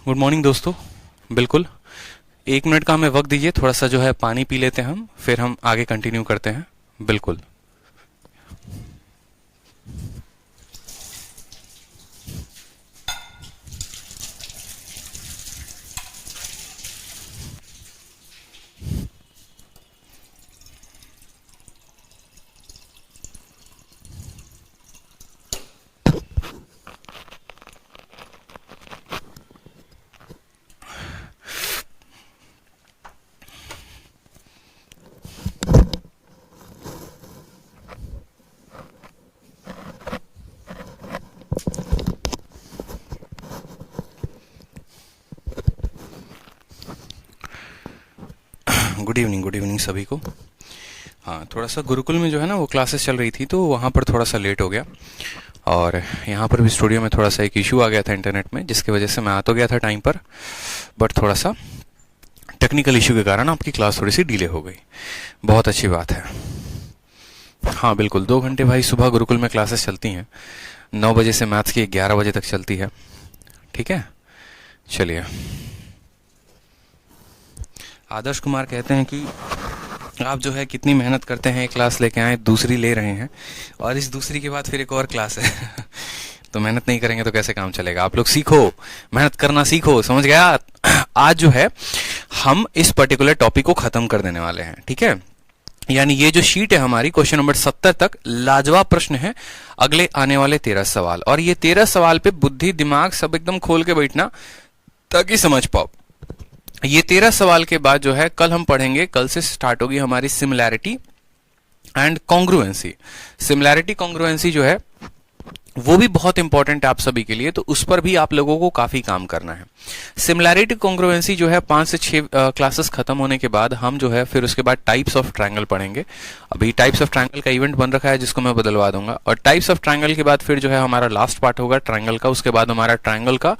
Good morning दोस्तों। बिल्कुल 1 minute का हमें वक्त दीजिए, थोड़ा सा जो है पानी पी लेते हैं हम, फिर हम आगे कंटिन्यू करते हैं। बिल्कुल। गुड इवनिंग सभी को। हाँ, थोड़ा सा गुरुकुल में जो है ना वो क्लासेस चल रही थी, तो वहाँ पर थोड़ा सा लेट हो गया, और यहाँ पर भी स्टूडियो में थोड़ा सा एक इशू आ गया था इंटरनेट में, जिसकी वजह से मैं आ तो गया था टाइम पर, बट थोड़ा सा टेक्निकल इशू के कारण आपकी क्लास थोड़ी सी डिले हो गई। बहुत अच्छी बात है। हाँ बिल्कुल, 2 घंटे भाई सुबह गुरुकुल में क्लासेस चलती हैं, 9 बजे से मैथ्स की 11 बजे तक चलती है। ठीक है, चलिए। आदर्श कुमार कहते हैं कि आप जो है कितनी मेहनत करते हैं, एक क्लास लेके आए, दूसरी ले रहे हैं, और इस दूसरी के बाद फिर एक और क्लास है तो मेहनत नहीं करेंगे तो कैसे काम चलेगा। आप लोग सीखो, मेहनत करना सीखो, समझ गया। आज जो है हम इस पर्टिकुलर टॉपिक को खत्म कर देने वाले हैं। ठीक है, यानी ये जो शीट है हमारी, क्वेश्चन नंबर 70 तक लाजवाब प्रश्न है, अगले आने वाले 13 सवाल, और ये 13 सवाल पे बुद्धि दिमाग सब एकदम खोल के बैठना ताकि समझ पाओ। ये 13 सवाल के बाद जो है कल हम पढ़ेंगे, कल से स्टार्ट होगी हमारी similarity and congruency. Similarity congruency जो है वो भी बहुत इंपॉर्टेंट है आप सभी के लिए, तो उस पर भी आप लोगों को काफी काम करना है। सिमिलैरिटी कॉन्ग्रुएंसी जो है 5 से 6 क्लासेस खत्म होने के बाद हम जो है फिर उसके बाद टाइप्स ऑफ ट्रायंगल पढ़ेंगे। अभी टाइप्स ऑफ ट्रायंगल का इवेंट बन रखा है जिसको मैं बदलवा दूंगा, और टाइप्स ऑफ ट्रायंगल के बाद फिर जो है हमारा लास्ट पार्ट होगा ट्रायंगल का। उसके बाद हमारा ट्रायंगल का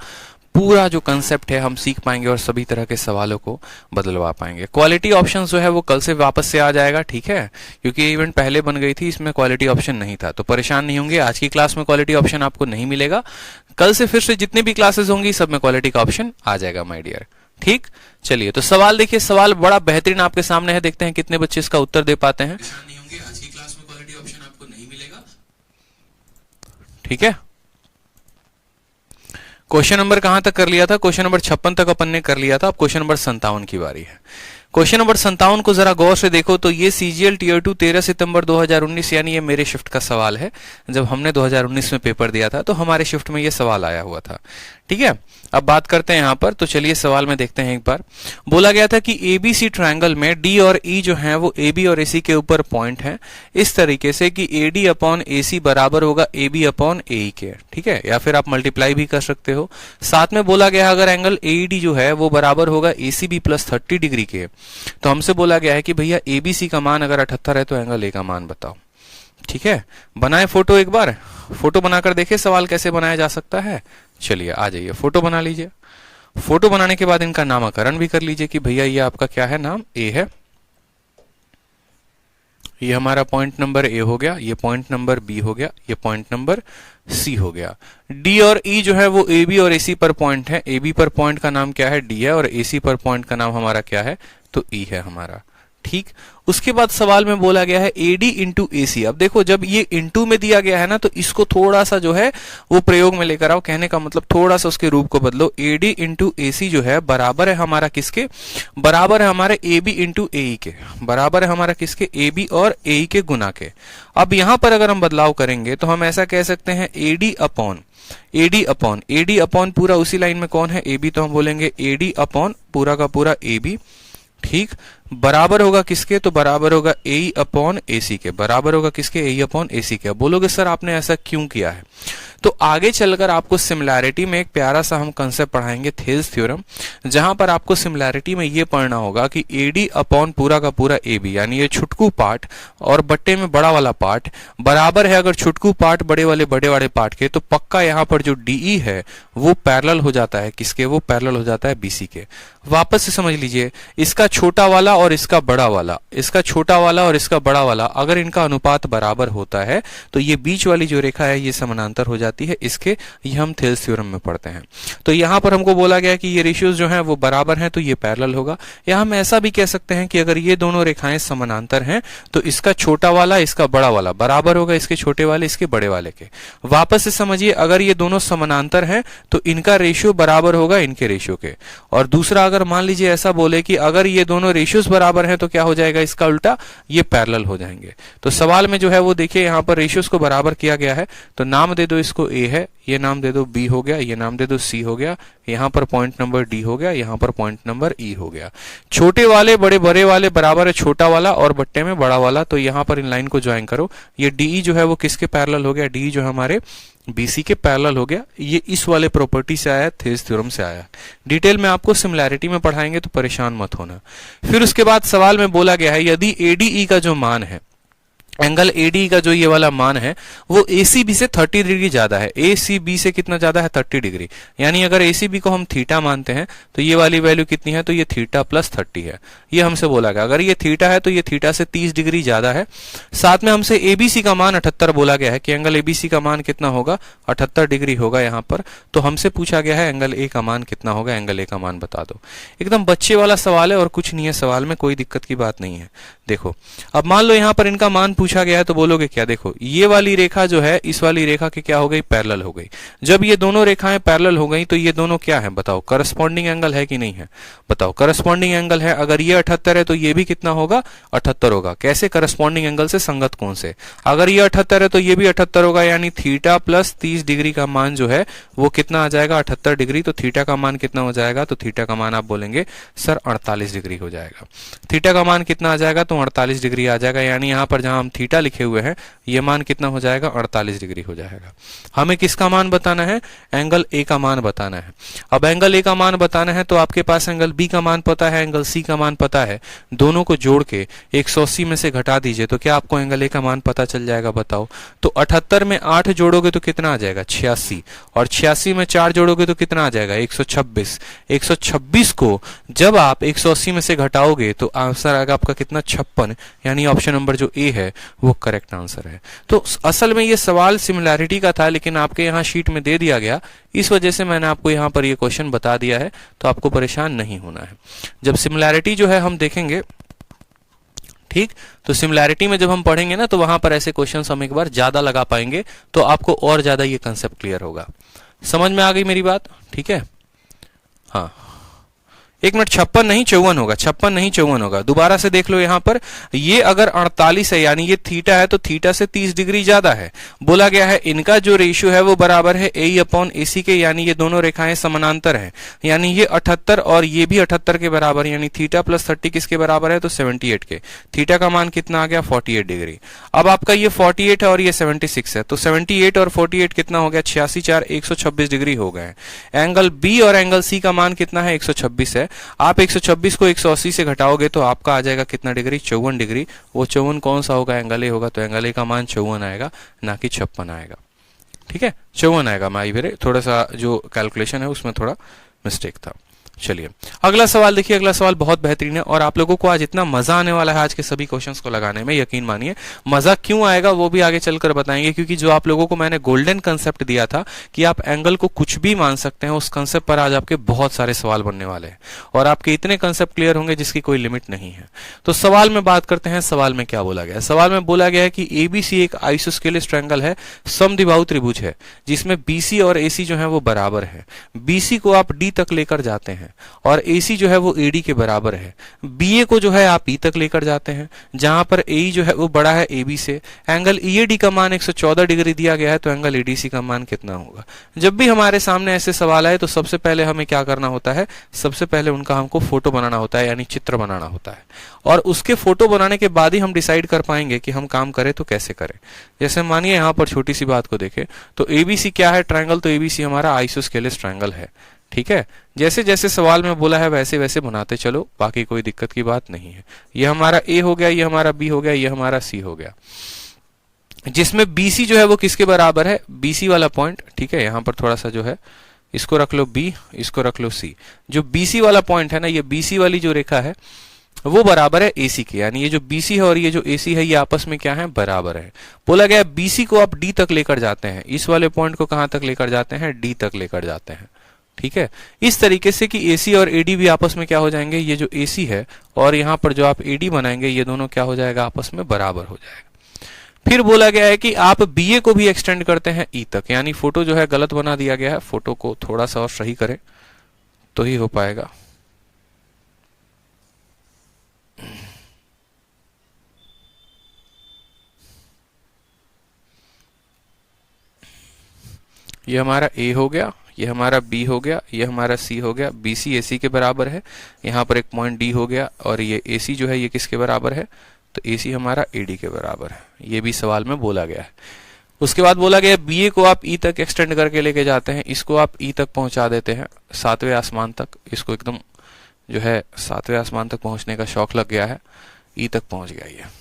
पूरा जो कंसेप्ट है हम सीख पाएंगे और सभी तरह के सवालों को बदलवा पाएंगे। क्वालिटी ऑप्शन जो है वो कल से वापस से आ जाएगा, ठीक है, क्योंकि ये इवेंट पहले बन गई थी, इसमें क्वालिटी ऑप्शन नहीं था, तो परेशान नहीं होंगे। आज की क्लास में क्वालिटी ऑप्शन आपको नहीं मिलेगा, कल से फिर से जितनी भी क्लासेस होंगी सब में क्वालिटी का ऑप्शन आ जाएगा माय डियर। ठीक, चलिए तो सवाल देखिए, सवाल बड़ा बेहतरीन आपके सामने है, देखते हैं कितने बच्चे इसका उत्तर दे पाते हैं। परेशान नहीं होंगे, आज की क्लास में क्वालिटी ऑप्शन आपको नहीं मिलेगा। ठीक है, क्वेश्चन नंबर कहां तक कर लिया था? क्वेश्चन नंबर 56 तक अपन ने कर लिया था, अब क्वेश्चन नंबर 57 की बारी है। क्वेश्चन नंबर 57 को जरा गौर से देखो तो ये सीजीएल टीयर 2 13 सितंबर 2019, यानी ये मेरे शिफ्ट का सवाल है। जब हमने 2019 में पेपर दिया था तो हमारे शिफ्ट में ये सवाल आया हुआ था। ठीक है, अब बात करते हैं यहां पर, तो चलिए सवाल में देखते हैं एक बार। बोला गया था कि एबीसी ट्रायंगल में डी और ई जो है वो एबी और एसी के ऊपर पॉइंट है, इस तरीके से कि एडी अपॉन एसी बराबर होगा एबी अपॉन एई के। ठीक है, या फिर आप मल्टीप्लाई भी कर सकते हो। साथ में बोला गया अगर एंगल एईडी जो है वो बराबर होगा एसीबी प्लस 30 डिग्री के, तो हमसे बोला गया है कि भैया एबीसी का मान अगर 78 है तो एंगल ए का मान बताओ। ठीक है, बनाए फोटो, एक बार फोटो बनाकर देखे सवाल कैसे बनाया जा सकता है। चलिए आ जाइए, फोटो बना लीजिए। फोटो बनाने के बाद इनका नामकरण भी कर लीजिए कि भैया ये आपका क्या है, नाम ए है, ये हमारा पॉइंट नंबर ए हो गया, ये पॉइंट नंबर बी हो गया, ये पॉइंट नंबर सी हो गया। डी और ई जो है वो ए बी और एसी पर पॉइंट है, ए बी पर पॉइंट का नाम क्या है, डी है, और एसी पर पॉइंट का नाम हमारा क्या है, तो ई है हमारा। ठीक, उसके बाद सवाल में बोला गया है एडी इंटू एसी। अब देखो जब ये इंटू में दिया गया है ना, तो इसको थोड़ा सा जो है वो प्रयोग में लेकर आओ, कहने का मतलब थोड़ा सा उसके रूप को बदलो। एडी इंटू एसी जो है बराबर है हमारा किसके, बराबर है हमारे ए बी इंटू एई के, बराबर है हमारा किसके, ए बी और एई के गुना के। अब यहां पर अगर हम बदलाव करेंगे तो हम ऐसा कह सकते हैं एडी अपॉन एडी अपॉन पूरा उसी लाइन में कौन है, ए बी, तो हम बोलेंगे एडी अपॉन पूरा का पूरा ए बी। ठीक, बराबर होगा किसके, तो बराबर होगा ए अपॉन एसी के, बराबर होगा किसके, ए अपॉन एसी के। बोलोगे सर आपने ऐसा क्यों किया है, तो आगे चलकर आपको सिमिलैरिटी में एक प्यारा सा हम कंसेप्ट पढ़ाएंगे, थेल्स थ्योरम, जहां पर आपको सिमिलैरिटी में ये पढ़ना होगा कि एडी अपॉन पूरा का पूरा ए बी, यानी ये छुटकू पार्ट और बट्टे में बड़ा वाला पार्ट बराबर है अगर छुटकू पार्ट बड़े वाले पार्ट के, तो पक्का यहां पर जो डीई है वो पैरेलल हो जाता है किसके, वो पैरेलल हो जाता है बीसी के। वापस से समझ लीजिए, इसका छोटा वाला और इसका बड़ा वाला, इसका छोटा वाला और इसका बड़ा वाला, अगर इनका अनुपात बराबर होता है तो ये बीच वाली जो रेखा है ये समानांतर हो जाती है इसके। ये हम थेल्स थ्योरम में पढ़ते हैं। तो यहां पर हमको बोला गया कि ये रेशियोज जो हैं वो बराबर हैं तो ये पैरेलल होगा। या हम ऐसा भी कह सकते हैं कि अगर ये दोनों रेखाएं समानांतर हैं तो इसका छोटा वाला इसका बड़ा वाला बराबर होगा इसके छोटे वाले इसके बड़े वाले के। वापस से समझिए, अगर ये दोनों समानांतर हैं तो इनका रेशियो बराबर होगा इनके रेशियो के। और दूसरा, अगर मान लीजिए ऐसा बोले कि अगर ये दोनों रेशियोज बराबर हैं तो क्या हो जाएगा, इसका उल्टा, ये पैरेलल हो जाएंगे। तो सवाल में जो है वो देखिए यहां पर रेशियोज को बराबर किया गया है, तो नाम दे दो इसको ए है, ये नाम दे दो बी हो गया, ये नाम दे दो सी हो गया, यहां पर पॉइंट नंबर डी हो गया, यहां पर पॉइंट नंबर ई हो गया। छोटे वाले बड़े वाले बराबर है छोटा वाला और बट्टे में बड़ा वाला, तो यहां पर इन लाइन को ज्वाइन करो। ये डीई जो है वो किसके पैरेलल हो गया, डीई जो हमारे बीसी के पैरेलल हो गया। ये इस वाले प्रॉपर्टी से आया, थेल्स थ्योरम से आया। डिटेल में आपको सिमिलैरिटी में पढ़ाएंगे तो परेशान मत होना। फिर उसके बाद सवाल में बोला गया है यदि एडीई का जो मान है, एंगल एडी का जो ये वाला मान है वो एसीबी से 30 डिग्री ज्यादा है। एसीबी से कितना ज्यादा है, 30 डिग्री। यानी अगर एसीबी को हम थीटा मानते हैं तो ये वाली वैल्यू कितनी है, तो ये थीटा प्लस 30 है। ये हमसे बोला गया अगर ये थीटा है तो ये थीटा से 30 डिग्री ज्यादा है। साथ में हमसे एबीसी का मान 78 बोला गया है कि एंगल एबीसी का मान कितना होगा, 78 डिग्री होगा यहाँ पर। तो हमसे पूछा गया है एंगल ए का मान कितना होगा, एंगल ए का मान बता दो। एकदम बच्चे वाला सवाल है और कुछ नहीं है सवाल में, कोई दिक्कत की बात नहीं है। देखो अब मान लो यहाँ पर इनका मान पूछा गया है तो बोलोगे क्या, देखो ये वाली रेखा जो है इस वाली रेखा की क्या हो गई, पैरेलल हो गई। जब ये दोनों रेखाएं पैरेलल हो गई तो ये दोनों क्या है बताओ, करस्पॉन्डिंग एंगल है कि नहीं है, बताओ करस्पॉन्डिंग एंगल है। अगर ये 78 है तो ये भी कितना होगा, 78 होगा। कैसे, करस्पॉन्डिंग एंगल से, संगत कोण से। अगर ये 78 है तो ये भी 78 होगा, यानी थीटा प्लस 30 डिग्री का मान जो है वो कितना आ जाएगा, 78 डिग्री। तो थीटा का मान कितना हो जाएगा, तो थीटा का मान आप बोलेंगे सर 48 डिग्री हो जाएगा। थीटा का मान कितना आ जाएगा, तो 48 डिग्री आ जाएगा। यानी यहां पर जहां हम थीटा लिखे हुए हैं ये मान कितना हो जाएगा, 48 डिग्री हो जाएगा। हमें किसका मान बताना है, एंगल ए का मान बताना है। अब एंगल ए का मान बताना है तो आपके पास एंगल बी का मान पता है, एंगल सी का मान पता है। दोनों को जोड़ के 180 में से घटा दीजिए तो क्या आपको एंगल ए का मान पता चल जाएगा, बताओ। तो 78 में 8 जोड़ोगे तो कितना आ जाएगा, 86। और 86 में 4 जोड़ोगे तो कितना आ जाएगा, 126। 126 को जब आप 180 में से घटाओगे तो आंसर आएगा आपका कितना, 56। यानी ऑप्शन नंबर जो ए है वो करेक्ट आंसर है। तो असल में ये सवाल सिमिलैरिटी का था लेकिन आपके यहाँ शीट में दे दिया गया, इस वजह से मैंने आपको यहाँ पर ये क्वेश्चन बता दिया है। तो आपको परेशान नहीं होना है। जब सिमिलैरिटी जो है हम देखेंगे, ठीक, तो सिमिलैरिटी में जब हम पढ़ेंगे ना तो वहां पर ऐसे क्वेश्चंस हम एक बार ज्यादा लगा पाएंगे तो आपको और ज्यादा ये कंसेप्ट क्लियर होगा। समझ में आ गई मेरी बात, ठीक है। हाँ, 1 मिनट, 56 नहीं 54 होगा, 56 नहीं 54 होगा। दोबारा से देख लो यहाँ पर, ये अगर 48 है यानी ये थीटा है तो थीटा से 30 डिग्री ज्यादा है। बोला गया है इनका जो रेशियो है वो बराबर है ए अपॉन एसी के, यानी ये दोनों रेखाएं समानांतर हैं। यानी ये 78 और ये भी 78 के बराबर, यानी थीटा प्लस 30 किसके बराबर है, तो 78 के। थीटा का मान कितना आ गया, 48 डिग्री। अब आपका ये 48 है और ये 76 है, तो 78 और 48 कितना हो गया, 86 4 126 डिग्री हो गए। एंगल बी और एंगल सी का मान कितना है, 126 है। आप 126 को 180 से घटाओगे तो आपका आ जाएगा कितना डिग्री, 54 डिग्री। वो 54 कौन सा होगा, एंगल ए होगा। तो एंगल ए का मान 54 आएगा, ना कि 56 आएगा। ठीक है, 54 आएगा। माई वेरे थोड़ा सा जो कैलकुलेशन है उसमें थोड़ा मिस्टेक था। चलिए अगला सवाल देखिए। अगला सवाल बहुत बेहतरीन है और आप लोगों को आज इतना मजा आने वाला है आज के सभी क्वेश्चंस को लगाने में, यकीन मानिए। मजा क्यों आएगा वो भी आगे चलकर बताएंगे, क्योंकि जो आप लोगों को मैंने गोल्डन कंसेप्ट दिया था कि आप एंगल को कुछ भी मान सकते हैं, उस कंसेप्ट पर आज आपके बहुत सारे सवाल बनने वाले हैं और आपके इतने कंसेप्ट क्लियर होंगे जिसकी कोई लिमिट नहीं है। तो सवाल में बात करते हैं, सवाल में क्या बोला गया। सवाल में बोला गया है कि एबीसी एक आइसोस्केलेस ट्रायंगल है, समद्विबाहु त्रिभुज है, जिसमें बीसी और एसी जो है वो बराबर है। बीसी को आप डी तक लेकर जाते हैं और AC जो है वो AD के बराबर है। BA को जो है आप E तक लेकर जाते हैं, जहां पर AE जो है वो बड़ा है AB से। एंगल EAD का मान 114 डिग्री दिया गया है, तो एंगल ADC का मान कितना होगा। जब भी हमारे सामने ऐसे सवाल आए तो सबसे पहले हमें क्या करना होता है, सबसे पहले उनका हमको फोटो बनाना होता है, यानी चित्र बनाना होता है। और उसके फोटो बनाने के बाद ही हम डिसाइड कर पाएंगे कि हम काम करें तो कैसे करें। जैसे मानिए यहाँ पर छोटी सी बात को देखें तो ABC क्या है, ट्रायंगल। तो ABC हमारा आइसोस्केलेस ट्रायंगल है। ठीक है, जैसे जैसे सवाल में बोला है वैसे वैसे बनाते चलो, बाकी कोई दिक्कत की बात नहीं है। ये हमारा A हो गया, ये हमारा B हो गया, ये हमारा C हो गया, जिसमें BC जो है वो किसके बराबर है, BC वाला पॉइंट। ठीक है, यहां पर थोड़ा सा जो है इसको रख लो B, इसको रख लो C। जो BC वाला पॉइंट है ना, ये BC वाली जो रेखा है वो बराबर है AC के, यानी ये जो BC है और ये जो AC है ये आपस में क्या है, बराबर है। बोला गया BC को आप D तक लेकर जाते हैं, इस वाले पॉइंट को कहां तक लेकर जाते हैं, D तक लेकर जाते हैं। ठीक है, इस तरीके से कि AC और AD भी आपस में क्या हो जाएंगे, ये जो AC है और यहां पर जो आप AD बनाएंगे ये दोनों क्या हो जाएगा, आपस में बराबर हो जाएगा। फिर बोला गया है कि आप BA को भी एक्सटेंड करते हैं E तक, यानी फोटो जो है गलत बना दिया गया है, फोटो को थोड़ा सा और सही करें तो ही हो पाएगा। ये हमारा A हो गया, ये हमारा B हो गया, ये हमारा C हो गया। BC AC के बराबर है, यहाँ पर एक पॉइंट D हो गया और ये AC जो है ये किसके बराबर है, तो AC हमारा AD के बराबर है। ये भी सवाल में बोला गया है। उसके बाद बोला गया BA को आप E तक एक्सटेंड करके लेके जाते हैं, इसको आप E तक पहुंचा देते हैं, 7वें आसमान तक। इसको एकदम जो है 7वें आसमान तक पहुंचने का शौक लग गया है, E तक पहुंच गया ये।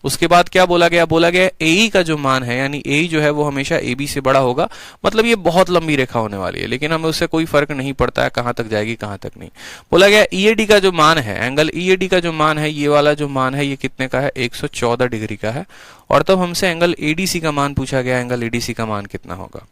उसके बाद क्या बोला गया, बोला गया AE का जो मान है, यानी AE जो है वो हमेशा AB से बड़ा होगा। मतलब ये बहुत लंबी रेखा होने वाली है, लेकिन हमें उससे कोई फर्क नहीं पड़ता है कहां तक जाएगी कहां तक नहीं। बोला गया EAD का जो मान है, एंगल EAD का जो मान है, ये वाला जो मान है ये कितने का है, 114 डिग्री का है। और तब हमसे एंगल ADC का मान पूछा गया, एंगल ADC का मान कितना होगा।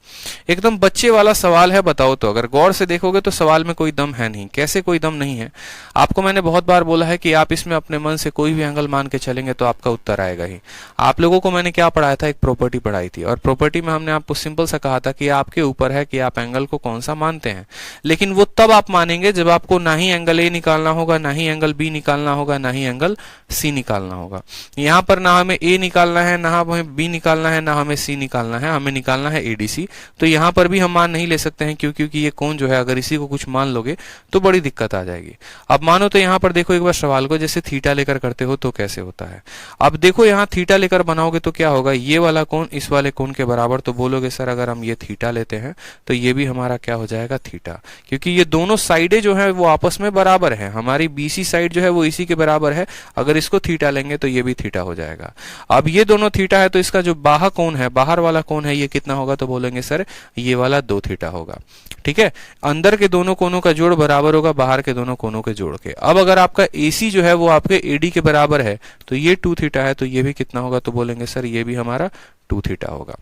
एकदम बच्चे वाला सवाल है, बताओ तो। अगर गौर से देखोगे तो सवाल में कोई दम है नहीं। कैसे कोई दम नहीं है? आपको मैंने बहुत बार बोला है कि आप इसमें अपने मन से कोई भी एंगल मान के चलेंगे तो आपका उत्तर आएगा ही। आप लोगों को मैंने क्या पढ़ाया था, एक प्रॉपर्टी पढ़ाई थी, और प्रॉपर्टी में हमने आपको सिंपल सा कहा था कि आपके ऊपर है कि आप एंगल को कौन सा मानते हैं। लेकिन वो तब आप मानेंगे जब आपको ना ही एंगल A निकालना होगा, ना ही एंगल B निकालना होगा, ना ही एंगल C निकालना होगा। यहाँ पर ना हमें A निकालना है, ना हमें B निकालना है, ना हमें C निकालना है, हमें निकालना है ADC। तो यहाँ पर भी हम मान नहीं ले सकते हैं, क्योंकि ये कोण जो है अगर इसी को कुछ मान लोगे तो बड़ी दिक्कत आ जाएगी। अब मानो तो यहाँ पर देखो एक बार सवाल को, जैसे थीटा लेकर करते हो तो कैसे होता है। अब देखो यहाँ थीटा लेकर बनाओगे तो क्या होगा, ये वाला कोण इस वाले कोण के बराबर। तो बोलोगे सर अगर हम ये थीटा लेते हैं तो ये भी हमारा क्या हो जाएगा, थीटा, क्योंकि ये दोनों साइडें जो है वो आपस में बराबर है। हमारी BC साइड जो है वो इसी के बराबर है, अगर इसको थीटा लेंगे तो ये भी थीटा हो जाएगा। अब ये दोनों थीटा है तो इसका जो बाहर कोण है, बाहर वाला कोण है, ये कितना होगा, तो बोलेंगे सर ये वाला 2 थीटा होगा। ठीक है, अंदर के दोनों कोनों का जोड़ बराबर होगा बाहर के दोनों कोनों के जोड़ के। अब अगर आपका AC जो है वो आपके AD के बराबर है तो ये 2 थीटा है, तो ये भी कितना होगा, तो बोलेंगे सर ये भी हमारा 2 थीटा होगा।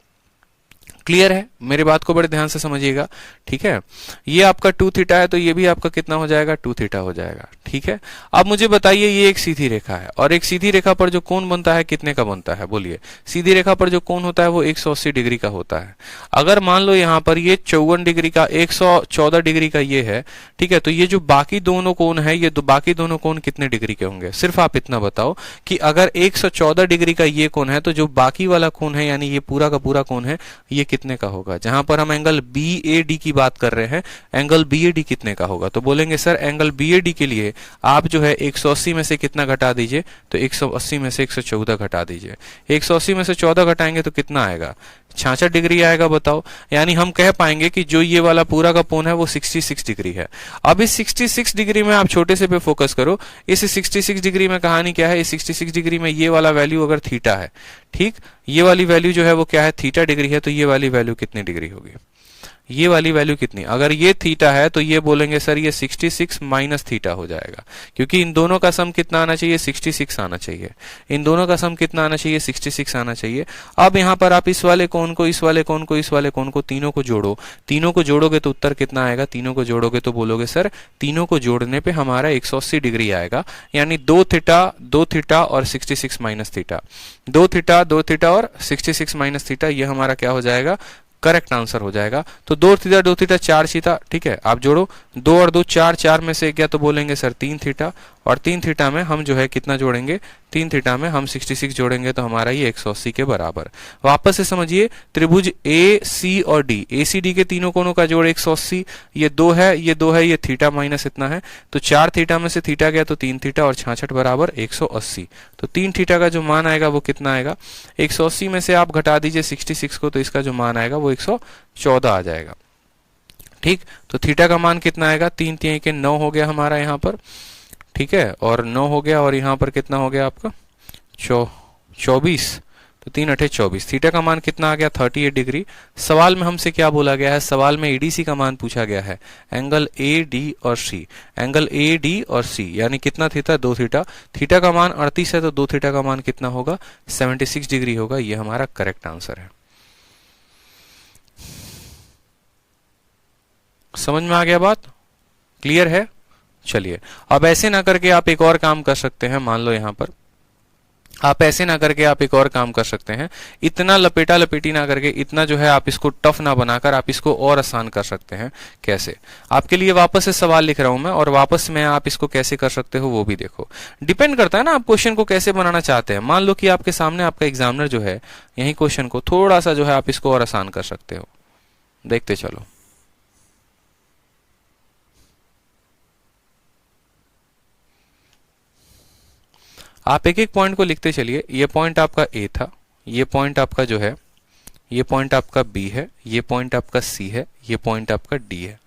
क्लियर है? मेरी बात को बड़े ध्यान से समझिएगा। ठीक है, ये आपका 2 थीटा है तो ये भी आपका कितना हो जाएगा, 2 थीटा हो जाएगा। ठीक है, अब मुझे बताइए ये एक सीधी रेखा है और एक सीधी रेखा पर जो कोण बनता है कितने का बनता है, बोलिए। सीधी रेखा पर जो कोण होता है वो 180 डिग्री का होता है। अगर मान लो यहाँ पर ये 54 डिग्री का, 114 डिग्री का ये है, ठीक है, तो ये जो बाकी दोनों कोण है, ये बाकी दोनों कोण कितने डिग्री के होंगे। सिर्फ आप इतना बताओ कि अगर 114 डिग्री का ये कोण है तो जो बाकी वाला कोण है, यानी ये पूरा का पूरा कोण है, ये कितने का होगा। जहां पर हम एंगल BAD की बात कर रहे हैं, एंगल BAD कितने का होगा, तो बोलेंगे सर एंगल BAD के लिए आप जो है 180 में से कितना घटा दीजिए, तो 180 में से 114 घटा दीजिए। 180 में से 14 घटाएंगे तो कितना आएगा, 66 डिग्री आएगा। बताओ, यानी हम कह पाएंगे कि जो ये वाला पूरा का कोण है वो 66 डिग्री है। अब इस 66 डिग्री में आप छोटे से पे फोकस करो। इस 66 डिग्री में कहानी क्या है, इस 66 डिग्री में ये वाला वैल्यू अगर थीटा है, ठीक, ये वाली वैल्यू जो है वो क्या है, थीटा डिग्री है, तो ये वाली वैल्यू कितनी डिग्री होगी, ये वाली वैल्यू कितनी, अगर ये थीटा है तो ये बोलेंगे सर ये 66 माइनस थीटा हो जाएगा, क्योंकि इन दोनों का सम कितना आना चाहिए, 66 आना चाहिए। इन दोनों का सम कितना आना चाहिए, 66 आना चाहिए। अब यहाँ पर आप इस वाले कोण को, इस वाले कोण को, इस वाले कोण को, तीनों को जोड़ो। तीनों को जोड़ोगे तो उत्तर कितना आएगा, तीनों को जोड़ोगे तो बोलोगे सर तीनों को जोड़ने पे हमारा 180 डिग्री आएगा, यानी 2 थीटा और 66 माइनस थीटा, 2 थीटा और 66 माइनस थीटा, ये हमारा क्या हो जाएगा, करेक्ट आंसर हो जाएगा। तो 2 थीटा 4 थीटा, ठीक है, आप जोड़ो, 2 और 2 4, 4 में से गया तो बोलेंगे सर 3 थीटा, और 3 थीटा में हम जो है कितना जोड़ेंगे, 3 थीटा में हम 66 जोड़ेंगे तो हमारा ये 180 के बराबर। वापस से समझिए, त्रिभुज AC और D, ACD के तीनों कोणों का जोड़ 180, ये 2 है, ये 2 है, ये थीटा माइनस इतना है, तो 4 थीटा में से थीटा गया तो 3 थीटा और 66 बराबर 180। तो 3 थीटा का जो मान आएगा वो कितना आएगा, 180 में से आप घटा दीजिए 66 को, तो इसका जो मान आएगा वो 114 आ जाएगा। ठीक, तो थीटा का मान कितना आएगा, 3 3 के 9 हो गया हमारा यहाँ पर, ठीक है, और 9 हो गया, और यहाँ पर कितना हो गया आपका 24, तो 3 अठे 24, थीटा का मान कितना आ गया 38 डिग्री। सवाल में हमसे क्या बोला गया है, सवाल में एडीसी का मान पूछा गया है, एंगल ए डी और सी, एंगल ए डी और सी यानी कितना थीटा 2 थीटा, थीटा का मान 38 है तो 2 थीटा का मान कितना होगा 76 डिग्री होगा। ये हमारा करेक्ट आंसर है। समझ में आ गया बात, क्लियर है। चलिए अब ऐसे ना करके आप एक और काम कर सकते हैं, मान लो यहां पर आप ऐसे ना करके आप एक और काम कर सकते हैं, इतना लपेटा लपेटी ना करके, इतना जो है आप इसको टफ ना बनाकर आप इसको और आसान कर सकते हैं। कैसे, आपके लिए वापस से सवाल लिख रहा हूं मैं और वापस में आप इसको कैसे कर सकते हो वो भी देखो। डिपेंड करता है ना आप क्वेश्चन को कैसे बनाना चाहते हैं। मान लो कि आपके सामने आपका एग्जामिनर जो है यही क्वेश्चन को थोड़ा सा जो है आप इसको और आसान कर सकते हो। देखते चलो, आप एक एक पॉइंट को लिखते चलिए। ये पॉइंट आपका ए था, ये पॉइंट आपका जो है, ये पॉइंट आपका बी है, ये पॉइंट आपका सी है, ये पॉइंट आपका डी है।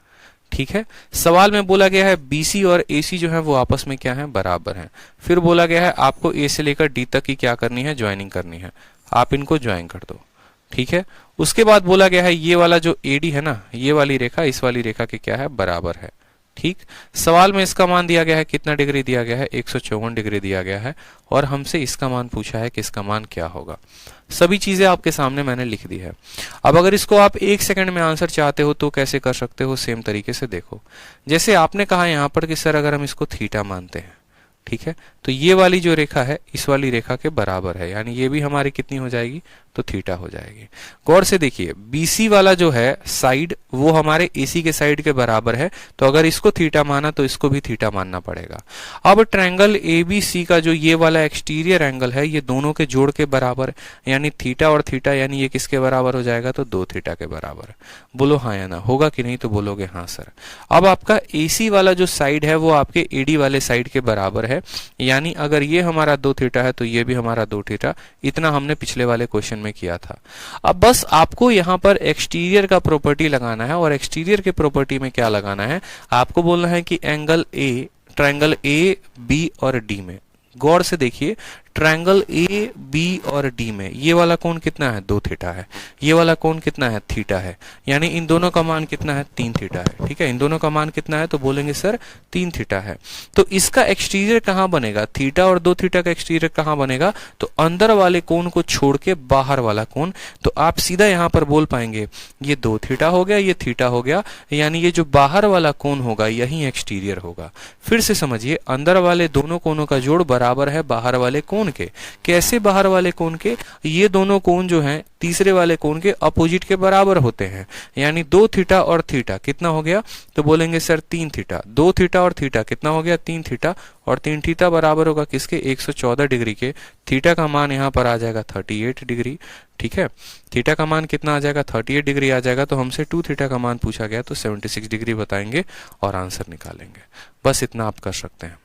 ठीक है, सवाल में बोला गया है बीसी और एसी जो है वो आपस में क्या है, बराबर हैं। फिर बोला गया है आपको ए से लेकर डी तक की क्या करनी है, ज्वाइनिंग करनी है। आप इनको ज्वाइन कर दो। ठीक है, उसके बाद बोला गया है ये वाला जो एडी है ना, ये वाली रेखा इस वाली रेखा के क्या है, बराबर है। ठीक, सवाल में इसका मान दिया गया है, कितना डिग्री दिया गया है, 154 डिग्री दिया गया है और हमसे इसका मान पूछा है कि इसका मान क्या होगा। सभी चीजें आपके सामने मैंने लिख दी है। अब अगर इसको आप 1 सेकंड में आंसर चाहते हो तो कैसे कर सकते हो, सेम तरीके से देखो। जैसे आपने कहा यहां पर कि सर अगर हम इसको थीटा मानते हैं, ठीक है, तो ये वाली जो रेखा है इस वाली रेखा के बराबर है, यानी ये भी हमारी कितनी हो जाएगी, तो थीटा हो जाएगी। गौर से देखिए, बीसी वाला जो है साइड वो हमारे एसी के साइड के बराबर है, तो अगर इसको थीटा माना तो इसको भी थीटा मानना पड़ेगा। अब ट्रायंगल एबीसी का जो ये वाला एक्सटीरियर एंगल है ये दोनों के जोड़ के बराबर, यानी थीटा और थीटा, यानी ये किसके बराबर हो जाएगा, तो 2 थीटा के बराबर। बोलो हाँ या ना, होगा कि नहीं, तो बोलोगे हाँ सर। अब आपका एसी वाला जो साइड है वो आपके एडी वाले साइड के बराबर है, यानी अगर ये हमारा 2 थीटा है तो ये भी हमारा 2 थीटा। इतना हमने पिछले वाले क्वेश्चन में किया था। अब बस आपको यहां पर एक्सटीरियर का प्रॉपर्टी लगाना है और एक्सटीरियर के प्रॉपर्टी में क्या लगाना है, आपको बोलना है कि angle A, triangle A B और डी में, गौर से देखिए, ट्रायंगल ए बी और डी में ये वाला कोण कितना है, 2 थीटा है, ये वाला कोण कितना है, थीटा है, यानी इन दोनों का मान कितना है, 3 थीटा है। ठीक है, इन दोनों का मान कितना है, तो बोलेंगे सर 3 थीटा है। तो इसका एक्सटीरियर कहां बनेगा, थीटा और 2 थीटा का एक्सटीरियर कहां बनेगा, तो अंदर वाले कोण को छोड़ के बाहर वाला कोण। तो आप सीधा यहां पर बोल पाएंगे ये 2 थीटा हो गया, ये थीटा हो गया, यानी ये जो बाहर वाला कोण होगा यही एक्सटीरियर होगा। फिर से समझिए, अंदर वाले दोनों कोणों का जोड़ बराबर है बाहर वाले कोण के। कैसे बाहर वाले कोण के, ये दोनों कोण जो हैं तीसरे वाले कोण के अपोजिट के बराबर होते हैं, यानी 2 थीटा और थीटा कितना हो गया, तो बोलेंगे सर 3 थीटा। 2 थीटा और थीटा कितना हो गया, 3 थीटा, और 3 थीटा बराबर होगा किसके, 114 डिग्री के। थीटा का मान यहां पर आ जाएगा 38 डिग्री। ठीक है, थीटा का मान कितना आ जाएगा, 38 डिग्री आ जाएगा। तो हमसे 2 थीटा का मान पूछा गया तो 76 डिग्री बताएंगे और आंसर निकालेंगे। बस इतना आप कर सकते हैं।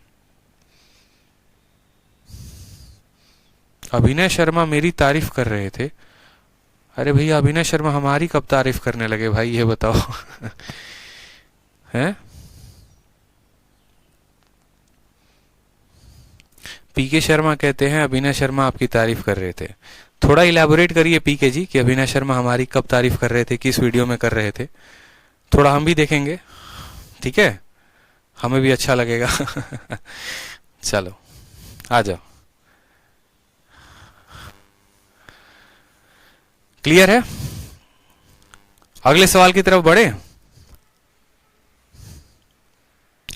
अभिनय शर्मा मेरी तारीफ कर रहे थे। अरे भैया, अभिनय शर्मा हमारी कब तारीफ करने लगे भाई, ये बताओ। हैं? पीके शर्मा कहते हैं अभिनय शर्मा आपकी तारीफ कर रहे थे। थोड़ा इलैबोरेट करिए पीके जी कि अभिनय शर्मा हमारी कब तारीफ कर रहे थे, किस वीडियो में कर रहे थे। थोड़ा हम भी देखेंगे, ठीक है, हमें भी अच्छा लगेगा। चलो आ जाओ, क्लियर है। अगले सवाल की तरफ बढ़े,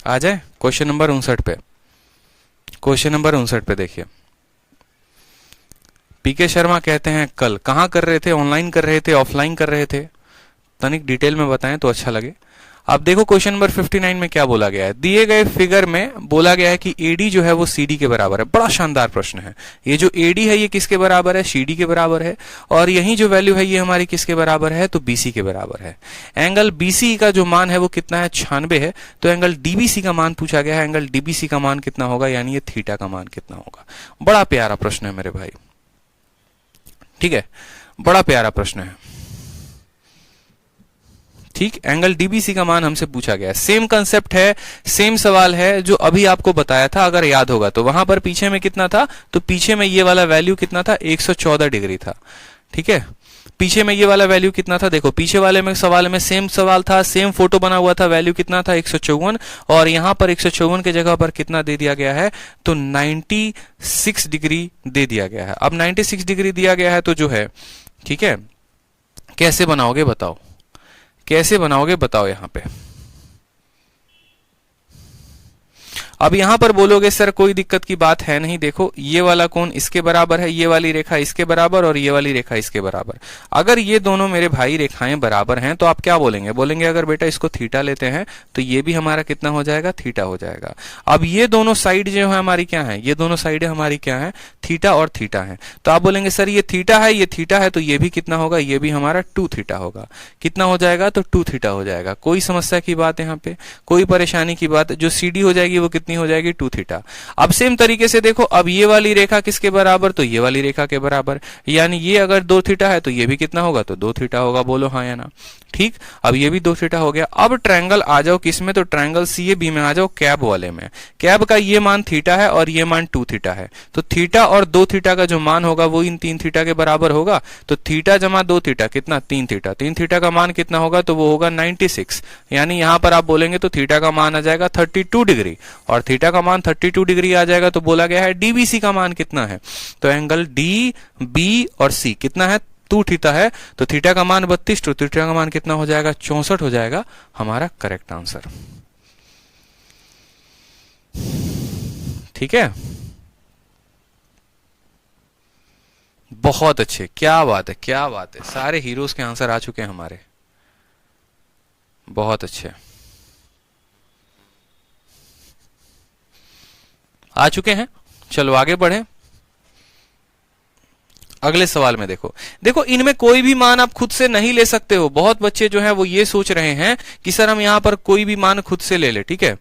आ जाए क्वेश्चन नंबर 59 पे। क्वेश्चन नंबर 59 पे देखिए, पीके शर्मा कहते हैं कल कहां कर रहे थे, ऑनलाइन कर रहे थे, ऑफलाइन कर रहे थे, तनिक डिटेल में बताएं तो अच्छा लगे। अब देखो क्वेश्चन नंबर 59 में क्या बोला गया है, दिए गए फिगर में बोला गया है कि एडी जो है वो सीडी के बराबर है। बड़ा शानदार प्रश्न है। ये जो एडी है ये किसके बराबर है, सीडी के बराबर है, और यही जो वैल्यू है ये हमारी किसके बराबर है, तो बीसी के बराबर है। एंगल बीसी का जो मान है वो कितना है, 96 है। तो एंगल डीबीसी का मान पूछा गया है, एंगल डीबीसी का मान कितना होगा, यानी ये थीटा का मान कितना होगा। बड़ा प्यारा प्रश्न है मेरे भाई, ठीक है, बड़ा प्यारा प्रश्न है। ठीक, एंगल डीबीसी का मान हमसे पूछा गया है। सेम कंसेप्ट है, सेम सवाल है जो अभी आपको बताया था, अगर याद होगा तो। वहां पर पीछे में कितना था, तो पीछे में ये वाला वैल्यू कितना था, 114 डिग्री था। ठीक है, पीछे में ये वाला वैल्यू कितना था, देखो पीछे वाले में सवाल में सेम सवाल था, सेम फोटो बना हुआ था, वैल्यू कितना था 154, और यहां पर 154 के जगह पर कितना दे दिया गया है, तो 96 डिग्री दे दिया गया है। अब 96 डिग्री दिया गया है तो जो है, ठीक है, कैसे बनाओगे बताओ, कैसे बनाओगे बताओ यहां पे। अब यहां पर बोलोगे सर कोई दिक्कत की बात है नहीं, देखो ये वाला कोण इसके बराबर है, ये वाली रेखा इसके बराबर, और ये वाली रेखा इसके बराबर। अगर ये दोनों मेरे भाई रेखाएं बराबर हैं तो आप क्या बोलेंगे, बोलेंगे अगर बेटा इसको थीटा लेते हैं तो ये भी हमारा कितना हो जाएगा, थीटा हो जाएगा। अब ये दोनों साइड जो है हमारी क्या है, ये दोनों साइडें हमारी क्या है, थीटा और थीटा है। तो आप बोलेंगे सर ये थीटा है, ये थीटा है, तो ये भी कितना होगा, ये भी हमारा 2 थीटा होगा। कितना हो जाएगा, तो 2 थीटा हो जाएगा। कोई समस्या की बात यहाँ पे, कोई परेशानी की बात, जो सीडी हो जाएगी वो कितनी हो जाएगी, 2 थीटा। अब सेम तरीके से देखो, अब ये वाली रेखा किसके बराबर, तो ये वाली रेखा के बराबर, यानी ये अगर 2 थीटा है तो ये भी कितना होगा, तो 2 थीटा होगा। बोलो हाँ या ना। ठीक, अब ये भी 2 थीटा हो गया। अब ट्रायंगल आ जाओ किसमें, तो ट्रायंगल सीएबी में आ जाओ, कैब वाले में। कैब का ये मान थीटा है और ये मान 2 थीटा है, तो थीटा और 2 थीटा का जो मान होगा वो इन 3 थीटा के बराबर होगा। तो थीटा जमा 2 थीटा कितना, 3 थीटा। 3 थीटा का मान कितना होगा, तो वो होगा 96, यानी यहां पर आप बोलेंगे तो थीटा का मान आ जाएगा 32 डिग्री, और थीटा का मान 32 डिग्री आ जाएगा। तो बोला गया है डीबीसी का मान कितना है, तो एंगल डी बी और सी कितना है, 2 थीटा है, तो थीटा का मान 32, तो थीटा का मान कितना हो जाएगा, 64 हो जाएगा हमारा करेक्ट आंसर। ठीक है, बहुत अच्छे, क्या बात है, क्या बात है, सारे हीरोज के आंसर आ चुके हैं हमारे, बहुत अच्छे आ चुके हैं। चलो आगे बढ़े, अगले सवाल में देखो। देखो इनमें कोई भी मान आप खुद से नहीं ले सकते हो। बहुत बच्चे जो है वो ये सोच रहे हैं कि सर हम यहां पर कोई भी मान खुद से ले ले, ठीक है,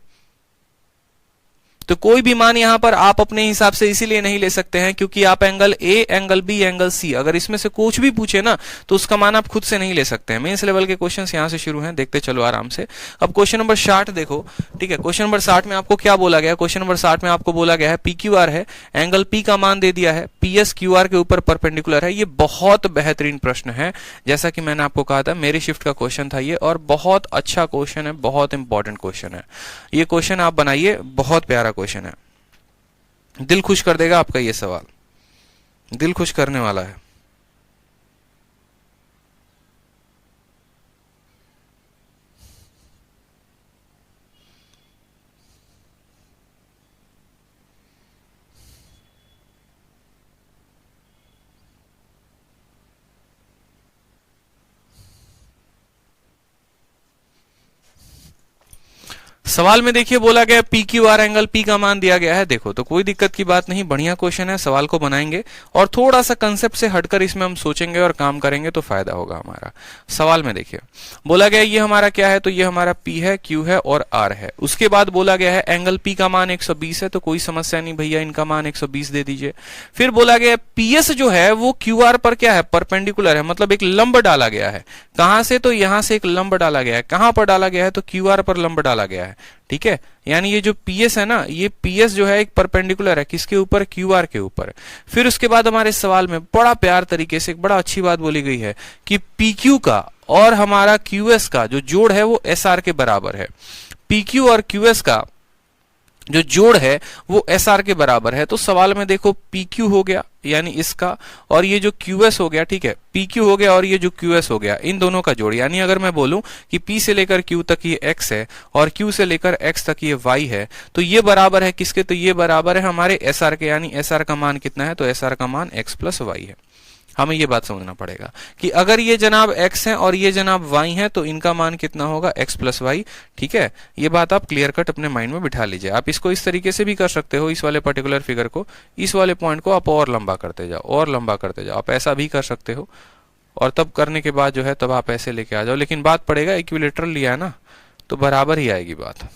तो कोई भी मान यहां पर आप अपने हिसाब से इसीलिए नहीं ले सकते हैं क्योंकि आप angle A, angle B, angle C, अगर इसमें से कुछ भी पूछे ना तो उसका मान आप खुद से नहीं ले सकते हैं। मेंस लेवल के क्वेश्चंस यहां से शुरू हैं, देखते चलो आराम से। अब क्वेश्चन नंबर 60 देखो, ठीक है, क्वेश्चन नंबर 60 में आपको क्या बोला गया, क्वेश्चन नंबर 60 में आपको बोला गया है पी क्यू आर है, एंगल पी का मान दे दिया है, पी एस क्यू आर के ऊपर परपेंडिकुलर है। ये बहुत बेहतरीन प्रश्न है, जैसा कि मैंने आपको कहा था मेरी शिफ्ट का क्वेश्चन था ये, और बहुत अच्छा क्वेश्चन है, बहुत इंपॉर्टेंट क्वेश्चन है। ये क्वेश्चन आप बनाइए, बहुत प्यारा क्वेश्चन है, दिल खुश कर देगा आपका ये सवाल, दिल खुश करने वाला है। सवाल में देखिए बोला गया P Q R angle P का मान दिया गया है। देखो तो कोई दिक्कत की बात नहीं, बढ़िया क्वेश्चन है, सवाल को बनाएंगे और थोड़ा सा कंसेप्ट से हटकर इसमें हम सोचेंगे और काम करेंगे तो फायदा होगा हमारा। सवाल में देखिए बोला गया ये हमारा क्या है, तो ये हमारा पी है, क्यू है और आर है। उसके बाद बोला गया है एंगल पी का मान 120 है, तो कोई समस्या नहीं भैया, इनका मान 120 दे दीजिए। फिर बोला गया पीएस जो है वो क्यू आर पर क्या है, परपेंडिकुलर है, मतलब एक लंब डाला गया है। कहां से, तो यहां से एक लंब डाला गया है। कहां पर डाला गया है, तो क्यू आर पर लंब डाला गया है, ठीक है। यानी ये जो पीएस है ना, ये पीएस जो है एक परपेंडिकुलर है, किसके ऊपर, क्यूआर के ऊपर। फिर उसके बाद हमारे सवाल में बड़ा प्यार तरीके से एक बड़ा अच्छी बात बोली गई है कि पीक्यू का और हमारा क्यूएस का जो जोड़ है वो एसआर के बराबर है। पीक्यू और क्यूएस का जो जोड़ है वो एस आर के बराबर है। तो सवाल में देखो पी क्यू हो गया यानी इसका, और ये जो क्यू एस हो गया, ठीक है, पी क्यू हो गया और ये जो क्यू एस हो गया, इन दोनों का जोड़। यानी अगर मैं बोलूं कि पी से लेकर क्यू तक ये एक्स है और क्यू से लेकर एक्स तक ये वाई है, तो ये बराबर है किसके, तो ये बराबर है हमारे एस आर के। यानी एस आर का मान कितना है, तो एस आर का मान एक्स प्लस वाई है। हमें ये बात समझना पड़ेगा कि अगर ये जनाब x है और ये जनाब y है तो इनका मान कितना होगा, x प्लस वाई। ठीक है, ये बात आप क्लियर कट अपने माइंड में बिठा लीजिए। आप इसको इस तरीके से भी कर सकते हो, इस वाले पर्टिकुलर फिगर को, इस वाले पॉइंट को आप और लंबा करते जाओ और लंबा करते जाओ। आप ऐसा भी कर सकते हो और तब करने के बाद जो है तब आप ऐसे लेके आ जाओ। लेकिन बात पड़ेगा इक्विलेटरल लिया है ना, तो बराबर ही आएगी बात।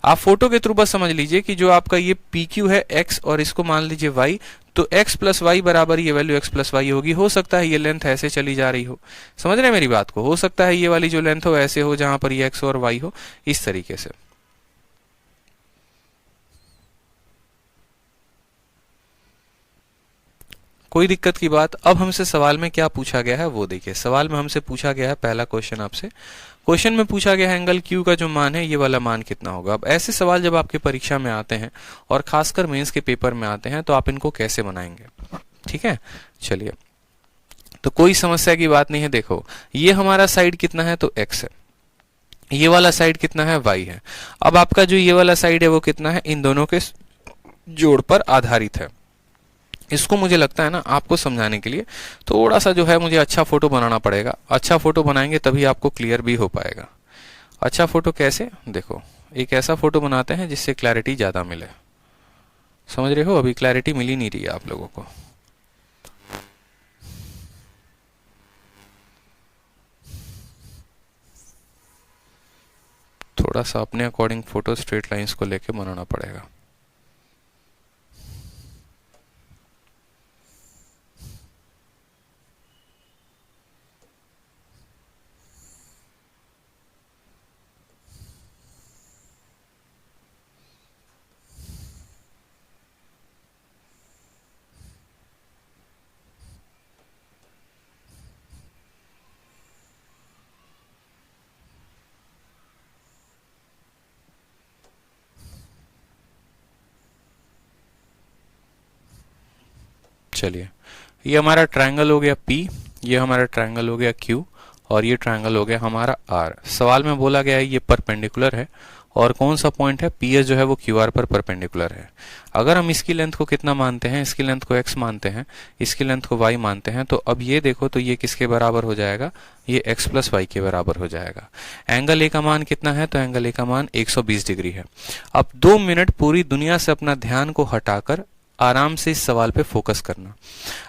आप फोटो के थ्रू बस समझ लीजिए कि जो आपका ये पी क्यू है x और इसको मान लीजिए y, तो x प्लस वाई बराबर ये वैल्यू x प्लस वाई होगी। हो सकता है ये लेंथ ऐसे चली जा रही हो, समझ रहे हैं मेरी बात को, हो सकता है ये वाली जो लेंथ हो ऐसे हो जहां पर ये x और y हो, इस तरीके से। कोई दिक्कत की बात। अब हमसे सवाल में क्या पूछा गया है वो देखिए। सवाल में हमसे पूछा गया है, पहला क्वेश्चन आपसे, क्वेश्चन में पूछा गया है एंगल Q का जो मान है ये वाला मान कितना होगा। अब ऐसे सवाल जब आपके परीक्षा में आते हैं और खासकर मेंस के पेपर में आते हैं तो आप इनको कैसे बनाएंगे, ठीक है। चलिए, तो कोई समस्या की बात नहीं है। देखो ये हमारा साइड कितना है तो x है, ये वाला साइड कितना है y है। अब आपका जो ये वाला साइड है वो कितना है, इन दोनों के जोड़ पर आधारित है। इसको मुझे लगता है ना आपको समझाने के लिए थोड़ा सा जो है मुझे अच्छा फोटो बनाना पड़ेगा। अच्छा फोटो बनाएंगे तभी आपको क्लियर भी हो पाएगा। अच्छा फोटो कैसे, देखो एक ऐसा फोटो बनाते हैं जिससे क्लैरिटी ज्यादा मिले। समझ रहे हो, अभी क्लैरिटी मिल ही नहीं रही है आप लोगों को। थोड़ा सा अपने अकॉर्डिंग फोटो स्ट्रेट लाइंस को लेके बनाना पड़ेगा। चलिए, ये हमारा ट्रायंगल हो गया P, ये हमारा ट्रायंगल हो गया Q और ये ट्रायंगल हो गया हमारा R। सवाल में बोला गया है ये परपेंडिकुलर है और कौन सा पॉइंट है, PS जो है वो QR पर परपेंडिकुलर है। अगर हम इसकी लेंथ को कितना मानते हैं, इसकी लेंथ को x मानते हैं, इसकी लेंथ को y मानते हैं, तो अब ये देखो तो ये किसके बराबर हो जाएगा, ये x प्लस वाई के बराबर हो जाएगा। एंगल A का मान कितना है, तो एंगल A का मान 120 डिग्री है। अब 2 मिनट पूरी दुनिया से अपना ध्यान को हटाकर आराम से इस सवाल पे फोकस करना।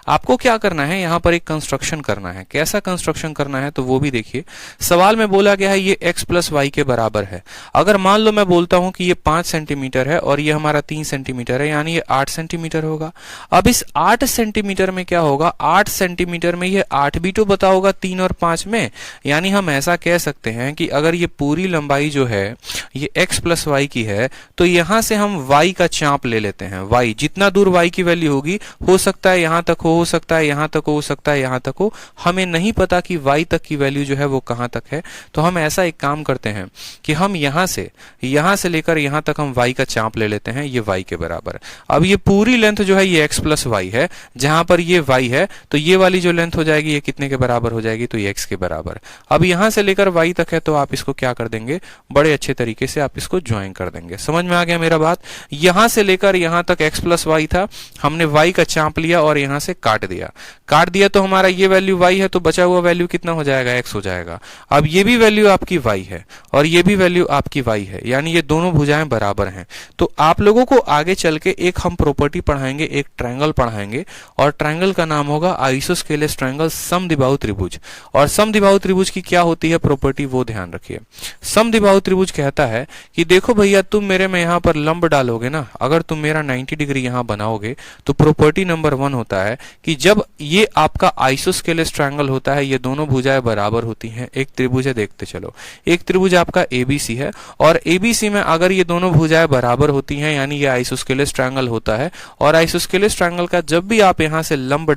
आपको क्या करना है, यहां पर एक कंस्ट्रक्शन करना है। कैसा कंस्ट्रक्शन करना है तो वो भी देखिए। सवाल में बोला गया है ये x प्लस वाई के बराबर है। अगर मान लो मैं बोलता हूं कि ये 5 सेंटीमीटर है और ये हमारा 3 सेंटीमीटर है, यानी ये 8 सेंटीमीटर होगा। अब इस 8 सेंटीमीटर में क्या होगा, 8 सेंटीमीटर में ये 8 भी तो बता होगा 3 और 5 में। यानी हम ऐसा कह सकते हैं कि अगर ये पूरी लंबाई जो है ये x प्लस वाई की है, तो यहां से हम y का चांप ले लेते हैं। y जितना दूर y की वैल्यू होगी, हो सकता है यहां तक हो सकता है यहां तक हो सकता है यहां तक हो, हमें नहीं पता कि y तक की वैल्यू जो है वो कहां तक है। तो हम ऐसा एक काम करते हैं कि हम यहां से लेकर यहां तक हम y का चांप ले लेते हैं, ये y के बराबर। अब ये पूरी लेंथ जो है ये x प्लस वाई है, जहां पर ये y है तो ये वाली जो लेंथ हो जाएगी ये कितने के बराबर हो जाएगी, तो ये x के बराबर। अब यहां से लेकर y तक है तो आप इसको क्या कर देंगे, बड़े अच्छे तरीके से आप इसको ज्वाइन कर देंगे। समझ में आ गया मेरा बात। यहां से लेकर यहां तक x प्लस वाई था, हमने y का चांप लिया और यहां से काट दिया तो हमारा ये वैल्यू y है, तो बचा हुआ वैल्यू कितना हो जाएगा, x हो जाएगा। अब ये भी वैल्यू आपकी y है और ये भी वैल्यू आपकी y है, यानी ये दोनों भुजाएं बराबर हैं। तो आप लोगों को आगे चल के एक हम प्रॉपर्टी पढ़ाएंगे, एक ट्रायंगल पढ़ाएंगे और ट्रायंगल का नाम होगा आइसोस्केलेस ट्रायंगल, समद्विबाहु त्रिभुज। और समद्विबाहु त्रिभुज की क्या होती है प्रॉपर्टी, वो ध्यान रखिए। समद्विबाहु त्रिभुज कहता है कि देखो भैया तुम मेरे में यहां पर लंब डालोगे ना, अगर तुम मेरा 90 डिग्री यहां बनाओगे तो प्रॉपर्टी नंबर 1 होता है कि जब ये आपका आइसोस्केलेस ट्रायंगल होता है, ये दोनों भुजाएं बराबर होती हैं। एक त्रिभुज है, देखते चलो, एक त्रिभुज आपका ABC है और ABC में अगर ये दोनों भुजाएं बराबर होती हैं यानी ये आइसोस्केलेस ट्रायंगल होता है। और आइसोस्केलेस ट्रायंगल का जब भी आप यहां से लंब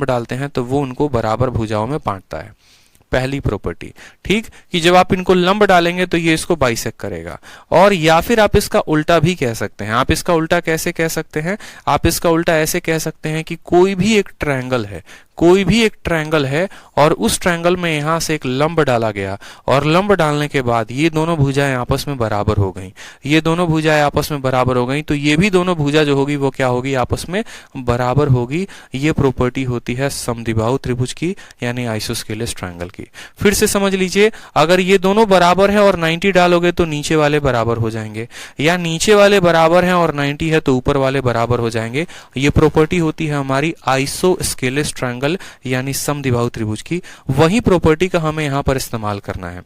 डालते हैं तो वो उनको बराबर भुजाओं में बांटता है। पहली प्रॉपर्टी, ठीक, कि जब आप इनको लंब डालेंगे तो ये इसको बाइसेक्ट करेगा। और या फिर आप इसका उल्टा भी कह सकते हैं। आप इसका उल्टा कैसे कह सकते हैं, आप इसका उल्टा ऐसे कह सकते हैं कि कोई भी एक ट्रायंगल है और उस ट्रायंगल में यहां से एक लंब डाला गया और लंब डालने के बाद ये दोनों भुजाएं आपस में बराबर हो गई, तो ये भी दोनों भुजा जो होगी वो क्या होगी, आपस में बराबर होगी। ये प्रॉपर्टी होती है समद्विबाहु त्रिभुज की, यानी आइसोस्केलेस ट्रायंगल की। फिर से समझ लीजिए, अगर ये दोनों बराबर है और 90 डालोगे तो नीचे वाले बराबर हो जाएंगे, या नीचे वाले बराबर हैं और 90 है तो ऊपर वाले बराबर हो जाएंगे। ये प्रॉपर्टी होती है हमारी आइसोस्केलेस ट्रायंगल यानी समद्विबाहु त्रिभुज की। वही प्रॉपर्टी का हमें यहां पर इस्तेमाल करना है।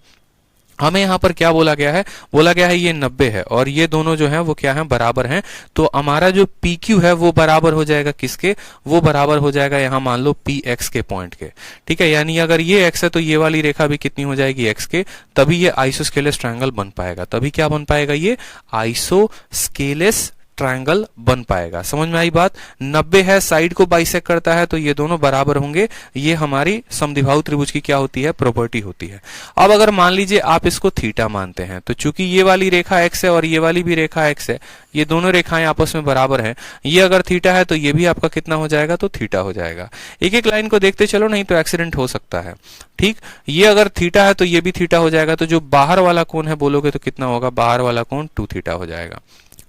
हमें यहाँ पर क्या बोला गया है, बोला गया है ये 90 है और ये दोनों जो है वो क्या है, बराबर हैं। तो हमारा जो PQ है वो बराबर हो जाएगा किसके, वो बराबर हो जाएगा यहाँ मान लो PX के पॉइंट के। ठीक है, यानी अगर ये x है तो ये वाली रेखा भी कितनी हो जाएगी, x के, तभी ये आइसोस्केलेस ट्रायंगल बन पाएगा। तभी क्या बन पाएगा, ये आइसोस्केलेस ट्रायंगल बन पाएगा। समझ में आई बात। 90 है, साइड को बाइसेक्ट करता है, तो ये दोनों बराबर होंगे। ये हमारी समद्विबाहु त्रिभुज की क्या होती है, प्रॉपर्टी होती है। अब अगर मान लीजिए आप इसको थीटा मानते हैं, तो चूंकि ये वाली रेखा x है और ये वाली भी रेखा x है, ये दोनों रेखाएं आपस में बराबर हैं। ये अगर थीटा है तो ये भी आपका कितना हो जाएगा, तो थीटा हो जाएगा। एक एक लाइन को देखते चलो, नहीं तो एक्सीडेंट हो सकता है। ठीक, ये अगर थीटा है तो ये भी थीटा हो जाएगा। तो जो बाहर वाला कोण है बोलोगे तो कितना होगा, बाहर वाला कोण 2 थीटा हो जाएगा।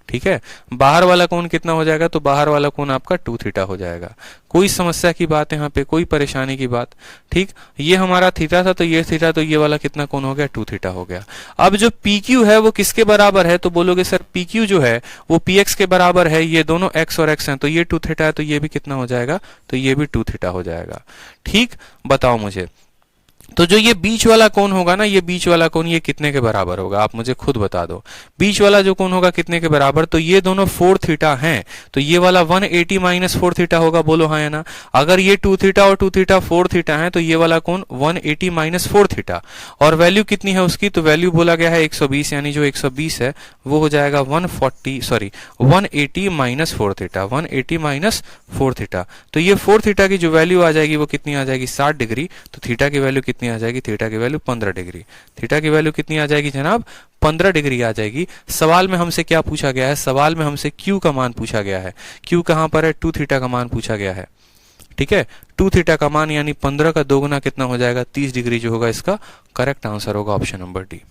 ठीक है, बाहर वाला कोण कितना हो जाएगा, तो बाहर वाला कोण आपका 2 थीटा हो जाएगा। कोई समस्या की बात यहाँ पे, कोई परेशानी की बात। ठीक, ये हमारा थीटा था तो ये थीटा, तो ये वाला कितना कोण हो गया, 2 थीटा हो गया। अब जो PQ है वो किसके बराबर है, तो बोलोगे सर PQ जो है वो PX के बराबर है। ये दोनों x और x हैं, तो ये 2 थीटा है, तो ये भी कितना हो जाएगा, तो ये भी 2 थीटा हो जाएगा। ठीक, बताओ मुझे, तो जो ये बीच वाला कोण होगा ना, ये बीच वाला कोण ये कितने के बराबर होगा, आप मुझे खुद बता दो। बीच वाला जो कोण होगा कितने के बराबर, तो ये दोनों 4 थीटा हैं, तो ये वाला 180 माइनस 4 थीटा होगा, बोलो हाँ या ना। अगर ये 2 थीटा और 2 थीटा 4 थीटा है, तो ये वाला कोण 180 माइनस 4 थीटा। और वैल्यू कितनी है उसकी, तो वैल्यू बोला गया है 120, यानी जो 120 है वो हो जाएगा 180 माइनस 4 थीटा, 180 माइनस 4 थीटा। तो ये 4 थीटा की जो वैल्यू आ जाएगी वो कितनी आ जाएगी, 60 डिग्री। तो थीटा की वैल्यू कितनी आ जाएगी, थीटा की वैल्यू 15 डिग्री। थीटा की वैल्यू कितनी आ जाएगी जनाब, 15 डिग्री आ जाएगी। सवाल में हमसे क्या पूछा गया है, सवाल में हमसे Q का मान पूछा गया है। Q कहां पर है, 2 थीटा का मान पूछा गया है। ठीक है, 2 थीटा का मान यानी 15 का 2 गुना कितना हो जाएगा, 30 डिग्री जो होगा इसका करेक्ट आंसर होगा ऑप्शन नंबर डी।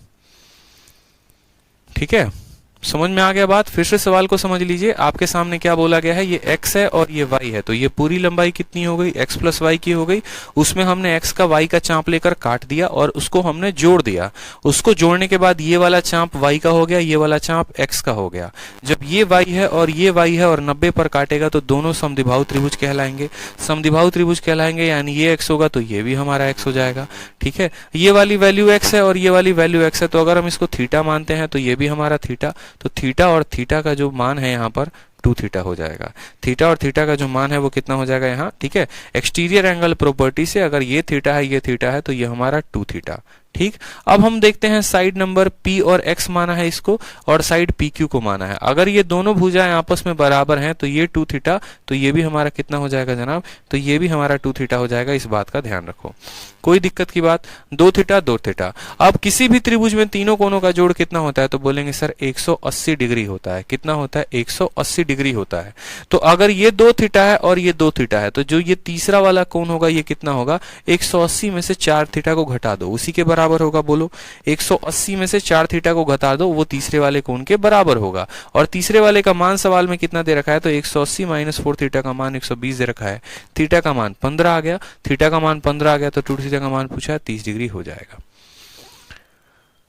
ठीक है, समझ में आ गया बात। फिर से सवाल को समझ लीजिए, आपके सामने क्या बोला गया है, ये x है और ये y है, तो ये पूरी लंबाई कितनी हो गई, x प्लस y की हो गई। उसमें हमने x का y का चांप लेकर काट दिया और उसको हमने जोड़ दिया। उसको जोड़ने के बाद ये वाला चांप y का हो गया, ये वाला चांप x का हो गया। जब ये y है और ये y है और 90 पर काटेगा तो दोनों समद्विबाहु त्रिभुज कहलाएंगे। समद्विबाहु त्रिभुज कहलाएंगे यानी ये x होगा तो ये भी हमारा x हो जाएगा। ठीक है, ये वाली वैल्यू x है और ये वाली वैल्यू x है, तो अगर हम इसको थीटा मानते हैं तो ये भी हमारा थीटा। तो थीटा और थीटा का जो मान है यहाँ पर 2 थीटा हो जाएगा। थीटा और थीटा का जो मान है वो कितना हो जाएगा यहाँ। ठीक है, एक्सटीरियर एंगल प्रॉपर्टी से अगर ये थीटा है, ये थीटा है, तो ये हमारा 2 थीटा। ठीक, अब हम देखते हैं साइड नंबर P और X माना है इसको और साइड PQ को माना है। अगर ये दोनों भुजाएं आपस में बराबर हैं तो ये 2 थीटा, तो ये भी हमारा कितना हो जाएगा जनाब, तो ये भी हमारा 2 थीटा हो जाएगा। इस बात का ध्यान रखो, कोई दिक्कत की बात। 2 थीटा 2 थीटा। अब किसी भी त्रिभुज में तीनों कोणों का जोड़ कितना होता है, तो बोलेंगे सर 180 डिग्री होता है। कितना होता है, 180 डिग्री होता है। तो अगर ये 2 थीटा है और ये 2 थीटा है, तो जो ये तीसरा वाला कोण होगा ये कितना होगा, 180 में से 4 थीटा को घटा दो, उसी के बराबर होगा। बोलो 180 में से 4 थीटा को घटा दो, वो तीसरे वाले कोण के बराबर होगा। और तीसरे वाले का मान सवाल में कितना दे रखा है, तो 180 माइनस 4 थीटा का मान 120 दे रखा है। थीटा का मान 15 आ गया, थीटा का मान 15 आ गया, तो 2 थीटा का मान पूछा है 30 डिग्री हो जाएगा।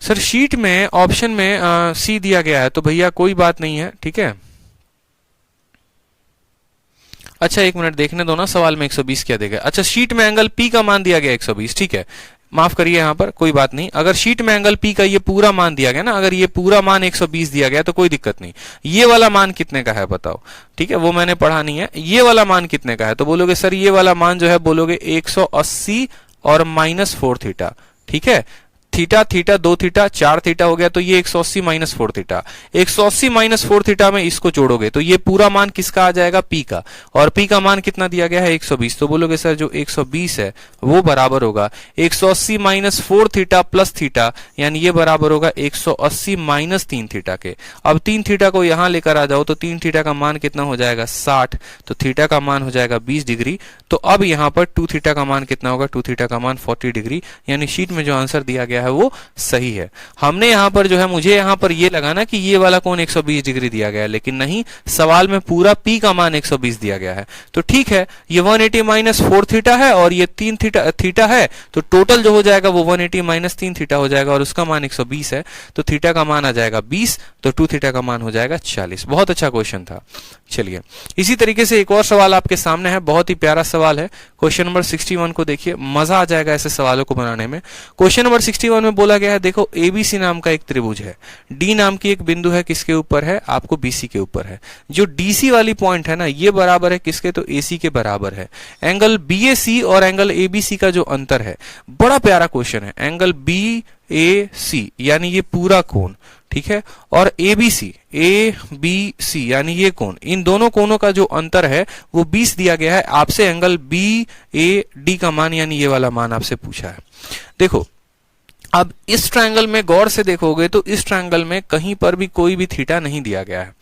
सर शीट में ऑप्शन में सी दिया गया है, तो भैया कोई बात नहीं है। ठीक है, अच्छा एक मिनट देखने दो ना, सवाल में 120 क्या देगा। अच्छा, शीट में एंगल P का मान दिया गया 120। ठीक है, माफ करिए यहाँ पर कोई बात नहीं। अगर शीट में एंगल P का ये पूरा मान दिया गया ना, अगर ये पूरा मान 120 दिया गया तो कोई दिक्कत नहीं। ये वाला मान कितने का है बताओ। ठीक है, वो मैंने पढ़ा नहीं है। ये वाला मान कितने का है, तो बोलोगे सर ये वाला मान जो है बोलोगे 180 और माइनस 4 थीटा। ठीक है, थीटा थीटा 2 थीटा 4 थीटा हो गया, तो ये 180 माइनस 4 थीटा। 180 माइनस 4 थीटा में इसको जोड़ोगे तो ये पूरा मान किसका आ जाएगा, P का। और P का मान कितना दिया गया है, 120। तो बोलोगे सर जो 120 है वो बराबर होगा 180 माइनस 4 थीटा प्लस थीटा, यानी ये बराबर होगा 180 माइनस 3 थीटा के। अब 3 थीटा को यहां लेकर आ जाओ तो 3 थीटा का मान कितना हो जाएगा, 60। तो थीटा का मान हो जाएगा 20 डिग्री। तो अब यहाँ पर 2 थीटा का मान कितना होगा, 2 थीटा का मान 40 डिग्री। यानी शीट में जो आंसर दिया गया है वो सही है। हमने यहां पर जो है, मुझे यहां पर ये लगा ना कि ये वाला कोण 120 डिग्री दिया गया है, लेकिन नहीं, सवाल में पूरा P का मान 120 दिया गया है। तो ठीक है, ये 180 माइनस 4 थीटा है और ये 3 थीटा है, तो टोटल जो हो जाएगा वो 180 माइनस 3 थीटा हो जाएगा और उसका मान 120 है। तो थीटा का मान आ जाएगा 20, तो 2 थीटा का मान हो जाएगा 40। बहुत अच्छा क्वेश्चन था। चलिए इसी तरीके से एक और सवाल आपके सामने है, बहुत ही प्यारा सवाल है। क्वेश्चन नंबर 61 को देखिए, मजा आ जाएगा ऐसे सवालों को बनाने में। क्वेश्चन नंबर 61 21 में बोला गया है, देखो एबीसी नाम का एक त्रिभुज है, डी नाम की एक बिंदु है, किसके ऊपर है, आपको बीसी के ऊपर है। जो डीसी वाली पॉइंट है ना, ये बराबर है किसके, तो एसी के बराबर है। एंगल बीएसी और एंगल एबीसी का जो अंतर है, बड़ा प्यारा क्वेश्चन है, एंगल बीएसी यानी ये पूरा कोण, ठीक है, और एबीसी एबीसी यानी ये कोण, इन दोनों कोणों का जो अंतर है वो 20 दिया गया है। आपसे एंगल बी ए डी का मान यानी ये वाला मान आपसे पूछा है। देखो अब इस ट्रायंगल में गौर से देखोगे तो इस ट्रायंगल में कहीं पर भी कोई भी थीटा नहीं दिया गया है,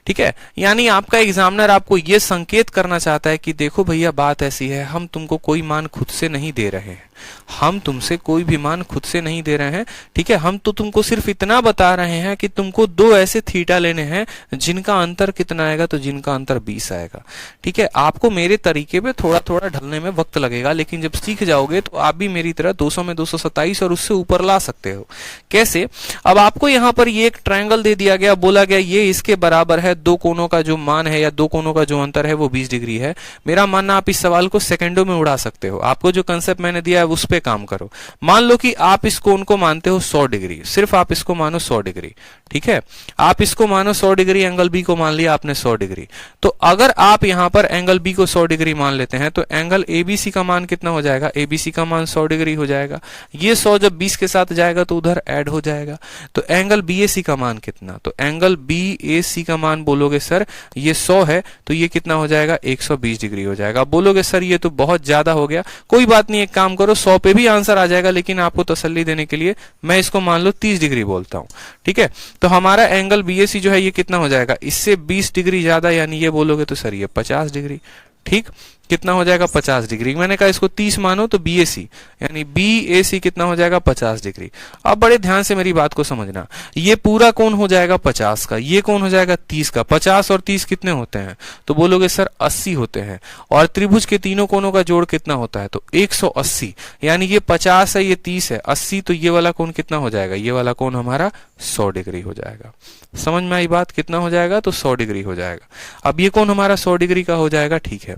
ठीक है। यानी आपका एग्जामिनर आपको यह संकेत करना चाहता है कि देखो भैया बात ऐसी है, हम तुमको कोई मान खुद से नहीं दे रहे हैं, हम तुमसे कोई भी मान खुद से नहीं दे रहे हैं, ठीक है। हम तो तुमको सिर्फ इतना बता रहे हैं कि तुमको दो ऐसे थीटा लेने हैं जिनका अंतर कितना आएगा, तो जिनका अंतर 20 आएगा, ठीक है। आपको मेरे तरीके पे थोड़ा थोड़ा ढलने में वक्त लगेगा, लेकिन जब सीख जाओगे तो आप भी मेरी तरह 200 में 227 और उससे ऊपर ला सकते हो। कैसे? अब आपको यहां पर ये एक ट्रायंगल दे दिया गया, बोला गया ये इसके बराबर है, दो कोनों का जो मान है या दो कोनों का जो अंतर है वो 20 डिग्री है। मेरा मानना आप इस सवाल को सेकंडों में उड़ा सकते हो, आपको जो कंसेप्ट मैंने दिया है उस पे काम करो। मान लो कि आप इस कोण को मानते हो 100 डिग्री, सिर्फ आप इसको मानो 100 डिग्री, ठीक है। आप इसको मानो 100 डिग्री, एंगल बी को मान लिया आपने 100 डिग्री। तो अगर आप यहां पर एंगल बी को 100 डिग्री मान लेते हैं तो एंगल एबीसी का मान कितना हो जाएगा, एबीसी का मान 100 डिग्री हो जाएगा। ये 100 जब 20 के साथ जाएगा तो उधर ऐड हो जाएगा। तो एंगल बीएसी का मान कितना, तो एंगल बीएसी का मान बोलोगे सर ये 100 है तो ये कितना हो जाएगा, 120 डिग्री हो जाएगा। बोलोगे सर ये तो बहुत ज्यादा हो गया, कोई बात नहीं, एक काम करो 100 पे भी आंसर आ जाएगा, लेकिन आपको तसल्ली देने के लिए मैं इसको मान लो 30 डिग्री बोलता हूं, ठीक है। तो हमारा एंगल बीएसी जो है ये कितना हो जाएगा, इससे 20 डिग्री ज्यादा, यानी ये बोलोगे तो सर ये 50 डिग्री, ठीक। कितना हो जाएगा, 50 डिग्री। मैंने कहा इसको 30 मानो तो बीएसी यानी बीएसी कितना हो जाएगा, 50 डिग्री। अब बड़े ध्यान से मेरी बात को समझना, ये पूरा कोण हो जाएगा 50 का, ये कोण हो जाएगा 30 का। 50 और 30 कितने होते हैं, तो बोलोगे सर 80 होते हैं। और त्रिभुज के तीनों कोणों का जोड़ कितना होता है, तो 180, यानी ये 50 है, ये 30 है, 80, तो ये वाला कोण कितना हो जाएगा, ये वाला कोण हमारा 100 डिग्री हो जाएगा। समझ में आई बात, कितना हो जाएगा, तो 100 डिग्री हो जाएगा। अब ये कोण हमारा 100 डिग्री का हो जाएगा, ठीक है।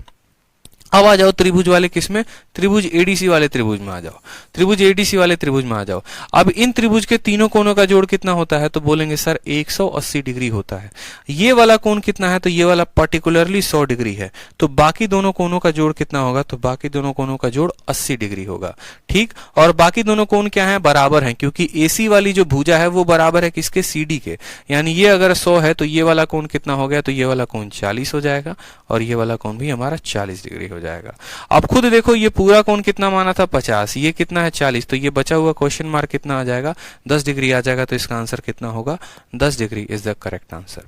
अब आ जाओ त्रिभुज वाले किसमें, त्रिभुज एडीसी वाले त्रिभुज में आ जाओ, त्रिभुज एडीसी वाले त्रिभुज में आ जाओ। अब इन त्रिभुज के तीनों कोणों का जोड़ कितना होता है, तो बोलेंगे सर 180 डिग्री होता है। ये वाला कोण कितना है, तो ये वाला पर्टिकुलरली 100 डिग्री है, तो बाकी दोनों कोणों का जोड़ कितना होगा, तो बाकी दोनों कोणों का जोड़ 80 डिग्री होगा, ठीक। और बाकी दोनों कोण क्या है, बराबर है, क्योंकि एसी वाली जो भुजा है वो बराबर है किसके, सीडी के। यानी ये अगर 100 है तो ये वाला कोण कितना हो गया, तो ये वाला कोण 40 हो जाएगा, और ये वाला कोण भी हमारा 40 डिग्री हो जाएगा। अब खुद देखो ये पूरा कोण कितना माना था, 50, ये कितना है 40, तो ये बचा हुआ क्वेश्चन मार्क कितना आ जाएगा, 10 डिग्री आ जाएगा। तो इसका आंसर कितना होगा, 10 degree is the correct answer.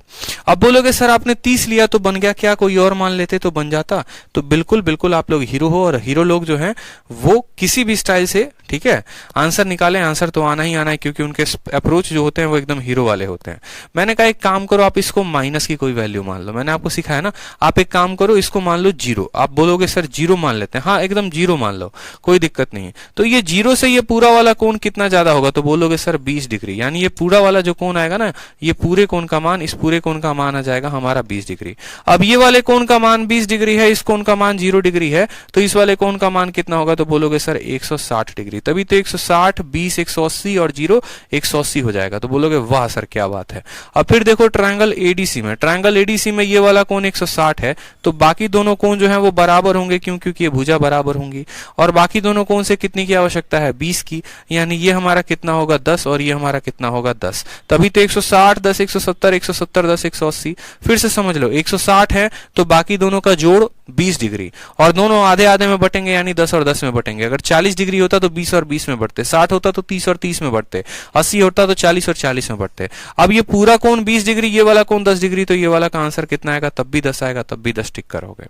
अब बोलोगे सर आपने 30 लिया तो बन गया, क्या कोई और मान लेते तो बन जाता, तो बिल्कुल बिल्कुल आप लोग हीरो हो, और हीरो लोग जो हैं वो किसी भी स्टाइल से, ठीक है, आंसर निकाले, आंसर तो आना ही आना है, क्योंकि उनके अप्रोच जो होते हैं वो एकदम हीरो वाले होते हैं। मैंने कहा एक काम करो, आप इसको माइनस की कोई वैल्यू मान लो, मैंने आपको सिखाया ना, आप एक काम करो इसको मान लो 0। आप बोलोगे सर 0 मान लेते हैं, हाँ एकदम 0 मान लो, कोई दिक्कत नहीं है। तो ये 0 से ये पूरा वाला कोण कितना ज्यादा होगा, तो बोलोगे सर 20 डिग्री, यानी ये पूरा वाला जो कोण आएगा ना, ये पूरे कोण का मान, इस पूरे कोण का मान आ जाएगा हमारा 20 डिग्री। अब ये वाले कोण का मान 20 डिग्री है, इस कोण का मान 0 डिग्री है, तो इस वाले कोण का मान कितना होगा, तो बोलोगे सर 160 डिग्री। तभी तो 160, 20, 180 और 0 180 हो जाएगा। तो बोलोगे वाह सर क्या बात है। अब फिर देखो ट्रायंगल एडीसी में, ट्रायंगल एडीसी में ये वाला कोण 160 है, तो बाकी दोनों कोण जो है वो बराबर होंगे, क्यों, क्योंकि ये भुजा बराबर होंगी। और बाकी दोनों कोण से कितनी की आवश्यकता है, 20 की, यानी ये हमारा कितना होगा 10, और ये हमारा कितना होगा 10। तभी तो 160, 10, 170, 170, 10, 180। फिर से समझ लो 160 है तो बाकी दोनों का जोड़ 20 डिग्री, और दोनों आधे आधे में बटेंगे, यानी 10 और 10 में बटेंगे। अगर 40 डिग्री होता तो 20 और 20 में बढ़ते, 60 होता तो 30 और 30 में बढ़ते, 80 होता तो 40 और 40 में बढ़ते। अब ये पूरा कोण 20 डिग्री, ये वाला कोण 10 डिग्री, तो ये वाला का आंसर कितना आएगा, तब भी 10 आएगा, तब भी 10 टिक करोगे।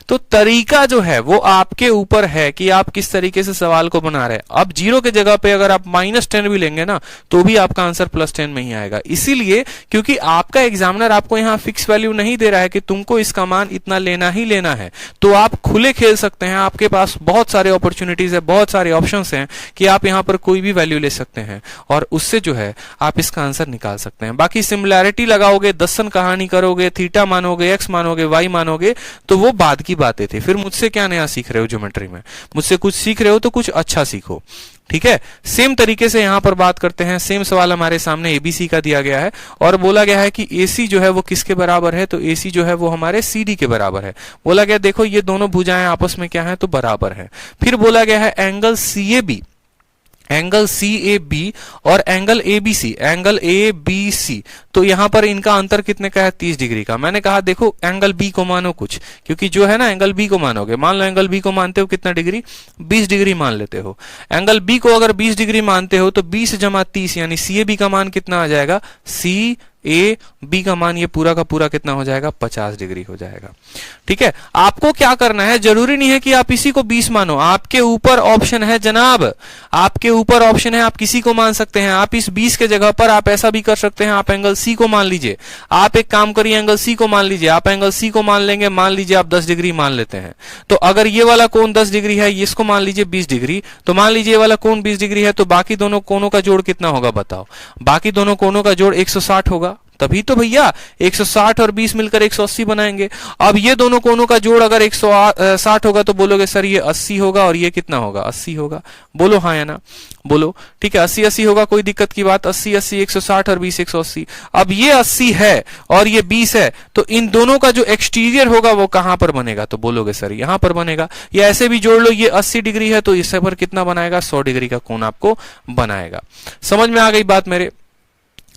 तो तरीका जो है वो आपके ऊपर है कि आप किस तरीके से सवाल को बना रहे हैं। अब 0 के जगह पे अगर आप -10 भी लेंगे ना, तो भी आपका आंसर +10 में ही आएगा, इसीलिए क्योंकि आपका एग्जामिनर आपको यहाँ फिक्स वैल्यू नहीं दे रहा है कि तुमको इसका मान इतना लेना ही लेना है। तो आप खुले खेल सकते हैं, आपके पास बहुत सारे अपॉर्चुनिटीज है, बहुत सारे ऑप्शंस हैं कि आप यहाँ पर कोई भी वैल्यू ले सकते हैं, और उससे जो है आप इसका आंसर निकाल सकते हैं। बाकी सिमिलैरिटी लगाओगे, दर्शन कहानी करोगे, थीटा मानोगे, एक्स मानोगे, वाई मानोगे, तो वो बाद की बातें थी। फिर मुझसे क्या नया सीख रहे हो ज्योमेट्री में, मुझसे कुछ सीख रहे हो तो कुछ अच्छा सीखो। ठीक है। सेम तरीके से यहां पर बात करते हैं, सेम सवाल हमारे सामने एबीसी का दिया गया है और बोला गया है कि एसी जो है वो किसके बराबर है, तो एसी जो है वो हमारे सीडी के बराबर है। बोला गया देखो ये दोनों भुजाएं आपस में क्या है, तो बराबर है। फिर बोला गया है एंगल सीएबी, एंगल CAB और एंगल ABC, एंगल ABC, तो यहां पर इनका अंतर कितने का है, 30 डिग्री का। मैंने कहा देखो एंगल B को मानो कुछ, क्योंकि जो है ना एंगल B को मानोगे, मान लो एंगल B को मानते हो कितना डिग्री, 20 डिग्री मान लेते हो। एंगल B को अगर 20 डिग्री मानते हो तो 20 जमा 30 यानी CAB का मान कितना आ जाएगा, CAB का मान ये पूरा का पूरा कितना हो जाएगा, 50 डिग्री हो जाएगा। ठीक है, आपको क्या करना है, जरूरी नहीं है कि आप इसी को 20 मानो, आपके ऊपर ऑप्शन है जनाब, आपके ऊपर ऑप्शन है, आप किसी को मान सकते हैं। आप इस 20 के जगह पर आप ऐसा भी कर सकते हैं, आप एंगल C को मान लीजिए। आप एक काम करिए, एंगल C को मान लीजिए। आप एंगल C को मान लेंगे, मान लीजिए आप 10 डिग्री मान लेते हैं, तो अगर ये वाला कोण 10 डिग्री है, इसको मान लीजिए 20 डिग्री, तो मान लीजिए ये वाला कोण 20 डिग्री है, तो बाकी दोनों कोणों का जोड़ कितना होगा बताओ, बाकी दोनों कोणों का जोड़ 160 होगा। तभी तो भैया 160 और 20 मिलकर 180 बनाएंगे। अब ये दोनों कोणों का जोड़ अगर 160 होगा तो बोलोगे सर ये 80 होगा और ये कितना होगा, 80 होगा। बोलो हाँ या ना, बोलो। ठीक है, 80 80 होगा, कोई दिक्कत की बात। 80 80, 160 और 20 180। अब ये 80 है और ये 20 है, तो इन दोनों का जो एक्सटीरियर होगा वो कहां पर बनेगा, तो बोलोगे सर यहां पर बनेगा। या ऐसे भी जोड़ लो, ये 80 डिग्री है तो इससे पर कितना बनाएगा, 100 डिग्री का कोण आपको बनाएगा। समझ में आ गई बात मेरे।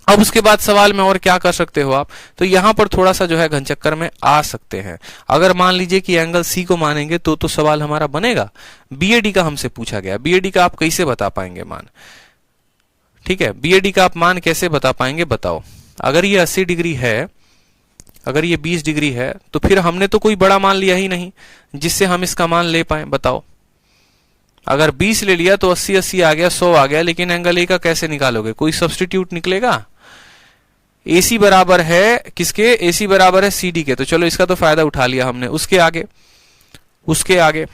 अब उसके बाद सवाल में और क्या कर सकते हो आप, तो यहां पर थोड़ा सा जो है घनचक्कर में आ सकते हैं। अगर मान लीजिए कि एंगल C को मानेंगे तो सवाल हमारा बनेगा। BAD का हमसे पूछा गया, BAD का आप कैसे बता पाएंगे मान। ठीक है, BAD का आप मान कैसे बता पाएंगे बताओ। अगर ये 80 डिग्री है, अगर ये 20 डिग्री है, तो फिर हमने तो कोई बड़ा मान लिया ही नहीं जिससे हम इसका मान ले पाए, बताओ। अगर 20 ले लिया तो 80 80 आ गया, 100 आ गया, लेकिन एंगल A का कैसे निकालोगे, कोई सब्स्टिट्यूट निकलेगा। AC बराबर है किसके, AC बराबर है CD के, तो चलो इसका तो फायदा उठा लिया हमने। उसके आगे, उसके आगे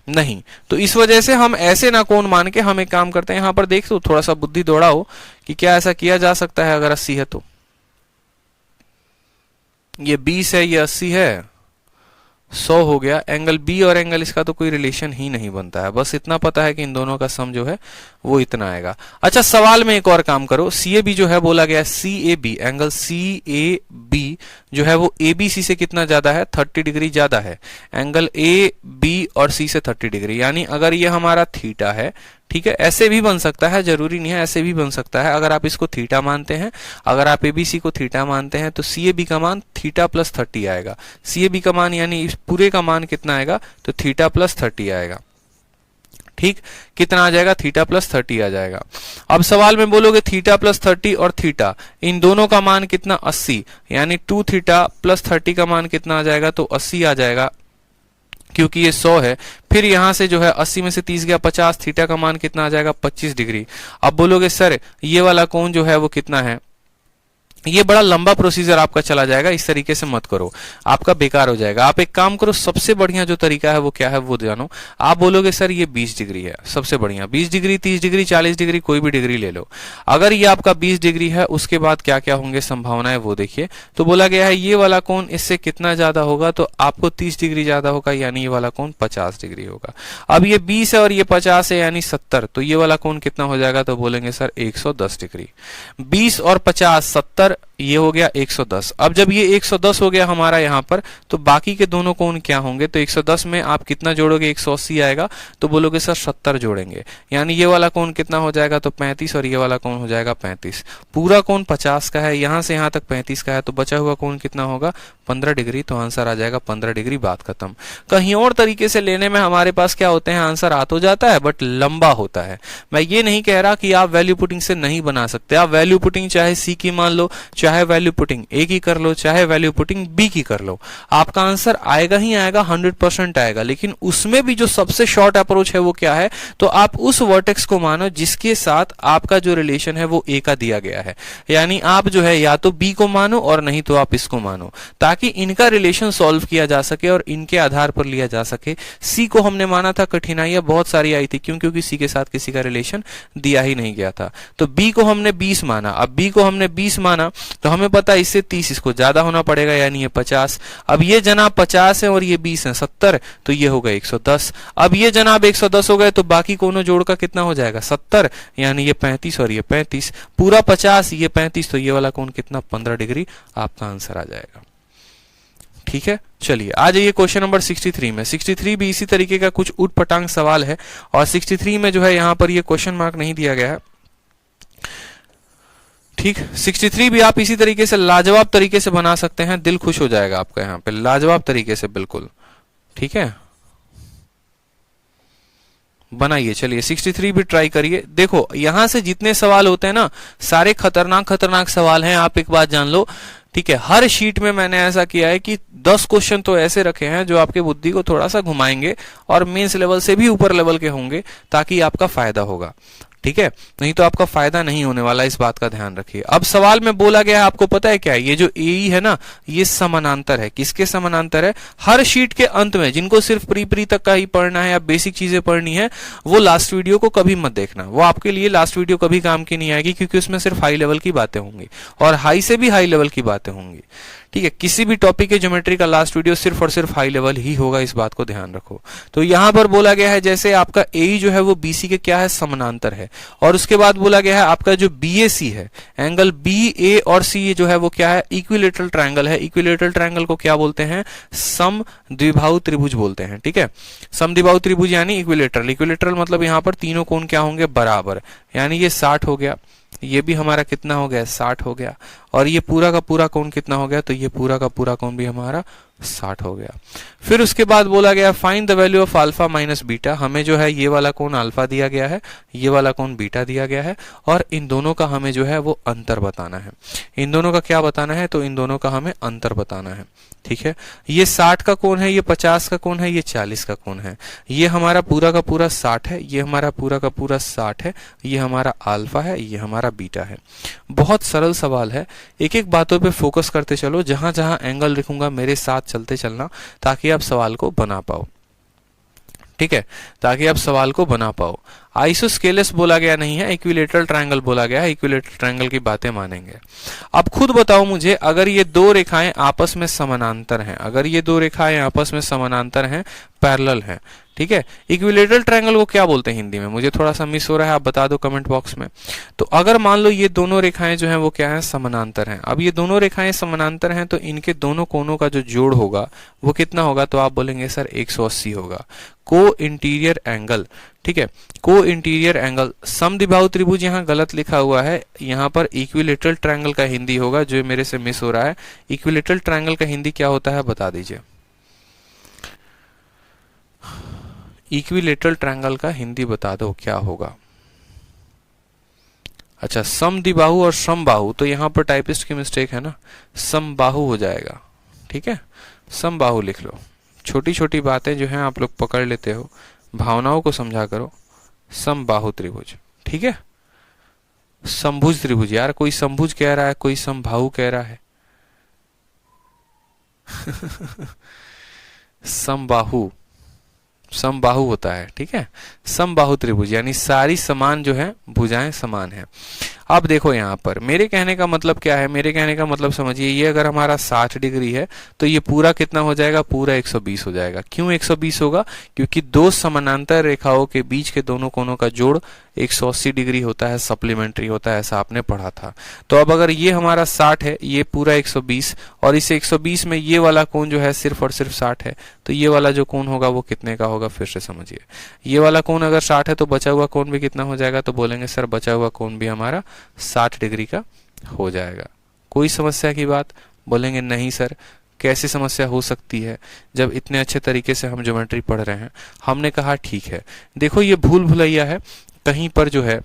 नहीं, तो इस वजह से हम ऐसे ना कोण मान के हम एक काम करते हैं, यहां पर देख दो, थोड़ा सा बुद्धि दौड़ाओ कि क्या ऐसा किया जा सकता है। अगर 80 है तो ये 20 है, ये 80 है, 100 हो गया। एंगल B और एंगल इसका तो कोई रिलेशन ही नहीं बनता है, बस इतना पता है कि इन दोनों का सम जो है वो इतना आएगा। अच्छा, सवाल में एक और काम करो, CAB जो है बोला गया है CAB, एंगल CAB जो है वो ABC से कितना ज्यादा है, 30 डिग्री ज्यादा है। एंगल AB और C से 30 डिग्री, यानी अगर ये हमारा थीटा है, ठीक है, ऐसे भी बन सकता है, जरूरी नहीं है, ऐसे भी बन सकता है। अगर आप इसको थीटा मानते हैं, अगर आप ABC को थीटा मानते हैं, तो CAB का मान थीटा प्लस 30 आएगा। CAB का मान यानी इस पूरे का मान कितना आएगा, तो थीटा प्लस 30 आएगा। ठीक, कितना आ जाएगा, थीटा प्लस 30 आ जाएगा। अब सवाल में बोलोगे थीटा प्लस 30 और थीटा, इन दोनों का मान कितना, 80, यानी 2 थीटा प्लस 30 का मान कितना आ जाएगा, तो 80 आ जाएगा, क्योंकि ये 100 है। फिर यहां से जो है 80 में से 30 गया 50, थीटा का मान कितना आ जाएगा, 25 डिग्री। अब बोलोगे सर ये वाला कोण जो है वो कितना है, ये बड़ा लंबा प्रोसीजर आपका चला जाएगा, इस तरीके से मत करो, आपका बेकार हो जाएगा। आप एक काम करो, सबसे बढ़िया जो तरीका है वो क्या है वो जानो। आप बोलोगे सर ये 20 डिग्री है, सबसे बढ़िया 20 डिग्री, 30 डिग्री, 40 डिग्री, कोई भी डिग्री ले लो। अगर ये आपका 20 डिग्री है, उसके बाद क्या क्या होंगे संभावनाएं वो देखिए। तो बोला गया है ये वाला कोण इससे कितना ज्यादा होगा, तो आपको 30 डिग्री ज्यादा होगा, यानी ये वाला कोण 50 डिग्री होगा। अब ये 20 है और ये 50 है, यानी 70, तो ये वाला कोण कितना हो जाएगा, तो बोलेंगे सर 110 डिग्री। 20 और 50 70, ये हो गया 110। अब जब ये 110 हो गया हमारा यहाँ पर, तो बाकी के दोनों कोण क्या होंगे, तो 110 में आप कितना जोड़ोगे, 180 आएगा, तो बोलोगे सर 70 जोड़ेंगे, यानी ये वाला कोण कितना हो जाएगा, तो 35, और ये वाला कोण हो जाएगा 35। पूरा कोण 50 का है, यहां से यहां तक 35 का है, तो बचा हुआ कोण कितना होगा, 15 डिग्री। तो आंसर आ जाएगा 15 डिग्री, बात खत्म। कहीं और तरीके से लेने में हमारे पास क्या होते हैं, आंसर आ तो जाता है बट लंबा होता है। मैं ये नहीं कह रहा कि आप वैल्यू पुटिंग से नहीं बना सकते, आप वैल्यू पुटिंग चाहे C की मान लो, चाहे वैल्यू पुटिंग A की कर लो, चाहे वैल्यू पुटिंग B की कर लो, आपका आंसर आएगा ही आएगा, 100% आएगा। लेकिन उसमें भी जो सबसे शॉर्ट अप्रोच है वो क्या है, तो आप उस वर्टेक्स को मानो जिसके साथ आपका जो रिलेशन है वो A का दिया गया है, यानी आप जो है या तो B को मानो और नहीं तो आप इसको मानो, ताकि इनका रिलेशन सॉल्व किया जा सके और इनके आधार पर लिया जा सके। C को हमने माना था, कठिनाइयां बहुत सारी आई थी, क्योंकि C के साथ किसी का रिलेशन दिया ही नहीं गया था। तो B को हमने 20 माना, अब B को हमने 20 माना तो हमें पता है इससे 30 इसको ज्यादा होना पड़ेगा, यानी ये 50। अब ये जनाब 50 है और ये 20 है 70, तो ये होगा 110। अब ये जनाब 110 हो गए तो बाकी कोनों जोड़ का कितना हो जाएगा 70, यानी ये 35 और ये 35, पूरा 50 ये 35, तो ये वाला कोण कितना 15 डिग्री आपका आंसर आ जाएगा। ठीक है, चलिए आ जाइए क्वेश्चन नंबर 63 में। 63 भी इसी तरीके का कुछ उटपटांग सवाल है और 63 में जो है यहां पर ये क्वेश्चन मार्क नहीं दिया गया है। ठीक, 63 भी आप इसी तरीके से लाजवाब तरीके से बना सकते हैं, दिल खुश हो जाएगा आपका यहाँ पे, लाजवाब तरीके से बिल्कुल। ठीक है, बनाइए, चलिए 63 भी ट्राई करिए। देखो यहां से जितने सवाल होते हैं ना, सारे खतरनाक खतरनाक सवाल हैं, आप एक बात जान लो। ठीक है, हर शीट में मैंने ऐसा किया है कि 10 क्वेश्चन तो ऐसे रखे हैं जो आपके बुद्धि को थोड़ा सा घुमाएंगे और मेंस लेवल से भी ऊपर लेवल के होंगे, ताकि आपका फायदा होगा। ठीक है, नहीं तो आपका फायदा नहीं होने वाला, इस बात का ध्यान रखिए। अब सवाल में बोला गया है, आपको पता है क्या है, ये जो ए है ना, ये समानांतर है। किसके समानांतर है? हर शीट के अंत में, जिनको सिर्फ प्री तक का ही पढ़ना है या बेसिक चीजें पढ़नी है, वो लास्ट वीडियो को कभी मत देखना, वो आपके लिए लास्ट वीडियो कभी काम की नहीं आएगी, क्योंकि उसमें सिर्फ हाई लेवल की बातें होंगी और हाई से भी हाई लेवल की बातें होंगी। ठीक है, किसी भी टॉपिक के ज्योमेट्री का लास्ट वीडियो सिर्फ और सिर्फ हाई लेवल ही होगा, इस बात को ध्यान रखो। तो यहां पर बोला गया है जैसे आपका ए जो है वो बीसी के क्या है, समानांतर है, और उसके बाद बोला गया है आपका जो बीएसी है, एंगल बी ए और सी जो है वो क्या है, इक्विलेटरल ट्रायंगल है। इक्विलेटरल ट्रायंगल को क्या बोलते हैं? समद्विबाहु त्रिभुज बोलते हैं। ठीक है, समद्विबाहु त्रिभुज यानी इक्विलेटरल। इक्विलेटरल मतलब यहां पर तीनों कोण क्या होंगे, बराबर, यानी ये 60 हो गया, ये भी हमारा कितना हो गया, 60 हो गया, और ये पूरा का पूरा कोण कितना हो गया, तो ये पूरा का पूरा कोण भी हमारा 60 हो गया। फिर उसके बाद बोला गया find the value of alpha minus beta. हमें जो है ये वाला कोण अल्फा दिया गया है, ये वाला कोण बीटा दिया गया है, और इन दोनों का हमें जो है वो अंतर बताना है। इन दोनों का क्या बताना है? तो इन दोनों का हमें अंतर बताना है। ठीक है, ये 60 का कोण है, ये 50 का कोण है, ये 40 का कोण है, ये हमारा पूरा का पूरा 60 है, ये हमारा पूरा का पूरा 60 है, ये हमारा अल्फा है, ये हमारा बीटा है। बहुत सरल सवाल है, एक एक बातों पे फोकस करते चलो, जहां जहां एंगल लिखूंगा मेरे साथ चलते चलना, ताकि आप सवाल को बना पाओ। ठीक है, ताकि आप सवाल को बना पाओ। आइसोस्केलेस बोला गया नहीं है, इक्विलेटरल ट्रायंगल बोला गया है। इक्विलेटरल ट्रायंगल की बातें मानेंगे। अब खुद बताओ मुझे, अगर ये दो रेखाएं आपस में समानांतर हैं, अगर ये दो रेखाएं आपस में समानांतर हैं, पैरेलल हैं, ठीक है, इक्विलेटरल ट्रायंगल को क्या बोलते हैं हिंदी में? मुझे थोड़ा सा मिस हो रहा है, आप बता दो कमेंट बॉक्स में। तो अगर मान लो ये दोनों रेखाएं जो हैं वो क्या है, समानांतर हैं। अब ये दोनों रेखाएं समानांतर हैं, तो इनके दोनों कोनों का जो जोड़ होगा वो कितना होगा? तो आप बोलेंगे सर 180 होगा। को इंटीरियर एंगल, ठीक है, को इंटीरियर एंगल। समद्विबाहु त्रिभुज यहाँ गलत लिखा हुआ है, यहाँ पर इक्विलेटरल ट्रायंगल का हिंदी होगा, जो मेरे से मिस हो रहा है। इक्विलेटरल ट्रायंगल का हिंदी क्या होता है, बता दीजिए। इक्विलेटरल ट्रायंगल का हिंदी बता दो क्या होगा। अच्छा, समद्विबाहु और समबाहु, तो यहां पर टाइपिस्ट की मिस्टेक है ना, समबाहु हो जाएगा। ठीक है, समबाहु लिख लो। छोटी छोटी बातें जो हैं आप लोग पकड़ लेते हो, भावनाओं को समझा करो। समबाहु त्रिभुज, ठीक है, समभुज त्रिभुज। यार कोई समभुज कह रहा है, कोई समबाहु कह रहा है। समबाहु, समबाहु होता है। ठीक है, समबाहु त्रिभुज यानी सारी समान जो है भुजाएं समान है। अब देखो यहाँ पर मेरे कहने का मतलब क्या है, मेरे कहने का मतलब समझिए, ये अगर हमारा 60 डिग्री है तो ये पूरा कितना हो जाएगा, पूरा 120 हो जाएगा। क्यों 120 होगा? क्योंकि दो समानांतर रेखाओं के बीच के दोनों कोनों का जोड़ 180 डिग्री होता है, सप्लीमेंट्री होता है, ऐसा आपने पढ़ा था। तो अब अगर ये हमारा 60 है, ये पूरा 120, और इस 120 में ये वाला कोण जो है सिर्फ और सिर्फ 60 है, तो ये वाला जो कोण होगा वो कितने का होगा? फिर से समझिए, ये वाला कोण अगर 60 है तो बचा हुआ कोण भी कितना हो जाएगा? तो बोलेंगे सर बचा हुआ कोण भी हमारा 60 डिग्री का हो जाएगा। कोई समस्या की बात? बोलेंगे नहीं सर, कैसी समस्या हो सकती है जब इतने अच्छे तरीके से हम ज्योमेट्री पढ़ रहे हैं। हमने कहा ठीक है, देखो ये भूल भुलैया है, कहीं पर जो है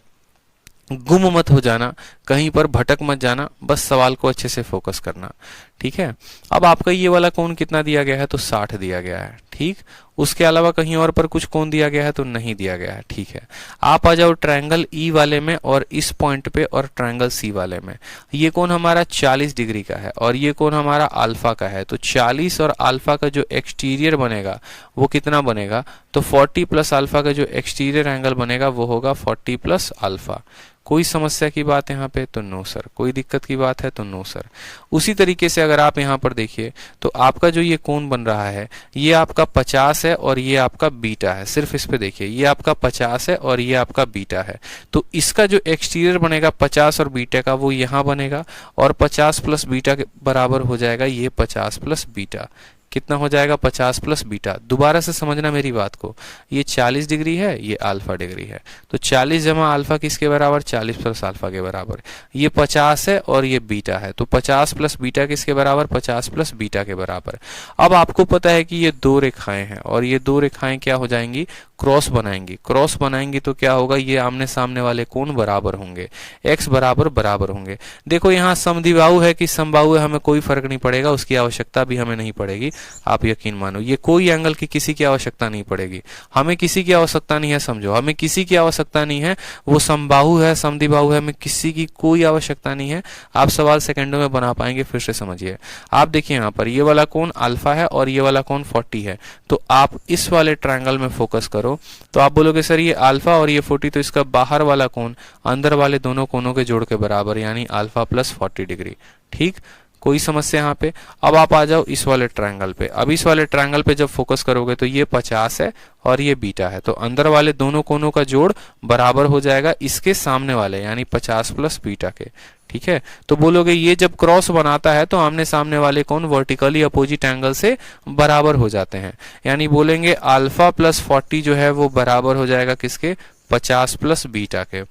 गुम मत हो जाना, कहीं पर भटक मत जाना, बस सवाल को अच्छे से फोकस करना। ठीक है, अब आपका ये वाला कोण कितना दिया गया है? तो 60 दिया गया है। ठीक, उसके अलावा कहीं और पर कुछ कोण दिया गया है? तो नहीं दिया गया है। ठीक है, आप आ जाओ ट्रायंगल ई वाले में और इस पॉइंट पे, और ट्रायंगल सी वाले में। ये कोण हमारा 40 डिग्री का है और ये कोण हमारा अल्फा का है। तो 40 और अल्फा का जो एक्सटीरियर बनेगा वो कितना बनेगा? तो 40 प्लस अल्फा का जो एक्सटीरियर एंगल बनेगा वो होगा 40 प्लस अल्फा। कोई समस्या की बात यहाँ पे तो नो सर, कोई दिक्कत की बात है तो नो सर। उसी तरीके से अगर आप यहाँ पर देखिए तो आपका जो ये कोण बन रहा है ये आपका 50 है और ये आपका बीटा है। सिर्फ इस पे देखिए, ये आपका 50 है और ये आपका बीटा है। तो इसका जो एक्सटीरियर बनेगा 50 और बीटा का वो यहाँ बनेगा, और 50 प्लस बीटा के बराबर हो जाएगा ये 50 प्लस बीटा। कितना हो जाएगा? 50 प्लस बीटा। दोबारा से समझना मेरी बात को, ये 40 डिग्री है, ये अल्फा डिग्री है, तो 40 जमा अल्फा किसके बराबर? 40 प्लस अल्फा के बराबर। ये 50 है और ये बीटा है, तो 50 प्लस बीटा किसके बराबर? 50 प्लस बीटा के बराबर। अब आपको पता है कि ये दो रेखाएं हैं और ये दो रेखाएं क्या हो जाएंगी? क्रॉस बनाएंगी। क्रॉस बनाएंगी तो क्या होगा? ये आमने सामने वाले कोण बराबर होंगे, x बराबर बराबर होंगे। देखो यहाँ समद्विबाहु है कि समबाहु है, हमें कोई फर्क नहीं पड़ेगा, उसकी आवश्यकता भी हमें नहीं पड़ेगी, आप यकीन मानो। ये कोई एंगल की किसी की आवश्यकता नहीं पड़ेगी, हमें किसी की आवश्यकता नहीं है। समझो, हमें किसी की आवश्यकता नहीं है, वो समबाहु है समद्विबाहु है, हमें किसी की कोई आवश्यकता नहीं है। आप सवाल सेकंडों में बना पाएंगे। फिर से समझिए, आप देखिए यहाँ पर ये वाला कोण अल्फा है और ये वाला कोण 40 है, तो आप इस वाले ट्रायंगल में फोकस करो तो आप बोलोगे सर ये अल्फा और ये 40, तो इसका बाहर वाला कोण अंदर वाले दोनों कोणों के जोड़ के बराबर, यानी अल्फा प्लस 40 डिग्री। ठीक, कोई समस्या यहाँ पे? अब आप आ जाओ इस वाले ट्रायंगल पे। अब इस वाले ट्रायंगल पे जब फोकस करोगे तो ये 50 है और ये बीटा है, तो अंदर वाले दोनों कोणों का जोड़ बराबर हो जाएगा इसके सामने वाले, यानी 50 प्लस बीटा के। ठीक है, तो बोलोगे ये जब क्रॉस बनाता है तो आमने सामने वाले कोण वर्टिकली अपोजिट एंगल से बराबर हो जाते हैं, यानी बोलेंगे अल्फा प्लस 40 जो है वो बराबर हो जाएगा किसके? 50 प्लस बीटा के।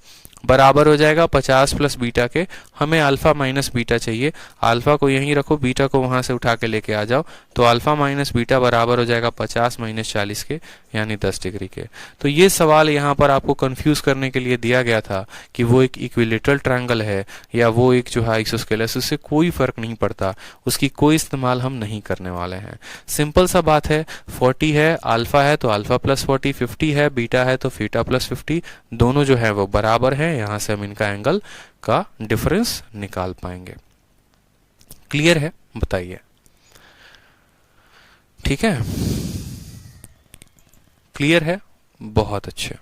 बराबर हो जाएगा 50 प्लस बीटा के। हमें अल्फा माइनस बीटा चाहिए, अल्फा को यहीं रखो, बीटा को वहां से उठा के लेके आ जाओ, तो अल्फा माइनस बीटा बराबर हो जाएगा 50 माइनस 40 के, यानी 10 डिग्री के। तो ये सवाल यहाँ पर आपको कंफ्यूज करने के लिए दिया गया था कि वो एक इक्विलेटरल ट्रायंगल है या वो एक जो है आइसोस्केलस, उससे कोई फर्क नहीं पड़ता, उसकी कोई इस्तेमाल हम नहीं करने वाले हैं। सिंपल सा बात है, 40 है, अल्फा है तो अल्फा प्लस 40, 50 है, बीटा है तो बीटा प्लस 50, दोनों जो है वो बराबर है। यहां से हम इनका एंगल का डिफरेंस निकाल पाएंगे। क्लियर है? बताइए। ठीक है, क्लियर है? बहुत अच्छे।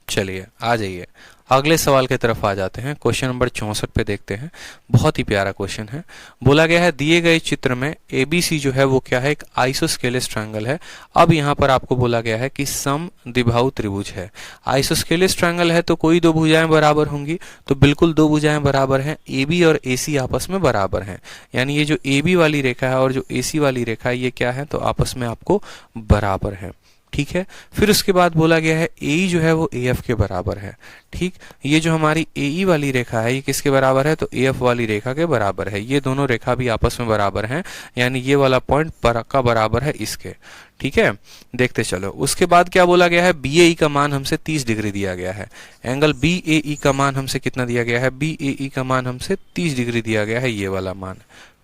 चलिए आ जाइए, अगले सवाल की तरफ आ जाते हैं। क्वेश्चन नंबर 64 पे देखते हैं। बहुत ही प्यारा क्वेश्चन है। बोला गया है दिए गए चित्र में एबीसी जो है वो क्या है? एक आइसोस्केलेस ट्रायंगल है। अब यहाँ पर आपको बोला गया है कि समद्विबाहु त्रिभुज है। आइसोस्केलेस ट्रायंगल है तो कोई दो भुजाएं बराबर होंगी, तो बिल्कुल दो भुजाएं बराबर हैं। एबी और एसी आपस में बराबर हैं, यानी ये जो एबी वाली रेखा है और जो एसी वाली रेखा है ये क्या है? तो आपस में आपको बराबर है। ठीक है, फिर उसके बाद बोला गया है ए जो है वो एफ के बराबर है। ठीक, ये जो हमारी ए वाली रेखा है ये किसके बराबर है? तो एफ वाली रेखा के बराबर है। ये दोनों रेखा भी आपस में बराबर हैं, यानी ये वाला पॉइंट का बराबर है इसके। ठीक है, देखते चलो। उसके बाद क्या बोला गया है? बी का मान हमसे 30 डिग्री दिया गया है। एंगल बी का मान हमसे कितना दिया गया है? बी का मान हमसे 30 डिग्री दिया गया है, ये वाला मान।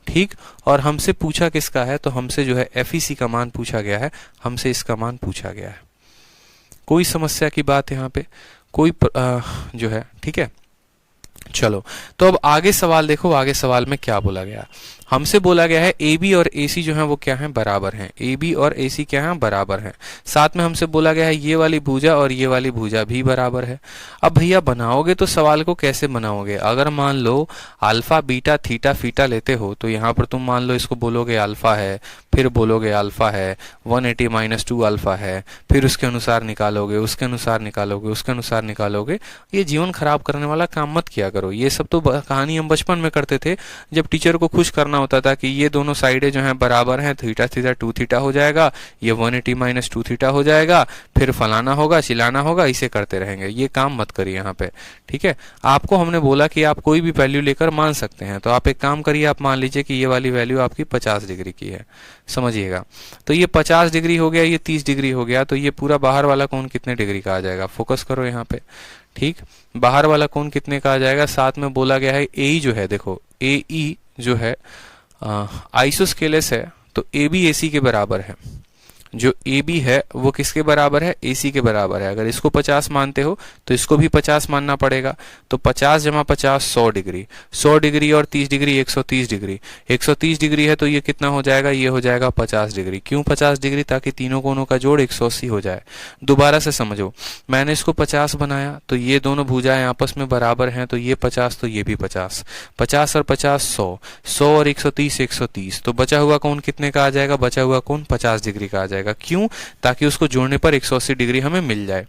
ठीक, और हमसे पूछा किसका है? तो हमसे जो है एफईसी का मान पूछा गया है, हमसे इसका मान पूछा गया है। कोई समस्या की बात यहाँ पे कोई जो है? ठीक है, चलो तो अब आगे सवाल देखो। आगे सवाल में क्या बोला गया? हमसे बोला गया है ए बी और ए सी जो है वो क्या है? बराबर हैं। ए बी और ए सी क्या है? बराबर हैं। साथ में हमसे बोला गया है ये वाली भुजा और ये वाली भुजा भी बराबर है। अब भैया बनाओगे तो सवाल को कैसे बनाओगे? अगर मान लो अल्फा बीटा थीटा फीटा लेते हो तो यहाँ पर तुम मान लो इसको बोलोगे अल्फा है, फिर बोलोगे अल्फा है, 180 माइनस 2 अल्फा है, फिर उसके अनुसार निकालोगे, उसके अनुसार निकालोगे, उसके अनुसार निकालोगे। ये जीवन खराब करने वाला काम मत किया करो। ये सब तो कहानी हम बचपन में करते थे जब टीचर को खुश करना होता था कि ये दोनों साइडें जो हैं बराबर हैं, थीटा थीटा 2 थीटा हो जाएगा, ये 180 माइनस 2 थीटा हो जाएगा, फिर फलाना होगा चिलाना होगा, इसे करते रहेंगे। ये काम मत करिए यहाँ पे। ठीक है, आपको हमने बोला कि आप कोई भी वैल्यू लेकर मान सकते हैं, तो आप एक काम करिए, आप मान लीजिए कि ये वाली वैल्यू आपकी 50 डिग्री की है, समझिएगा। तो ये 50 डिग्री हो गया, ये 30 डिग्री हो गया, तो ये पूरा बाहर वाला कोण कितने डिग्री का आ जाएगा? फोकस करो यहाँ पे। ठीक, बाहर वाला कोण कितने का आ जाएगा? साथ में बोला गया है ए जो है, देखो ए जो है आइसोस्केलेस है, तो ए बी ए सी के बराबर है। जो ए बी है वो किसके बराबर है, ए सी के बराबर है। अगर इसको 50 मानते हो तो इसको भी 50 मानना पड़ेगा। तो 50 जमा 50 100 डिग्री, 100 डिग्री और 30 डिग्री 130 डिग्री, 130 डिग्री है तो ये कितना हो जाएगा, ये हो जाएगा 50 डिग्री। क्यों 50 डिग्री, ताकि तीनों कोनों का जोड़ 180 हो जाए। दोबारा से समझो, मैंने इसको 50 बनाया तो ये दोनों भुजाएं आपस में बराबर हैं, तो ये 50 तो ये भी 50, 50 और 50 100, 100 और 130 130, तो बचा हुआ कोण कितने का आ जाएगा, बचा हुआ कोण 50 डिग्री का आ जाएगा। क्यों, ताकि उसको जोड़ने पर 180 डिग्री हमें मिल जाए।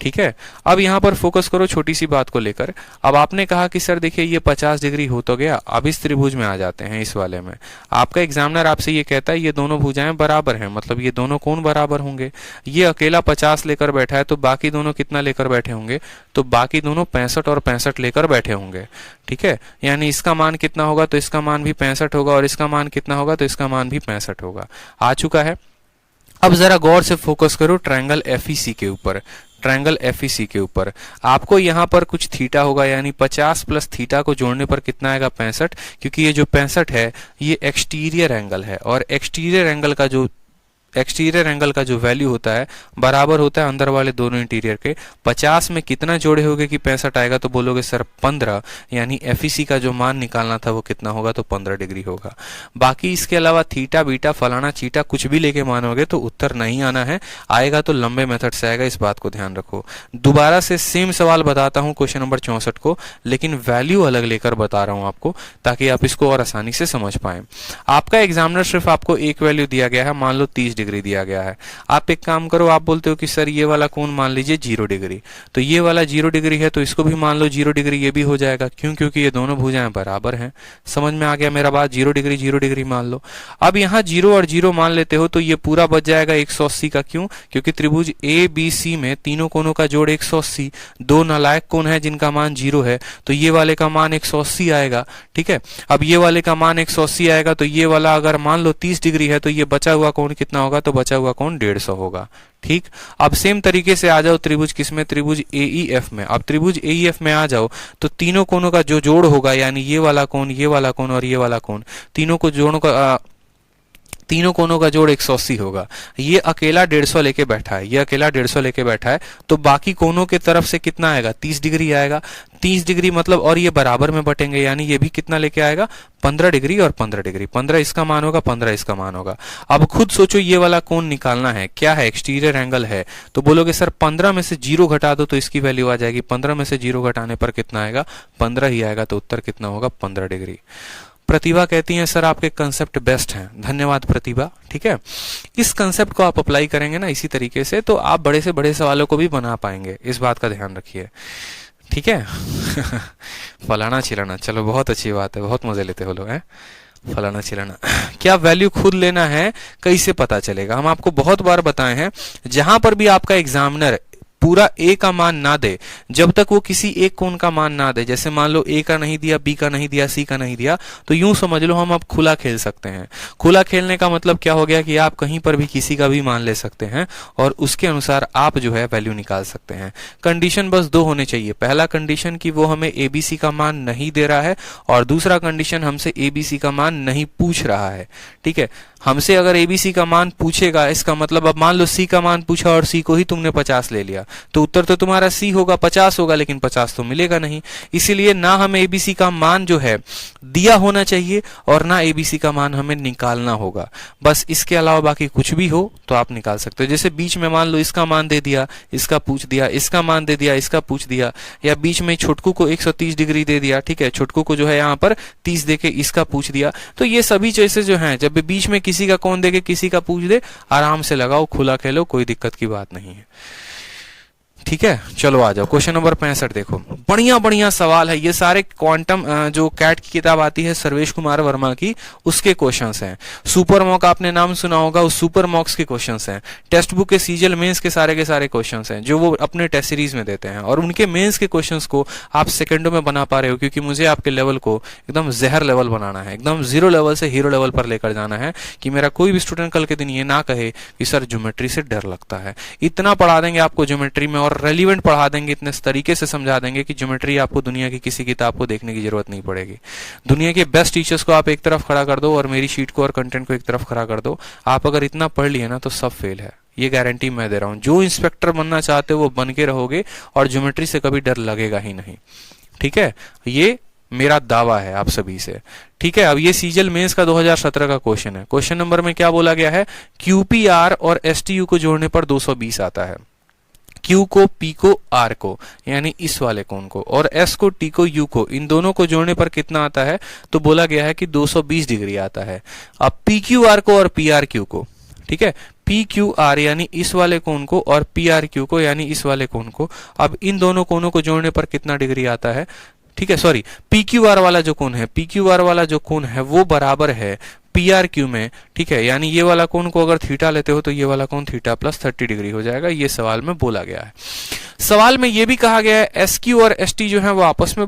ठीक है, अब यहां पर फोकस करो छोटी सी बात को लेकर। अब आपने कहा कि सर देखिए ये 50 डिग्री हो तो गया, अब इस त्रिभुज में आ जाते हैं। इस वाले में आपका एग्जामिनर आपसे ये कहता है ये दोनों भुजाएं बराबर हैं, मतलब ये दोनों कोण बराबर होंगे। ये अकेला 50 लेकर बैठा है तो बाकी दोनों कितना लेकर बैठे होंगे, तो बाकी दोनों 65 और 65 लेकर बैठे होंगे। ठीक है, यानी इसका मान कितना होगा, तो इसका मान भी 65 होगा, और इसका मान कितना होगा, तो इसका मान भी 65 होगा। आ चुका है। अब जरा गौर से फोकस करो ट्रायंगल एफईसी के ऊपर। ट्रायंगल एफईसी के ऊपर आपको यहाँ पर कुछ थीटा होगा, यानी 50 प्लस थीटा को जोड़ने पर कितना आएगा, 65। क्योंकि ये जो 65 है ये एक्सटीरियर एंगल है, और एक्सटीरियर एंगल का जो वैल्यू होता है बराबर होता है अंदर वाले दोनों इंटीरियर के। 50 में कितना जोड़े होगे कि 65 आएगा, तो बोलोगे सर 15, यानी एफईसी का जो मान निकालना था वो कितना होगा, तो 15 डिग्री होगा। बाकी इसके अलावा थीटा बीटा फलाना चीटा कुछ भी लेके मानोगे तो उत्तर नहीं आना है, आएगा तो लंबे मेथड से आएगा, इस बात को ध्यान रखो। दोबारा से सेम सवाल बताता हूं क्वेश्चन नंबर 64 को, लेकिन वैल्यू अलग लेकर बता रहा हूं आपको, ताकि आप इसको और आसानी से समझ पाए। आपका एग्जामिनर सिर्फ आपको एक वैल्यू दिया गया है, मान लो 30 डिग्री दिया गया है। आप एक काम करो, आप बोलते हो कि सर ये वाला कोण मान लीजिए 0 डिग्री, तो ये वाला 0 डिग्री है तो इसको भी मान लो 0 डिग्री, ये भी हो जाएगा। क्यों, क्योंकि ये दोनों भुजाएं बराबर हैं। समझ में आ गया मेरा बात, 0 डिग्री मान लो। अब यहाँ 0 और 0 मान लेते हो तो ये पूरा बच जाएगा 180 का। क्यों, क्योंकि त्रिभुज ए बी सी में तीनों कोनों का जोड़ 180, दो नालायक कोण है जिनका मान 0 है, तो ये वाले का मान 180 आएगा। ठीक है, अब ये वाले का मान 180 आएगा, तो ये वाला अगर मान लो 30 डिग्री है तो ये बचा हुआ कोण कितना होगा, तो बचा हुआ कोण 150 होगा। ठीक, अब सेम तरीके से आ जाओ त्रिभुज किसमें, त्रिभुज एईएफ में। अब त्रिभुज एईएफ में आ जाओ तो तीनों कोनों का जो जोड़ होगा, यानी ये वाला कोण, ये वाला कोण और ये वाला कोण, तीनों कोनों का जोड़ 180 होगा। ये अकेला 150 लेके बैठा है, ये अकेला 150 लेके बैठा है, तो बाकी कोनों के तरफ से कितना आएगा, 30 डिग्री आएगा। 30 डिग्री मतलब, और ये बराबर में बटेंगे, यानी ये भी कितना लेके आएगा, 15 डिग्री और 15 डिग्री। 15 इसका मान होगा, 15 इसका मान होगा। अब खुद सोचो, ये वाला कोण निकालना है, क्या है, एक्सटीरियर एंगल है, तो बोलोगे सर 15 में से 0 घटा दो तो इसकी वैल्यू आ जाएगी। 15 में से 0 घटाने पर कितना आएगा, 15 ही आएगा, तो उत्तर कितना होगा, 15 डिग्री। प्रतिभा कहती है सर आपके कंसेप्ट बेस्ट हैं। धन्यवाद प्रतिभा। ठीक है, इस कंसेप्ट को आप अप्लाई करेंगे ना इसी तरीके से, तो आप बड़े से बड़े सवालों को भी बना पाएंगे, इस बात का ध्यान रखिए। ठीक है फलाना चिलाना, चलो बहुत अच्छी बात है, बहुत मजे लेते हो लोग हैं। फलाना चिलाना, क्या वैल्यू खुद लेना है, कैसे पता चलेगा। हम आपको बहुत बार बताए हैं, जहां पर भी आपका एग्जामिनर पूरा ए का मान ना दे, जब तक वो किसी एक कोण का मान ना दे, जैसे मान लो ए का नहीं दिया, बी का नहीं दिया, सी का नहीं दिया, तो यूं समझ लो हम अब खुला खेल सकते हैं। खुला खेलने का मतलब क्या हो गया कि आप कहीं पर भी किसी का भी मान ले सकते हैं और उसके अनुसार आप जो है वैल्यू निकाल सकते हैं। कंडीशन बस 2 होने चाहिए। पहला कंडीशन कि वो हमें एबीसी का मान नहीं दे रहा है, और दूसरा कंडीशन हमसे एबीसी का मान नहीं पूछ रहा है। ठीक है, हमसे अगर एबीसी का मान पूछेगा, इसका मतलब अब मान लो सी का मान पूछा और सी को ही तुमने 50 ले लिया, तो उत्तर तो तुम्हारा सी होगा, 50 होगा, लेकिन 50 तो मिलेगा नहीं। इसीलिए ना हमें एबीसी का मान जो है दिया होना चाहिए और ना एबीसी का मान हमें निकालना होगा। बस इसके अलावा बाकी कुछ भी हो तो आप निकाल सकते हो। जैसे बीच में मान लो इसका मान दे दिया, इसका पूछ दिया, इसका मान दे दिया, इसका पूछ दिया, या बीच में छोटकू को 130 डिग्री दे दिया। ठीक है, छोटकू को जो है यहाँ पर 30 देके इसका पूछ दिया, तो ये सभी चीजें जो हैं, जब बीच में किसी का कोण देके किसी का पूछ दे, आराम से लगाओ, खुला खेलो, कोई दिक्कत की बात नहीं है। ठीक है, चलो आ जाओ क्वेश्चन नंबर 65। देखो बढ़िया बढ़िया सवाल है, ये सारे क्वांटम जो कैट की किताब आती है सर्वेश कुमार वर्मा की, उसके क्वेश्चंस हैं। सुपर मॉक आपने नाम सुना होगा, उस सुपर मॉक्स के क्वेश्चंस हैं। टेक्स्ट बुक के सीजीएल मेंस के सारे क्वेश्चंस हैं जो वो अपने टेस्ट सीरीज में देते हैं, और उनके मेंस के क्वेश्चंस को आप सेकंडों में बना पा रहे हो, क्योंकि मुझे आपके लेवल को एकदम जहर लेवल बनाना है, एकदम 0 लेवल से हीरो लेवल पर लेकर जाना है, कि मेरा कोई भी स्टूडेंट कल के दिन ये ना कहे कि सर ज्योमेट्री से डर लगता है। इतना पढ़ा देंगे आपको ज्योमेट्री में, और रेलिवेंट पढ़ा देंगे, इतने तरीके से समझा देंगे कि ज्योमेट्री आपको दुनिया की किसी किताब को देखने की जरूरत नहीं पड़ेगी। दुनिया के बेस्ट टीचर्स को आप एक तरफ खड़ा कर दो और मेरी शीट को और कंटेंट को एक तरफ खड़ा कर दो, आप अगर इतना पढ़ लिए ना तो सब फेल है, ये गारंटी मैं दे रहा हूं। जो इंस्पेक्टर बनना चाहते हो वो बन के रहोगे और ज्योमेट्री से कभी डर लगेगा ही नहीं, ठीक है, ये मेरा दावा है आप सभी से, ठीक है। अब ये सीजल मेंस का 2017 का क्वेश्चन है। क्वेश्चन नंबर में क्या बोला गया है, क्यूपीआर और एसटीयू को जोड़ने पर 220 आता है। क्यू को, पी को, आर को, यानी इस वाले कोण को, और एस को, टी को, यू को, इन दोनों को जोड़ने पर कितना आता है, तो बोला गया है कि 220 डिग्री आता है। अब पी क्यू आर को और पी आर क्यू को, ठीक है, पी क्यू आर यानी इस वाले कोण को और पी आर क्यू को यानी इस वाले कोण को, अब इन दोनों कोणों को जोड़ने पर कितना डिग्री आता है, ठीक है, सॉरी, पी क्यू आर वाला जो कोण है, पी क्यू आर वाला जो कोण है वो बराबर है पी आर क्यू में, ठीक है, यानी ये वाला कोण को अगर थीटा लेते हो तो ये वाला कोण थीटा प्लस 30 डिग्री हो जाएगा। ये सवाल में बोला गया है। सवाल में ये भी कहा गया है एस क्यू और एस टी जो है वो आपस में,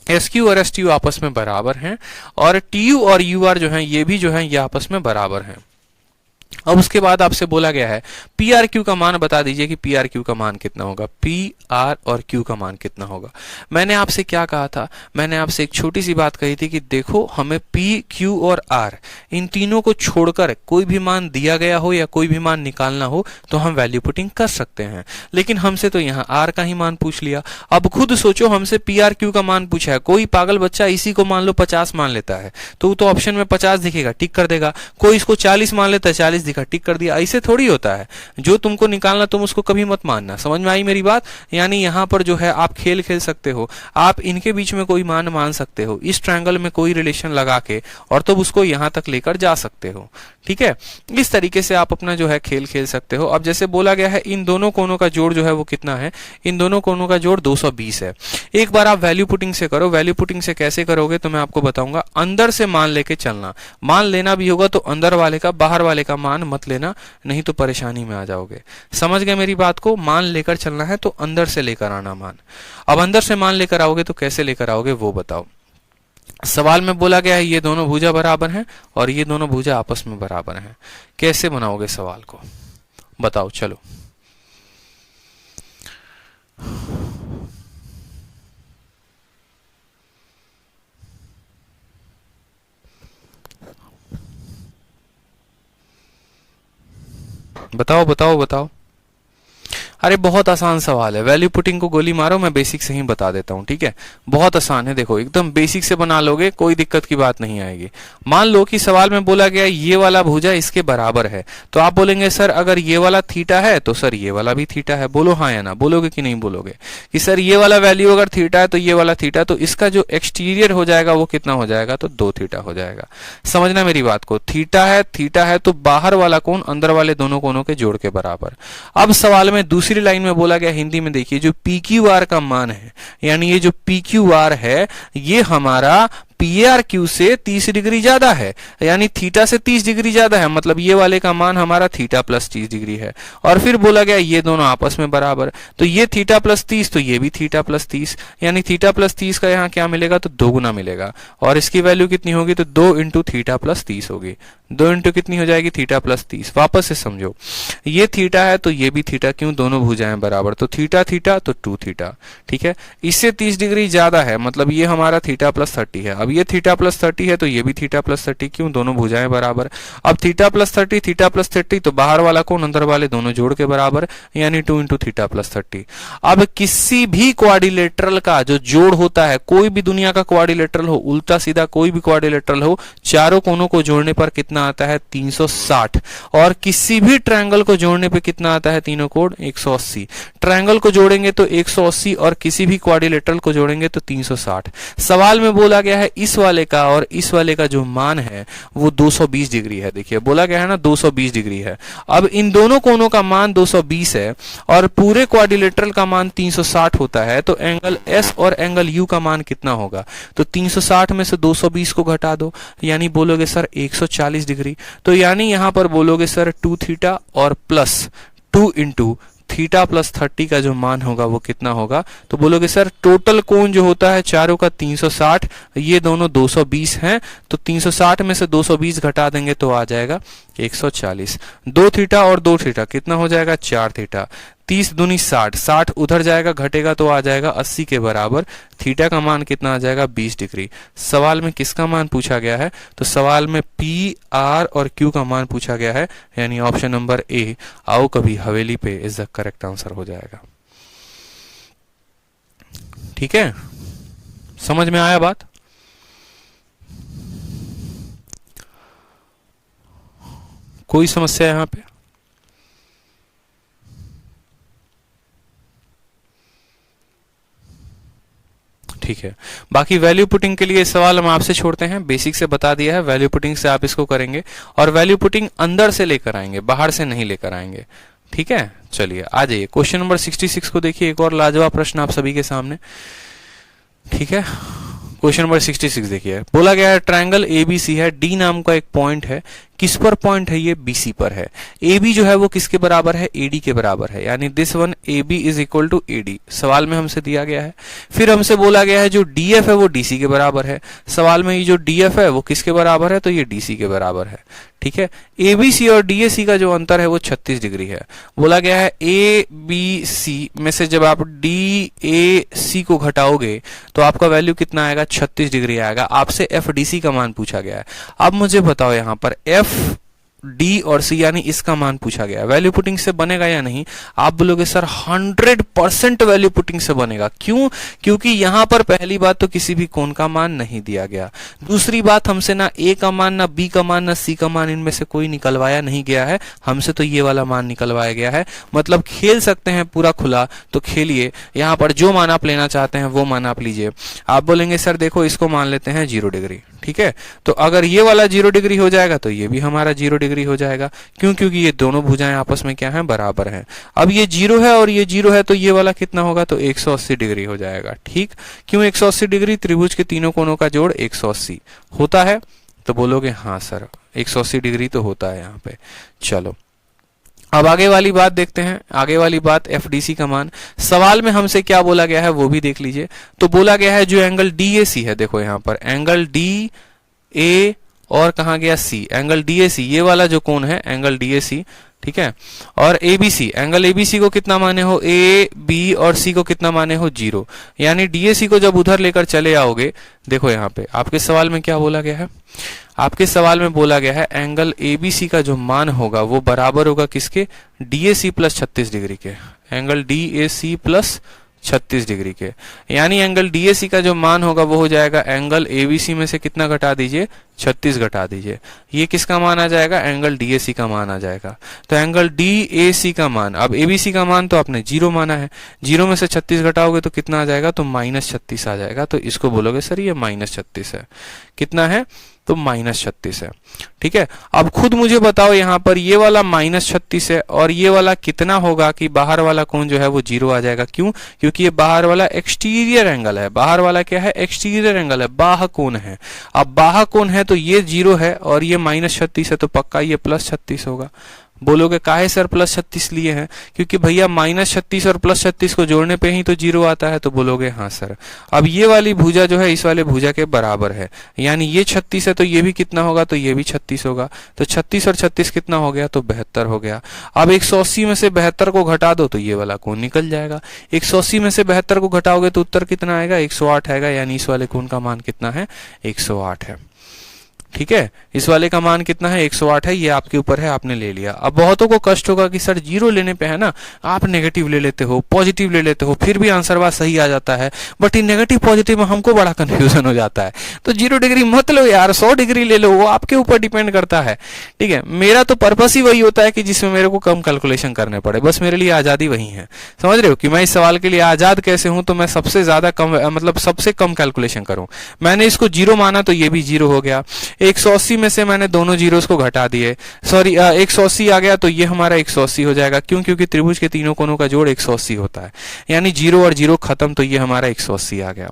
एस क्यू और एस टी यू आपस में बराबर हैं, और टी यू और यू आर जो है ये भी जो है ये आपस में बराबर हैं। अब उसके बाद आपसे बोला गया है पी आर क्यू का मान बता दीजिए कि पी आर क्यू का मान कितना होगा, पी आर और क्यू का मान कितना होगा। मैंने आपसे क्या कहा था, मैंने आपसे एक छोटी सी बात कही थी कि देखो हमें पी, क्यू और आर इन तीनों को छोड़कर कोई भी मान दिया गया हो या कोई भी मान निकालना हो तो हम वैल्यू पुटिंग कर सकते हैं, लेकिन हमसे तो यहाँ आर का ही मान पूछ लिया। अब खुद सोचो, हमसे पी आर क्यू का मान पूछा है, कोई पागल बच्चा इसी को मान लो 50 मान लेता है तो ऑप्शन में 50 दिखेगा, टिक कर देगा। कोई इसको 40 मान लेता है, 40 दिखा, टिक कर दिया। ऐसे थोड़ी होता है, जो तुमको निकालना तुम उसको कभी मत मानना। समझ में आई मेरी बात? यानी यहाँ पर जो है आप खेल खेल सकते हो, आप इनके बीच में कोई मान मान सकते हो, इस ट्रायंगल में कोई रिलेशन लगा के, और तब उसको यहां तक लेकर जा सकते हो, ठीक है। इस तरीके से आप अपना जो है खेल खेल सकते हो। अब जैसे बोला गया है इन दोनों कोणों का जोड़ जो है वो कितना है, इन दोनों कोणों का जोड़ 220 है। एक बार आप वैल्यू पुटिंग से करो। वैल्यू पुटिंग से कैसे करोगे तो मैं आपको बताऊंगा। अंदर से मान लेके चलना, मान लेना भी होगा तो अंदर वाले का, बाहर वाले का मान मत लेना, नहीं तो परेशानी में आ जाओगे। समझ गए मेरी बात को? मान लेकर चलना है तो अंदर से लेकर आना मान। अब अंदर से मान लेकर आओगे तो कैसे लेकर आओगे वो बताओ। सवाल में बोला गया है ये दोनों भुजा बराबर हैं और ये दोनों भुजा आपस में बराबर हैं। कैसे बनाओगे सवाल को बताओ, चलो। बताओ बताओ बताओ। अरे बहुत आसान सवाल है, वैल्यू पुटिंग को गोली मारो, मैं बेसिक से ही बता देता हूं, ठीक है। बहुत आसान है, देखो एकदम बेसिक से बना लोगे, कोई दिक्कत की बात नहीं आएगी। मान लो कि सवाल में बोला गया ये वाला भुजा इसके बराबर है, तो आप बोलेंगे सर अगर ये वाला थीटा है तो सर ये वाला भी थीटा है। बोलो हाँ या ना, बोलोगे कि नहीं बोलोगे कि सर ये वाला वैल्यू अगर थीटा है तो ये वाला थीटा, तो इसका जो एक्सटीरियर हो जाएगा वो कितना हो जाएगा, तो 2 थीटा हो जाएगा। समझना मेरी बात को, थीटा है तो बाहर वाला कोण अंदर वाले दोनों कोणों के जोड़ के बराबर। अब सवाल में दूसरी लाइन में बोला गया, हिंदी में देखिए, जो पी क्यू आर का मान है, यानी ये जो पी क्यू आर है ये हमारा पी आर क्यू से 30 डिग्री ज्यादा है, यानी थीटा से 30 डिग्री ज्यादा है, मतलब ये वाले का मान हमारा थीटा प्लस 30 डिग्री है। और फिर बोला गया ये दोनों आपस में बराबर, तो ये थीटा प्लस 30 तो ये भी थीटा प्लस 30, यानी थीटा प्लस 30 का यहाँ क्या मिलेगा, तो 2 गुना मिलेगा। और इसकी वैल्यू कितनी होगी, तो 2 इंटू थीटा प्लस 30 होगी। 2 इंटू कितनी हो जाएगी, थीटा प्लस 30। वापस से समझो, ये थीटा है तो ये भी थीटा, क्यों, दोनों भुजाएं बराबर, तो थीटा थीटा तो 2 थीटा, ठीक है। इससे 30 डिग्री ज्यादा है, मतलब ये हमारा थीटा प्लस 30 है। अब ये थीटा प्लस 30 है तो ये भी थीटा प्लस 30, क्यों, दोनों भुजाएं बराबर। अब थीटा प्लस 30 तो बाहर वाला कोण अंदर वाले दोनों जोड़ के बराबर, यानी 2 इंटू थीटा प्लस 30। अब किसी भी क्वाड्रिलेटरल का जो जोड़ होता है, कोई भी दुनिया का क्वाड्रिलेटरल हो, उल्टा सीधा कोई भी क्वाड्रिलेटरल हो, चारों कोणों को जोड़ने पर कितना आता है, 360। और किसी भी ट्रायंगल को जोड़ने पे कितना आता है, तीनों कोण 180। ट्रायंगल को जोड़ेंगे तो 180 और किसी भी क्वाड्रिलेटरल को जोड़ेंगे तो 360। सवाल में बोला गया है इस वाले का और इस वाले का जो मान है वो 220 डिग्री है। देखिए बोला गया है ना 220 डिग्री है। अब इन दोनों कोणों का मान 220 है और पूरे क्वाड्रिलेटरल का मान 360 होता है, तो एंगल एस और एंगल यू का मान कितना होगा, तो 360 में से 220 को घटा दो, यानी बोलोगे सर 140 डिग्री। तो यानी यहां पर बोलोगे सर 2 थीटा और प्लस 2 इंटू थीटा प्लस 30 का जो मान होगा वो कितना होगा, तो बोलोगे सर टोटल कोण जो होता है चारों का 360, ये दोनों 220 हैं, तो 360 में से 220 घटा देंगे तो आ जाएगा 140। 2 थीटा और 2 थीटा कितना हो जाएगा, 4 थीटा। 30 दूनी 60, 60 उधर जाएगा घटेगा तो आ जाएगा 80 के बराबर। थीटा का मान कितना आ जाएगा 20 डिग्री। सवाल में किसका मान पूछा गया है, तो सवाल में पी, आर और क्यू का मान पूछा गया है, यानी ऑप्शन नंबर ए आओ कभी हवेली पे इज द करेक्ट आंसर हो जाएगा। ठीक है, समझ में आया बात? कोई समस्या यहां पे? ठीक है, बाकी वैल्यू पुटिंग के लिए सवाल हम आपसे छोड़ते हैं, बेसिक से बता दिया है, वैल्यू पुटिंग से आप इसको करेंगे और वैल्यू पुटिंग अंदर से लेकर आएंगे, बाहर से नहीं लेकर आएंगे। ठीक है, चलिए आ जाइए क्वेश्चन नंबर 66 को देखिए, एक और लाजवाब प्रश्न आप सभी के सामने। ठीक है, क्वेश्चन नंबर 66 देखिए, बोला गया है ट्रायंगल एबीसी है, डी नाम का एक पॉइंट है, किस पर पॉइंट है ये, बीसी पर है। AB जो है वो किसके बराबर है, AD के बराबर है, यानी this one AB is equal to AD सवाल में हमसे दिया गया है। फिर हमसे बोला गया है जो DF है वो DC के बराबर है, सवाल में ये जो DF है वो किसके बराबर है, तो ये DC के बराबर है। ठीक है, ABC और DAC का जो अंतर है वो 36 डिग्री है। बोला गया है ABC में से जब आप DAC को घटाओगे तो आपका वैल्यू कितना आएगा, 36 डिग्री आएगा। आपसे FDC का मान पूछा गया है। अब मुझे बताओ यहां पर D और C यानी इसका मान पूछा गया, वैल्यू पुटिंग से बनेगा या नहीं? आप बोलोगे सर 100% वैल्यू पुटिंग से बनेगा। क्यों? क्योंकि यहां पर पहली बात तो किसी भी कोण का मान नहीं दिया गया, दूसरी बात हमसे ना A का मान, ना B का मान, ना C का मान इनमें से कोई निकलवाया नहीं गया है, हमसे तो ये वाला मान निकलवाया गया है। मतलब खेल सकते हैं पूरा खुला, तो खेलिए, यहां पर जो मान आप लेना चाहते हैं वो मान आप लीजिए। आप बोलेंगे सर देखो इसको मान लेते हैं 0 डिग्री। ठीक है, तो अगर ये वाला 0 डिग्री हो जाएगा तो ये भी हमारा 0 डिग्री हो जाएगा। क्यों? क्योंकि ये दोनों भुजाएं आपस में क्या हैं, बराबर हैं। अब ये 0 है और ये 0 है, तो ये वाला कितना होगा, तो 180 डिग्री हो जाएगा। ठीक, क्यों 180 डिग्री? त्रिभुज के तीनों कोनों का जोड़ 180 होता है, तो बोलोगे हाँ सर 180 डिग्री तो होता है यहाँ पे। चलो अब आगे वाली बात देखते हैं, आगे वाली बात FDC का मान। सवाल में हमसे क्या बोला गया है वो भी देख लीजिए। तो बोला गया है जो एंगल DAC है, देखो यहाँ पर एंगल DA और कहाँ गया C, एंगल DAC ये वाला जो कोण है एंगल DAC, ठीक है, और ABC एंगल ABC को कितना माने हो, A B और C को कितना माने हो, 0। यानी DAC को जब उधर लेकर चले आओगे, देखो यहाँ पे आपके सवाल में क्या बोला गया है, आपके सवाल में बोला गया है एंगल ABC का जो मान होगा वो बराबर होगा किसके, DAC प्लस 36 डिग्री के, एंगल DAC प्लस 36 डिग्री के। यानी एंगल DAC का जो मान होगा वो हो जाएगा एंगल ABC में से कितना घटा दीजिए, 36 घटा दीजिए। ये किसका मान आ जाएगा, एंगल DAC का मान आ जाएगा। तो एंगल DAC का मान, अब ABC का मान तो आपने 0 माना है, 0 में से 36 घटाओगे तो कितना आ जाएगा, तो -36 आ जाएगा। तो इसको बोलोगे सर ये -36 है, कितना है, तो -36 है। ठीक है, अब खुद मुझे बताओ यहाँ पर ये वाला -36 है और ये वाला कितना होगा कि बाहर वाला कोण जो है वो 0 आ जाएगा। क्यों? क्योंकि ये बाहर वाला एक्सटीरियर एंगल है, बाहर वाला क्या है, एक्सटीरियर एंगल है, बाह्य कोण है। अब बाह्य कोण है तो ये 0 है और ये -36 है, तो पक्का ये +36 होगा। बोलोगे काहे सर +36 लिए हैं, क्योंकि भैया -36 और +36 को जोड़ने पे ही तो 0 आता है। तो बोलोगे हाँ सर। अब ये वाली भुजा जो है इस वाले भुजा के बराबर है, यानी ये 36 है तो ये भी कितना होगा, तो ये भी 36 होगा। तो 36 और 36 कितना हो गया, तो 72 हो गया। अब 180 में से 72 को घटा दो तो ये वाला कोण निकल जाएगा। 180 में से 72 को घटाओगे तो उत्तर कितना आएगा, 108 आएगा। यानी इस वाले कोण का मान कितना है, 108 है। ठीक है, इस वाले का मान कितना है, 108 है। ये आपके ऊपर है, आपने ले लिया। अब बहुतों को कष्ट होगा कि सर 0 लेने पे है ना, आप नेगेटिव ले लेते हो, पॉजिटिव ले लेते हो, फिर भी आंसर बात सही आ जाता है, बट इन नेगेटिव पॉजिटिव में हमको बड़ा कंफ्यूजन हो जाता है। तो 0 डिग्री मत लो यार, 100 डिग्री ले लो, वो आपके ऊपर डिपेंड करता है। ठीक है, मेरा तो पर्पस ही वही होता है कि जिसमें मेरे को कम कैलकुलेशन करने पड़े, बस मेरे लिए आजादी वही है। समझ रहे हो कि मैं इस सवाल के लिए आजाद कैसे हूं, तो मैं सबसे ज्यादा कम, मतलब सबसे कम कैलकुलेशन करूं। मैंने इसको 0 माना तो ये भी 0 हो गया। 180 में से मैंने दोनों जीरोस को घटा दिए, सॉरी 180 आ गया तो ये हमारा 180 हो जाएगा। क्यों? क्योंकि त्रिभुज के तीनों कोनों का जोड़ 180 होता है, यानी 0 और 0 खत्म, तो ये हमारा 180 आ गया।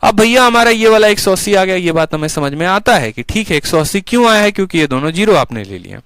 अब भैया हमारा ये वाला 180 आ गया, ये बात हमें समझ में आता है कि ठीक है 180 क्यों आया है, क्योंकि ये दोनों 0 आपने ले लिए।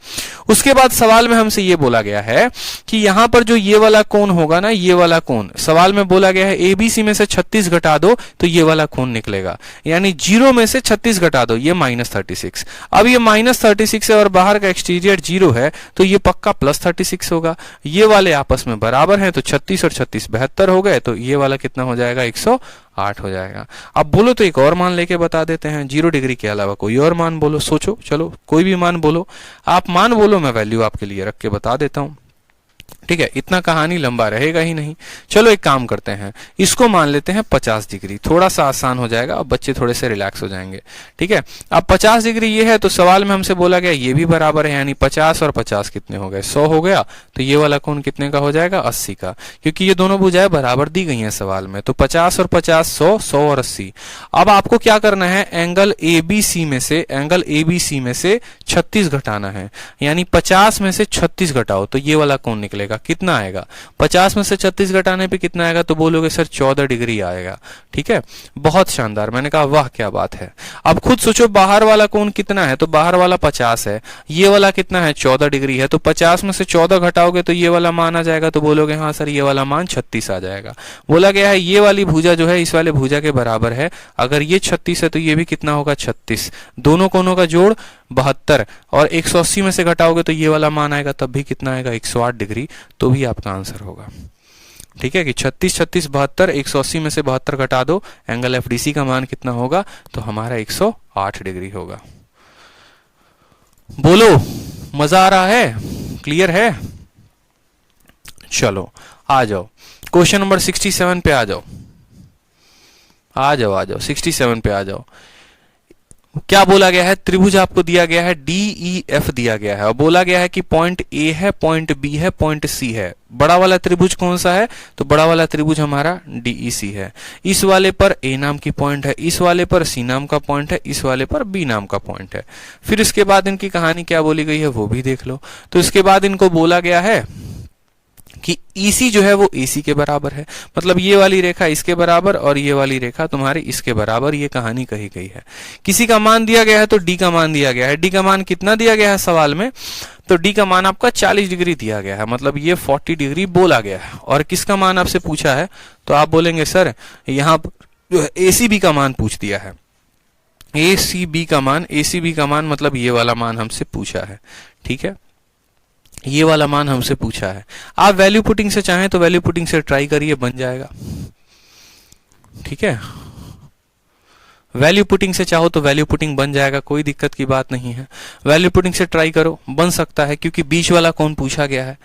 उसके बाद सवाल में हमसे ये बोला गया है कि यहां पर जो ये वाला कोण होगा ना, ये वाला कोण, सवाल में बोला गया है ABC में से 36 घटा दो तो ये वाला कोण निकलेगा, यानी 0 में से 36 घटा दो, ये -36। 36। अब ये -36 है और बाहर का एक्सटीरियर 0 है, तो ये पक्का +36 होगा। ये वाले आपस में बराबर हैं, तो 36 और 36 72 हो गए, तो ये वाला कितना हो जाएगा, 108 हो जाएगा। अब बोलो तो एक और मान लेके बता देते हैं, 0 डिग्री के अलावा कोई और मान बोलो, सोचो, चलो कोई भी मान बोलो, आप मान बोलो, मैं वैल्यू आपके लिए रख के बता देता हूं। ठीक है, इतना कहानी लंबा रहेगा ही नहीं। चलो एक काम करते हैं, इसको मान लेते हैं 50 डिग्री, थोड़ा सा आसान हो जाएगा, अब बच्चे थोड़े से रिलैक्स हो जाएंगे। ठीक है, अब 50 डिग्री ये है, तो सवाल में हमसे बोला गया ये भी बराबर है, यानी 50 और 50 कितने हो गए, 100 हो गया। तो ये वाला कोण कितने का हो जाएगा, 80 का, क्योंकि ये दोनों भुजाएं बराबर दी गई हैं सवाल में। तो 50 और 50 100, 100 और 80। अब आपको क्या करना है, एंगल ABC में से 36 घटाना है, यानी 50 में से 36 घटाओ तो ये वाला कोण निकलेगा, कितना आएगा, 50 में से 36 घटाने पे कितना आएगा, तो बोलोगे सर 14 डिग्री आएगा। ठीक है, बहुत शानदार, मैंने कहा वाह क्या बात है। अब खुद सोचो बाहर वाला कोण कितना है, तो बाहर वाला 50 है, ये वाला कितना है, 14 डिग्री है, तो 50 में से 14 घटाओगे तो ये वाला मान आ जाएगा, तो बोलोगे हाँ सर ये वाला मान 36 आ जाएगा। बोला गया है ये वाली भुजा जो है इस वाले भुजा के बराबर है, अगर ये 36 है तो ये भी कितना होगा, 36, दोनों कोणों का जोड़ 72, और 180 में से घटाओगे तो ये वाला मान आएगा, तब भी कितना आएगा, 108 डिग्री, तो भी आपका आंसर होगा। ठीक है कि 36 36 72, 180 में से 72 घटा दो, एंगल एफडीसी का मान कितना होगा, तो हमारा 108 डिग्री होगा। बोलो मजा आ रहा है, क्लियर है? चलो आ जाओ क्वेश्चन नंबर 67 पे आ जाओ, 67 पे आ जाओ। क्या बोला गया है, त्रिभुज आपको दिया गया है, DEF दिया गया है, और बोला गया है कि पॉइंट A है, पॉइंट B है, पॉइंट C है। बड़ा वाला त्रिभुज कौन सा है, तो बड़ा वाला त्रिभुज हमारा DEC है। इस वाले पर A नाम की पॉइंट है, इस वाले पर C नाम का पॉइंट है, इस वाले पर B नाम का पॉइंट है। फिर इसके बाद इनकी कहानी क्या बोली गई है वो भी देख लो। तो इसके बाद इनको बोला गया है कि EC जो है वो AC के बराबर है, मतलब ये वाली रेखा इसके बराबर और ये वाली रेखा तुम्हारी इसके बराबर, ये कहानी कही गई है। किसी का मान दिया गया है तो D का मान दिया गया है। D का मान कितना दिया गया है सवाल में, तो D का मान आपका 40 डिग्री दिया गया है, मतलब ये 40 डिग्री बोला गया है। और किसका मान आपसे पूछा है, तो आप बोलेंगे सर यहाँ जो है ACB का मान पूछ दिया है। ACB का मान मतलब ये वाला मान हमसे पूछा है। ठीक है, ये वाला मान हमसे पूछा है। आप वैल्यू पुटिंग से चाहें तो वैल्यू पुटिंग से ट्राई करिए, बन जाएगा। ठीक है, वैल्यू पुटिंग से चाहो तो वैल्यू पुटिंग बन जाएगा, कोई दिक्कत की बात नहीं है। वैल्यू पुटिंग से ट्राई करो, बन सकता है, क्योंकि बीच वाला कौन पूछा गया है।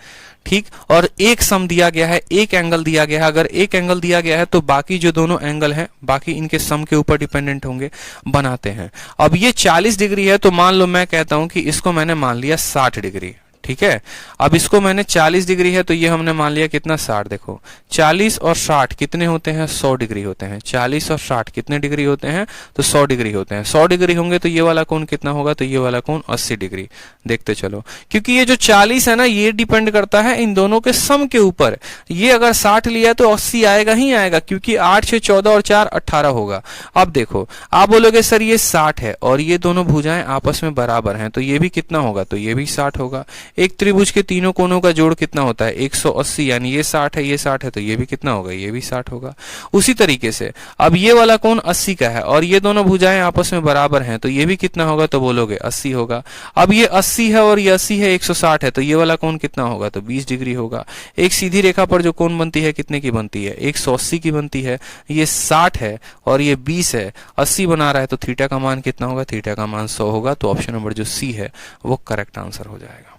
ठीक, और एक सम दिया गया है, एक एंगल दिया गया है। अगर एक एंगल दिया गया है तो बाकी जो दोनों एंगल हैं बाकी इनके सम के ऊपर डिपेंडेंट होंगे, बनाते हैं। अब ये 40 डिग्री है, तो मान लो मैं कहता हूं कि इसको मैंने मान लिया 60 डिग्री। ठीक है, अब इसको मैंने 40 डिग्री है तो ये हमने मान लिया कितना, 60। देखो 40 और 60 कितने होते हैं, 100 डिग्री होते हैं। 40 और 60 कितने डिग्री होते हैं, तो 100 डिग्री होते हैं। 100 डिग्री होंगे तो ये वाला कोण कितना होगा, तो ये वाला कोण 80 डिग्री। देखते चलो, क्योंकि ये जो 40 है ना ये डिपेंड करता है इन दोनों के सम के ऊपर। ये अगर 60 लिया तो 80 आएगा ही आएगा, क्योंकि 8 6 14 और 4 18 होगा। अब देखो आप बोलोगे सर ये 60 है और ये दोनों भुजाएं आपस में बराबर हैं, तो ये भी कितना होगा, तो ये भी 60 होगा। एक त्रिभुज के तीनों कोनों का जोड़ कितना होता है, 180, यानी ये 60 है, ये 60 है, तो ये भी कितना होगा, ये भी 60 होगा। उसी तरीके से अब ये वाला कोण 80 का है और ये दोनों भुजाएं आपस में बराबर हैं, तो ये भी कितना होगा, तो बोलोगे 80 होगा। अब ये 80 है और ये 80 है, 160 है, तो ये वाला कोण कितना होगा, तो 20 डिग्री होगा। एक सीधी रेखा पर जो कोण बनती है कितने की बनती है, 180 की बनती है। ये 60 है और ये 20 है, 80 बना रहा है, तो थीटा का मान कितना होगा, थीटा का मान 100 होगा। तो ऑप्शन नंबर जो सी है वो करेक्ट आंसर हो जाएगा।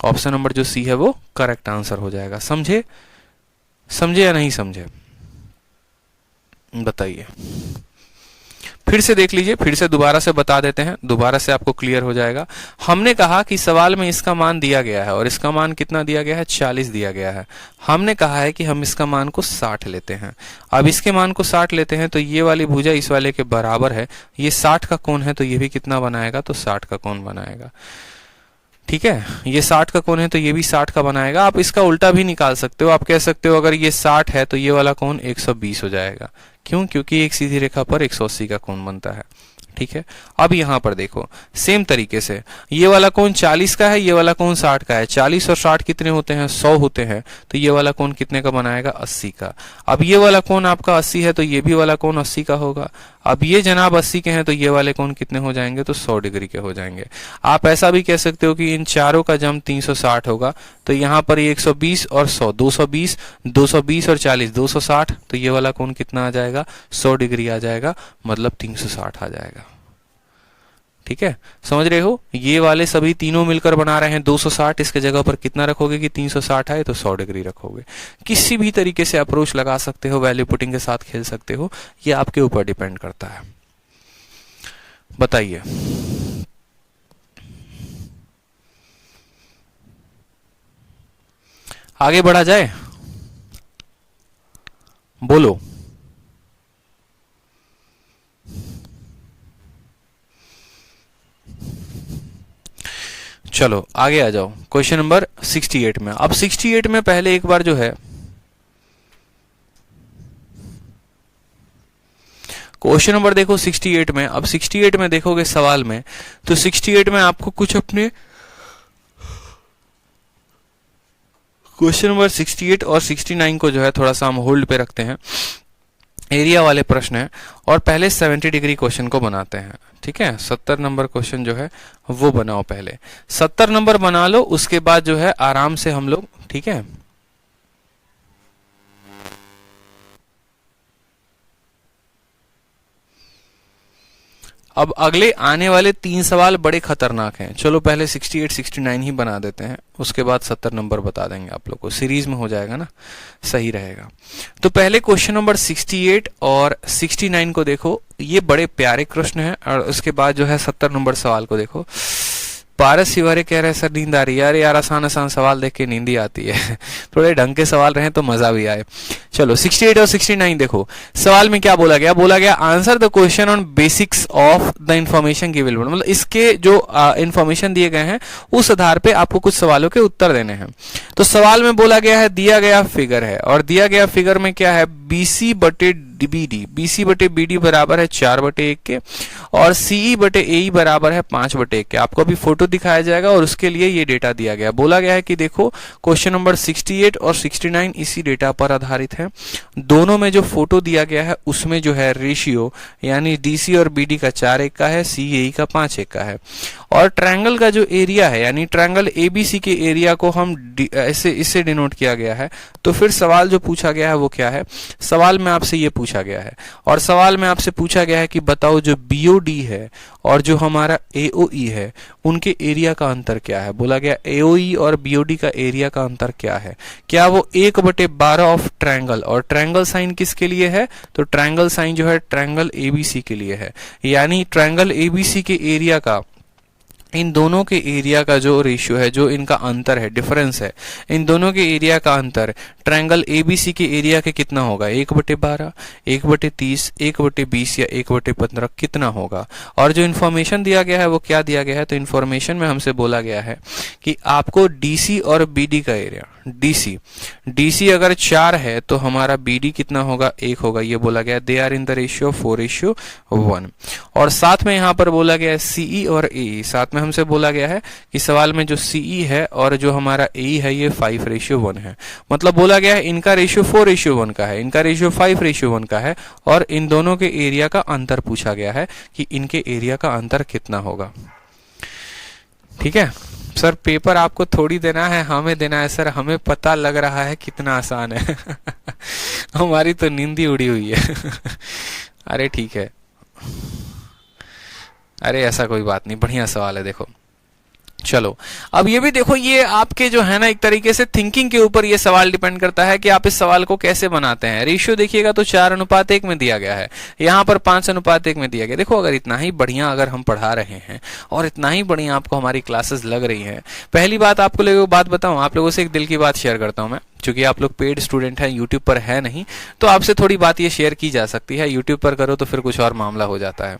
ऑप्शन नंबर जो सी है वो करेक्ट आंसर हो जाएगा। समझे या नहीं समझे, बताइए। फिर से देख लीजिए, फिर से दोबारा से बता देते हैं, दोबारा से आपको क्लियर हो जाएगा। हमने कहा कि सवाल में इसका मान दिया गया है और इसका मान कितना दिया गया है, 40 दिया गया है। हमने कहा है कि हम इसका मान को 60 लेते हैं। अब इसके मान को 60 लेते हैं तो ये वाली भुजा इस वाले के बराबर है, ये 60 का कोण है, तो ये भी कितना बनाएगा, तो 60 का कोण बनाएगा। ठीक है, ये 60 का कोण है तो ये भी 60 का बनाएगा। आप इसका उल्टा भी निकाल सकते हो, आप कह सकते हो अगर ये 60 है तो ये वाला कोण 120 हो जाएगा। क्यों, क्योंकि एक सीधी रेखा पर 180 का कोण बनता है। ठीक है, अब यहां पर देखो सेम तरीके से ये वाला कोण 40 का है, ये वाला कोण 60 का है। 40 और 60 कितने होते हैं, 100 होते हैं, तो ये वाला कोण कितने का बनाएगा, 80 का। अब ये वाला कोण आपका 80 है तो ये भी वाला कोण 80 का होगा। अब ये जनाब 80 के हैं तो ये वाले कौन कितने हो जाएंगे, तो 100 डिग्री के हो जाएंगे। आप ऐसा भी कह सकते हो कि इन चारों का जम 360 होगा, तो यहाँ पर ये 120 और 100, 220, 220 और 40, 260, तो ये वाला कौन कितना आ जाएगा, 100 डिग्री आ जाएगा, मतलब 360 आ जाएगा। ठीक है, समझ रहे हो, ये वाले सभी तीनों मिलकर बना रहे हैं 260, इसके जगह पर कितना रखोगे कि 360 है तो 100 डिग्री रखोगे। किसी भी तरीके से अप्रोच लगा सकते हो, वैल्यू पुटिंग के साथ खेल सकते हो, ये आपके ऊपर डिपेंड करता है। बताइए, आगे बढ़ा जाए, बोलो। चलो आगे आ जाओ, क्वेश्चन नंबर 68 में। अब 68 में पहले एक बार जो है क्वेश्चन नंबर देखो 68 में। अब 68 में देखोगे सवाल में, तो 68 में आपको कुछ अपने क्वेश्चन नंबर 68 और 69 को जो है थोड़ा सा हम होल्ड पे रखते हैं, एरिया वाले प्रश्न है, और पहले 70 डिग्री क्वेश्चन को बनाते हैं। ठीक है, 70 नंबर क्वेश्चन जो है वो बनाओ, पहले 70 नंबर बना लो, उसके बाद जो है आराम से हम लोग, ठीक है, अब अगले आने वाले 3 सवाल बड़े खतरनाक हैं। चलो पहले 68 69 ही बना देते हैं, उसके बाद 70 नंबर बता देंगे आप लोग को, सीरीज में हो जाएगा ना, सही रहेगा। तो पहले क्वेश्चन नंबर 68 और 69 को देखो, ये बड़े प्यारे प्रश्न हैं, और उसके बाद जो है 70 नंबर सवाल को देखो। पारस शिवारे कह रहे हैं सर नींद आ रही है। अरे यार, आसान आसान सवाल देख के नींद ही आती है थोड़े ढंग के सवाल रहे तो मजा भी आए। चलो 68 और 69 देखो, सवाल में क्या बोला गया, बोला गया answer the question on basics of the information given, मतलब इसके जो इंफॉर्मेशन दिए गए हैं उस आधार पे आपको कुछ सवालों के उत्तर देने हैं। तो सवाल में बोला गया है, दिया गया फिगर है, और दिया गया फिगर में क्या है, BC बटे BD, BC बटे BD बराबर है 4/1 के, और CE बटे AE बराबर है 5/1 के। आपको अभी फोटो दिखाया जाएगा और उसके लिए ये डेटा दिया गया। बोला गया है कि देखो क्वेश्चन नंबर 68 और 69 इसी डेटा पर आधारित है। दोनों में जो फोटो दिया गया है उसमें जो है रेशियो, यानी DC और BD का 4:1 का है, CE का 5:1 का है। और ट्रायंगल का जो एरिया है, यानी ट्रायंगल ABC के एरिया को हम ऐसे इससे डिनोट किया गया है। तो फिर सवाल जो पूछा गया है वो क्या है, सवाल में आपसे ये पूछा गया है, और सवाल में आपसे पूछा गया है कि बताओ जो BOD है और जो हमारा AOE है उनके एरिया का अंतर क्या है। बोला गया AOE और BOD का एरिया का अंतर क्या है, क्या वो 1/12 ऑफ ट्रायंगल, और ट्रायंगल साइन किसके लिए है, तो ट्रायंगल साइन जो है ट्रायंगल ABC के लिए है। यानी ट्रायंगल ABC के एरिया का, इन दोनों के एरिया का जो रेशियो है, जो इनका अंतर है, डिफरेंस है, इन दोनों के एरिया का अंतर ट्रायंगल ABC के एरिया के कितना होगा, 1/12, 1/30, 1/20 या 1/15 कितना होगा। और जो इन्फॉर्मेशन दिया गया है वो क्या दिया गया है, तो इन्फॉर्मेशन में हमसे बोला गया है कि आपको DC और BD का एरिया, DC अगर 4 है तो हमारा BD कितना होगा, 1 होगा, ये बोला गया। They are in the ratio 4:1। और साथ में यहाँ पर बोला गया है CE और AE, साथ में हमसे बोला गया है कि सवाल में जो CE है और जो हमारा AE है ये 5:1 है। मतलब बोला गया है इनका रेशियो 4:1 का है, इनका रेशियो 5:1 का है, और इन दोनों के एरिया का अंतर पूछा गया है कि इनके एरिया का अंतर कितना होगा। ठीक है सर, पेपर आपको थोड़ी देना है, हमें देना है सर, हमें पता लग रहा है कितना आसान है हमारी तो नींद ही उड़ी हुई है अरे ठीक है, अरे ऐसा कोई बात नहीं, बढ़िया सवाल है। देखो चलो अब ये भी देखो, ये आपके जो है ना एक तरीके से थिंकिंग के ऊपर ये सवाल डिपेंड करता है कि आप इस सवाल को कैसे बनाते हैं। रेशियो देखिएगा तो 4:1 में दिया गया है, यहाँ पर 5:1 में दिया गया। देखो अगर इतना ही बढ़िया अगर हम पढ़ा रहे हैं और इतना ही बढ़िया आपको हमारी क्लासेस लग रही हैं, पहली बात आपको लोगों को बात बताऊं, आप लोगों से एक दिल की बात शेयर करता हूं मैं, क्योंकि आप लोग पेड स्टूडेंट हैं, यूट्यूब पर है नहीं, तो आपसे थोड़ी बात ये शेयर की जा सकती है। यूट्यूब पर करो तो फिर कुछ और मामला हो जाता है।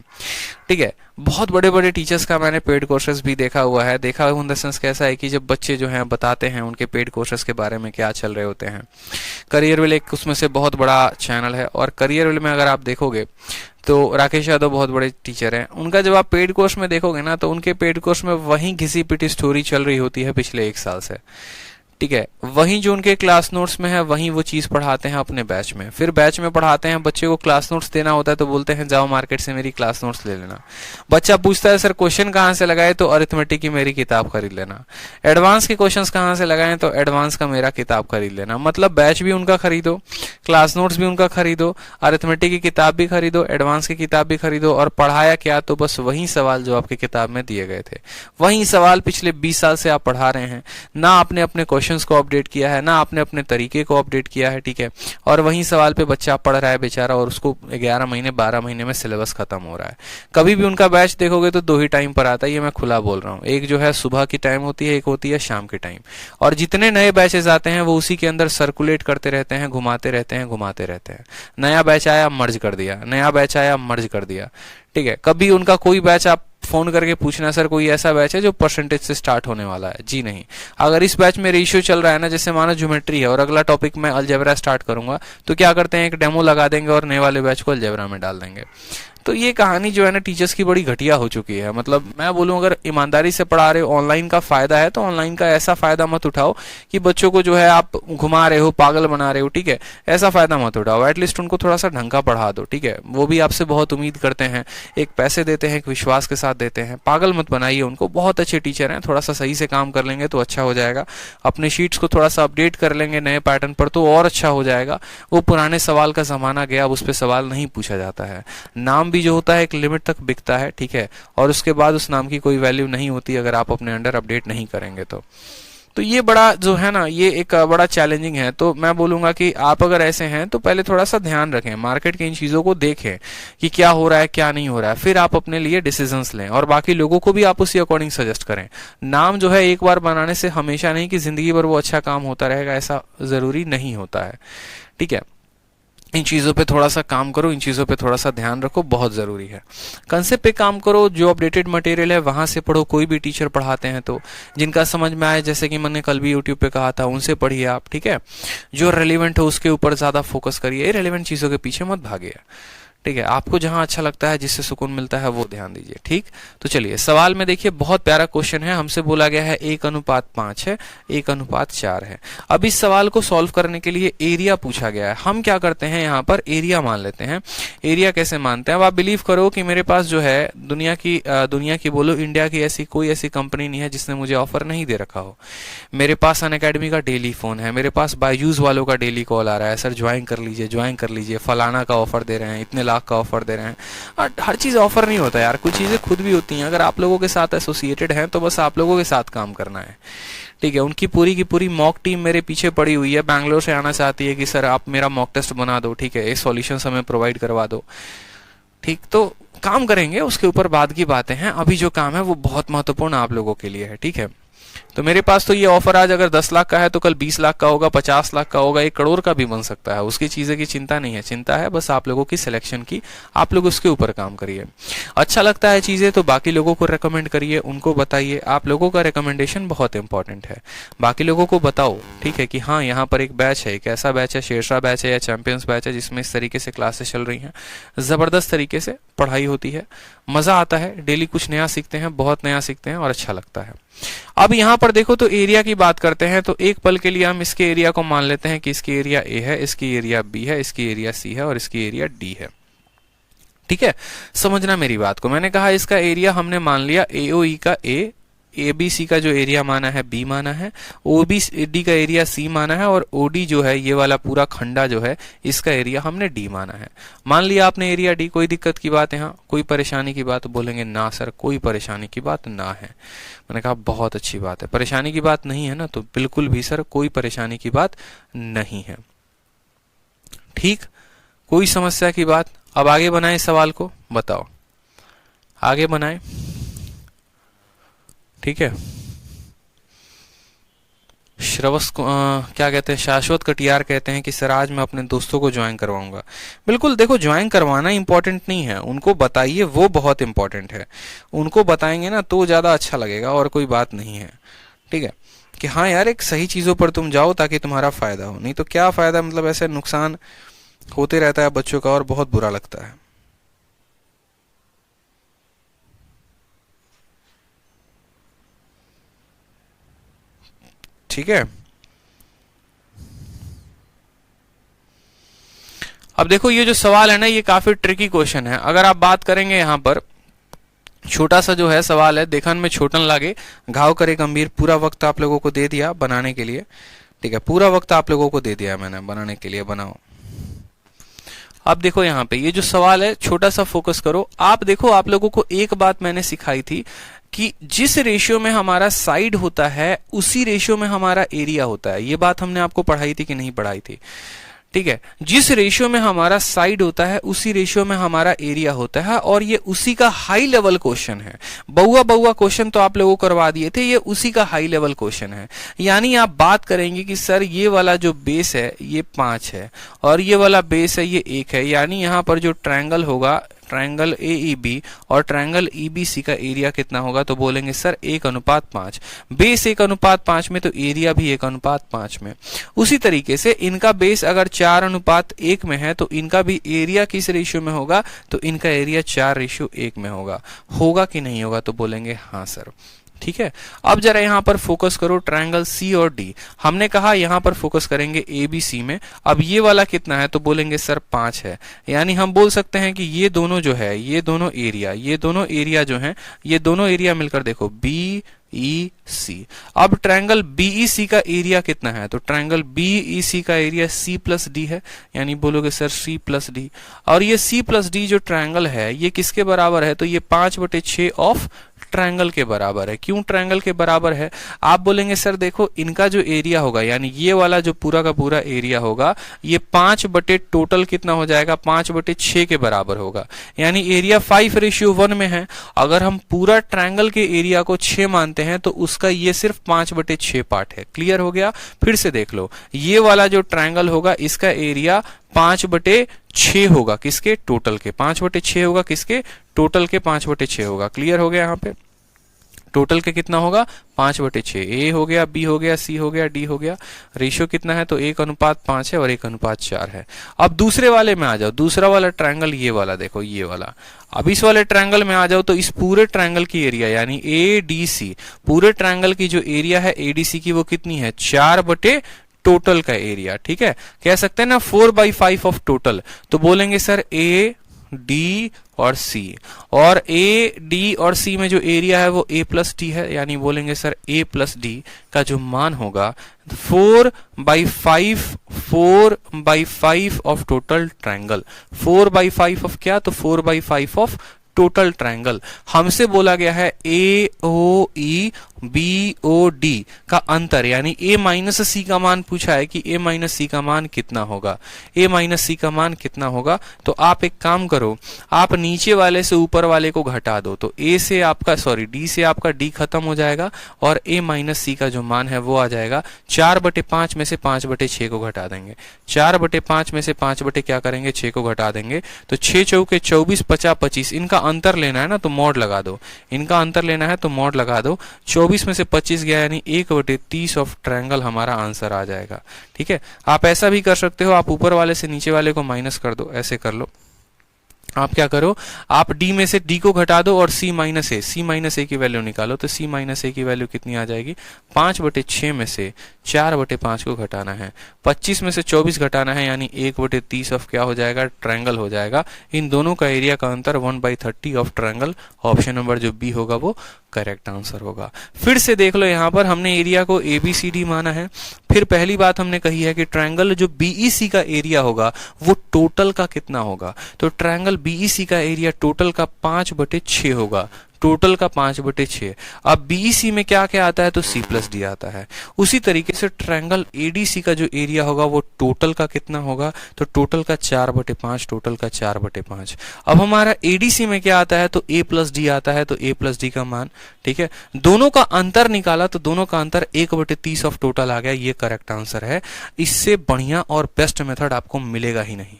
ठीक है, बहुत बड़े बड़े टीचर्स का मैंने पेड कोर्सेज भी देखा हुआ है। देखा इन द सेंस कैसा है कि जब बच्चे जो हैं बताते हैं उनके पेड कोर्सेज के बारे में क्या चल रहे होते हैं। करियरविल एक उसमें से बहुत बड़ा चैनल है, और करियरविल में अगर आप देखोगे तो राकेश यादव बहुत बड़े टीचर हैं। उनका जब आप पेड कोर्स में देखोगे ना, तो उनके पेड कोर्स में वही घिसी पिटी स्टोरी चल रही होती है पिछले 1 साल से। ठीक है, वहीं जो उनके क्लास नोट्स में है वहीं वो चीज पढ़ाते हैं अपने बैच में। फिर बैच में पढ़ाते हैं, बच्चे को क्लास नोट्स देना होता है तो बोलते हैं जाओ मार्केट से मेरी क्लास नोट्स ले लेना। बच्चा पूछता है सर क्वेश्चन कहाँ से लगाए, तो अरिथमेटिक की मेरी किताब खरीद लेना। एडवांस के क्वेश्चंस कहाँ से लगाए, तो एडवांस का मेरा किताब खरीद लेना। मतलब बैच भी उनका खरीदो, क्लास नोट्स भी उनका खरीदो, अरिथमेटिक की किताब भी खरीदो, एडवांस की किताब भी खरीदो, और पढ़ाया क्या, तो बस वही सवाल जो आपकी किताब में दिए गए थे, वही सवाल पिछले 20 साल से आप पढ़ा रहे हैं। ना आपने अपने क्वेश्चंस को अपडेट किया है, ना आपने अपने तरीके को अपडेट किया है, ठीक है। और वही सवाल पे बच्चा पढ़ रहा है बेचारा, और उसको 11 महीने 12 महीने में सिलेबस खत्म हो रहा है। कभी भी उनका बैच देखोगे तो 2 ही टाइम पर आता है, ये मैं खुला बोल रहा हूँ। एक जो है सुबह की टाइम होती है, एक होती है शाम के टाइम। और जितने नए बैचेस आते हैं वो उसी के अंदर सर्कुलेट करते रहते हैं, घुमाते रहते हैं, घुमाते रहते हैं। नया बैच आया मर्ज कर दिया, नया बैच आया मर्ज कर दिया, ठीक है। कभी उनका कोई बैच आप फोन करके पूछना सर कोई ऐसा बैच है जो परसेंटेज से स्टार्ट होने वाला है, जी नहीं। अगर इस बैच में रेशियो चल रहा है ना, जैसे मानो ज्योमेट्री है और अगला टॉपिक मैं अलजेब्रा स्टार्ट करूंगा, तो क्या करते हैं एक डेमो लगा देंगे और नए वाले बैच को अलजेब्रा में डाल देंगे। तो ये कहानी जो है ना टीचर्स की बड़ी घटिया हो चुकी है। मतलब मैं बोलूं अगर ईमानदारी से पढ़ा रहे हो, ऑनलाइन का फायदा है तो ऑनलाइन का ऐसा फायदा मत उठाओ कि बच्चों को जो है आप घुमा रहे हो, पागल बना रहे हो, ठीक है। ऐसा फायदा मत उठाओ, एटलीस्ट उनको थोड़ा सा ढंग का पढ़ा दो, ठीक है। वो भी आपसे बहुत उम्मीद करते हैं, एक पैसे देते हैं, एक विश्वास के साथ देते हैं। पागल मत बनाइए उनको, बहुत अच्छे टीचर हैं, थोड़ा सा सही से काम कर लेंगे तो अच्छा हो जाएगा। अपने शीट्स को थोड़ा सा अपडेट कर लेंगे नए पैटर्न पर तो और अच्छा हो जाएगा। वो पुराने सवाल का जमाना गया, अब उस पर सवाल नहीं पूछा जाता है। नाम भी जो होता है एक लिमिट तक बिकता है, ठीक है, और उसके बाद उस नाम की कोई वैल्यू नहीं होती अगर आप अपने अंडर अपडेट नहीं करेंगे तो ये बड़ा जो है ना, ये एक बड़ा चैलेंजिंग है। तो मैं बोलूंगा कि आप अगर ऐसे हैं तो पहले थोड़ा सा ध्यान रखें, मार्केट की इन चीजों को देखें कि क्या हो रहा है क्या नहीं हो रहा है, फिर आप अपने लिए डिसीजंस लें और बाकी लोगों को भी आप उसी अकॉर्डिंग सजेस्ट करें। नाम जो है एक बार बनाने से हमेशा नहीं कि जिंदगी भर वो अच्छा काम होता रहेगा, ऐसा जरूरी नहीं होता है, ठीक है। इन चीज़ों पे थोड़ा सा काम करो, इन चीज़ों पे थोड़ा सा ध्यान रखो, बहुत ज़रूरी है। कंसेप्ट पे काम करो, जो अपडेटेड मटेरियल है वहां से पढ़ो, कोई भी टीचर पढ़ाते हैं तो जिनका समझ में आए, जैसे कि मैंने कल भी यूट्यूब पे कहा था, उनसे पढ़िए आप, ठीक है। जो रेलिवेंट हो उसके ऊपर ज़्यादा फोकस करिए, इरेलीवेंट चीज़ों के पीछे मत भागिए, ठीक है। आपको जहां अच्छा लगता है, जिससे सुकून मिलता है, वो ध्यान दीजिए, ठीक। तो चलिए सवाल में देखिए, बहुत प्यारा क्वेश्चन है, हमसे बोला गया है 1:5 है, 1:4 है। अब इस सवाल को सॉल्व करने के लिए एरिया पूछा गया है। हम क्या करते हैं, यहाँ पर एरिया मान लेते हैं। एरिया कैसे मानते हैं, अब आप बिलीव करो कि मेरे पास जो है दुनिया की बोलो इंडिया की ऐसी कोई ऐसी कंपनी नहीं है जिसने मुझे ऑफर नहीं दे रखा हो। मेरे पास अनअकैडमी का डेली फोन है, मेरे पास बायजूस वालों का डेली कॉल आ रहा है, सर ज्वाइन कर लीजिए, ज्वाइन कर लीजिए, फलाना का ऑफर दे रहे हैं, इतने लाख का ऑफर दे रहे हैं। और हर चीज ऑफर नहीं होता यार, कुछ चीजें खुद भी होती हैं। अगर आप लोगों के साथ एसोसिएटेड हैं तो बस आप लोगों के साथ काम करना है, ठीक है। उनकी पूरी की पूरी मॉक टीम मेरे पीछे पड़ी हुई है, बैंगलोर से आना चाहती है कि सर आप मेरा मॉक टेस्ट बना दो, ठीक है, ये सॉल्यूशंस हमें प्रोवाइड करवा दो, ठीक। तो काम करेंगे, उसके ऊपर बाद की बातें हैं। अभी जो काम है वो बहुत महत्वपूर्ण आप लोगों के लिए है, ठीक है। तो मेरे पास तो ये ऑफर आज अगर 10 लाख का है तो कल 20 लाख का होगा, 50 लाख का होगा, 1 करोड़ का भी बन सकता है। उसकी चीजें की चिंता नहीं है, चिंता है बस आप लोगों की सिलेक्शन की। आप लोग उसके ऊपर काम करिए। अच्छा लगता है चीजें तो बाकी लोगों को रेकमेंड करिए, उनको बताइए। आप लोगों का रिकमेंडेशन बहुत इंपॉर्टेंट है। बाकी लोगों को बताओ, ठीक है, कि हाँ यहाँ पर एक बैच है, एक ऐसा बैच है, शेरशाह बैच है या चैंपियंस बैच है, जिसमें इस तरीके से क्लासेस चल रही हैं, जबरदस्त तरीके से पढ़ाई होती है, मजा आता है, डेली कुछ नया सीखते हैं, बहुत नया सीखते हैं और अच्छा लगता है। अब यहाँ पर देखो तो एरिया की बात करते हैं, तो एक पल के लिए हम इसके एरिया को मान लेते हैं कि इसकी एरिया ए है, इसकी एरिया बी है, इसकी एरिया सी है और इसकी एरिया डी है, ठीक है। समझना मेरी बात को, मैंने कहा इसका एरिया हमने मान लिया एओई का ए बी सी का जो एरिया माना है बी माना है, ओ बी डी का एरिया सी माना है और ओ डी जो है ये वाला पूरा खंडा जो है इसका एरिया हमने डी माना है। मान लिया आपने एरिया डी, कोई दिक्कत की बात है, यहाँ कोई परेशानी की बात, बोलेंगे ना सर कोई परेशानी की बात ना है। मैंने कहा बहुत अच्छी बात है, परेशानी की बात नहीं है ना, तो बिल्कुल भी सर कोई परेशानी की बात नहीं है, ठीक, कोई समस्या की बात। अब आगे बनाए सवाल को, बताओ आगे बनाए, ठीक है। श्रवस को क्या कहते हैं, शाश्वत कटियार कहते हैं कि सर आज मैं अपने दोस्तों को ज्वाइन करवाऊंगा। बिल्कुल, देखो ज्वाइन करवाना इंपॉर्टेंट नहीं है, उनको बताइए, वो बहुत इंपॉर्टेंट है। उनको बताएंगे ना तो ज्यादा अच्छा लगेगा और कोई बात नहीं है, ठीक है, कि हाँ यार एक सही चीजों पर तुम जाओ ताकि तुम्हारा फायदा हो। नहीं तो क्या फायदा, मतलब ऐसे नुकसान होते रहता है बच्चों का और बहुत बुरा लगता है, ठीक है। अब देखो ये जो सवाल है ना, ये काफी ट्रिकी क्वेश्चन है। अगर आप बात करेंगे यहाँ पर, छोटा सा जो है सवाल है, देखन में छोटन लागे घाव करे गंभीर, पूरा वक्त आप लोगों को दे दिया बनाने के लिए, ठीक है, पूरा वक्त आप लोगों को दे दिया मैंने बनाने के लिए, बनाओ। अब देखो यहाँ पे ये जो सवाल है, छोटा सा फोकस करो। आप देखो, आप लोगों को एक बात मैंने सिखाई थी कि जिस रेशियो में हमारा साइड होता है उसी रेशियो में हमारा एरिया होता है। ये बात हमने आपको पढ़ाई थी कि नहीं पढ़ाई थी? ठीक है, जिस रेशियो में हमारा साइड होता है उसी रेशियो में हमारा एरिया होता है, और ये उसी का हाई लेवल क्वेश्चन है। बउआ बउआ क्वेश्चन तो आप लोगों को करवा दिए थे, ये उसी का हाई लेवल क्वेश्चन है। यानी आप बात करेंगे कि सर ये वाला जो बेस है ये 5 है और ये वाला बेस है ये 1 है, यानी यहाँ पर जो ट्रायंगल होगा, ट्रायंगल AEB और ट्रायंगल EBC का एरिया कितना होगा? तो बोलेंगे सर 1:5। बेस 1:5 में तो एरिया भी 1:5 में। उसी तरीके से इनका बेस अगर 4:1 में है तो इनका भी एरिया किस रेशियो में होगा? तो इनका एरिया 4:1 में होगा। होगा कि नहीं होगा? तो बोलेंगे हाँ सर। ठीक है, अब जरा यहां पर फोकस करो ट्रायंगल C और D। हमने कहा यहां पर फोकस करेंगे ABC में। अब ये वाला कितना है? तो बोलेंगे सर 5 है। यानी हम बोल सकते हैं कि ये दोनों जो है, ये दोनों एरिया जो हैं, ये दोनों एरिया मिलकर देखो BEC। अब ट्रायंगल BEC का एरिया कितना है? तो ट्रायंगल BEC का एरिया C+D है, यानी बोलोगे सर C+D। और ये C+D जो ट्रायंगल है ये किसके बराबर है? तो ये 5/6 ऑफ ट्रायंगल के बराबर है। क्यों ट्रायंगल के बराबर है? आप बोलेंगे सर देखो, इनका जो एरिया होगा, यानी ये वाला जो पूरा का पूरा एरिया होगा, ये 5 बटे टोटल कितना हो जाएगा? 5/6 के बराबर होगा। यानी एरिया 5:1 में है। अगर हम पूरा ट्रायंगल के एरिया को 6 मानते हैं तो उसका ये सिर्फ 5/6 पार्ट है। क्लियर हो गया? फिर से देख लो, ये वाला जो ट्रायंगल होगा इसका एरिया 5/6 होगा। किसके? टोटल के। 5/6 होगा किसके? टोटल के 5/6 होगा। क्लियर हो गया? यहाँ पे टोटल के कितना होगा? 5/6। A हो गया, B हो गया, C हो गया, D हो गया। रेशियो कितना है? तो 1:5 है और 1:4 है। अब दूसरे वाले में आ जाओ। दूसरा वाला ट्रायंगल ये वाला देखो, ये वाला। अब इस वाले ट्रायंगल में आ जाओ तो इस पूरे ट्रायंगल की एरिया यानी ADC, पूरे ट्रायंगल की जो एरिया है ADC की वो कितनी है? 4 बटे टोटल का एरिया। ठीक है, कह सकते हैं ना 4/5 ऑफ टोटल। तो बोलेंगे सर A, D और C, और A, D और C में जो एरिया है वो A+D है, यानी बोलेंगे सर A+D का जो मान होगा 4/5 ऑफ टोटल ट्रायंगल। 4/5 ऑफ क्या? तो 4/5 ऑफ टोटल ट्रायंगल। हमसे बोला गया है AOE BOD का अंतर, यानी A-C का मान पूछा है कि A-C का मान कितना होगा? A-C का मान कितना होगा? तो आप एक काम करो, आप नीचे वाले से ऊपर वाले को घटा दो, तो D से आपका D खत्म हो जाएगा और A-C का जो मान है वो आ जाएगा 4/5 में से 5/6 को घटा देंगे। 4/5 में से 5 क्या करेंगे? 6 को घटा देंगे। तो 6 चौके 24, 50, 25। इनका अंतर लेना है ना तो मॉड लगा दो। इनका अंतर लेना है तो मॉड लगा दो। 24 में से 25 गया, यानी 1/30 ऑफ ट्रायंगल हमारा आंसर आ जाएगा। ठीक है, आप ऐसा भी कर सकते हो, आप ऊपर वाले से नीचे वाले को माइनस कर दो, ऐसे कर लो। आप क्या करो, आप D में से D को घटा दो और C-A की वैल्यू निकालो। तो C-A की वैल्यू कितनी आ जाएगी? 5/6 में से 4/5 को घटाना है, 25 में से 24 घटाना है, यानी 1/30 ऑफ क्या हो जाएगा? ट्रायंगल हो जाएगा। इन दोनों का एरिया का अंतर 1/30 ऑफ ट्रायंगल। ऑप्शन नंबर जो B होगा वो करेक्ट आंसर होगा। फिर से देख लो, यहाँ पर हमने एरिया को ABCD माना है। फिर पहली बात हमने कही है कि ट्रायंगल जो BEC का एरिया होगा वो टोटल का कितना होगा? तो ट्रायंगल BEC का एरिया टोटल का 5/6 होगा। टोटल का 5/6। अब BEC में क्या क्या आता है? तो C+D आता है। उसी तरीके से ट्रायंगल ADC का जो एरिया होगा वो टोटल का कितना होगा? तो टोटल का 4/5, टोटल का 4/5। अब हमारा ADC में क्या आता है? तो A+D आता है, तो A+D का मान। ठीक है, दोनों का अंतर निकाला तो दोनों का अंतर 1/30 ऑफ टोटल आ गया। ये करेक्ट आंसर है। इससे बढ़िया और बेस्ट मेथड आपको मिलेगा ही नहीं।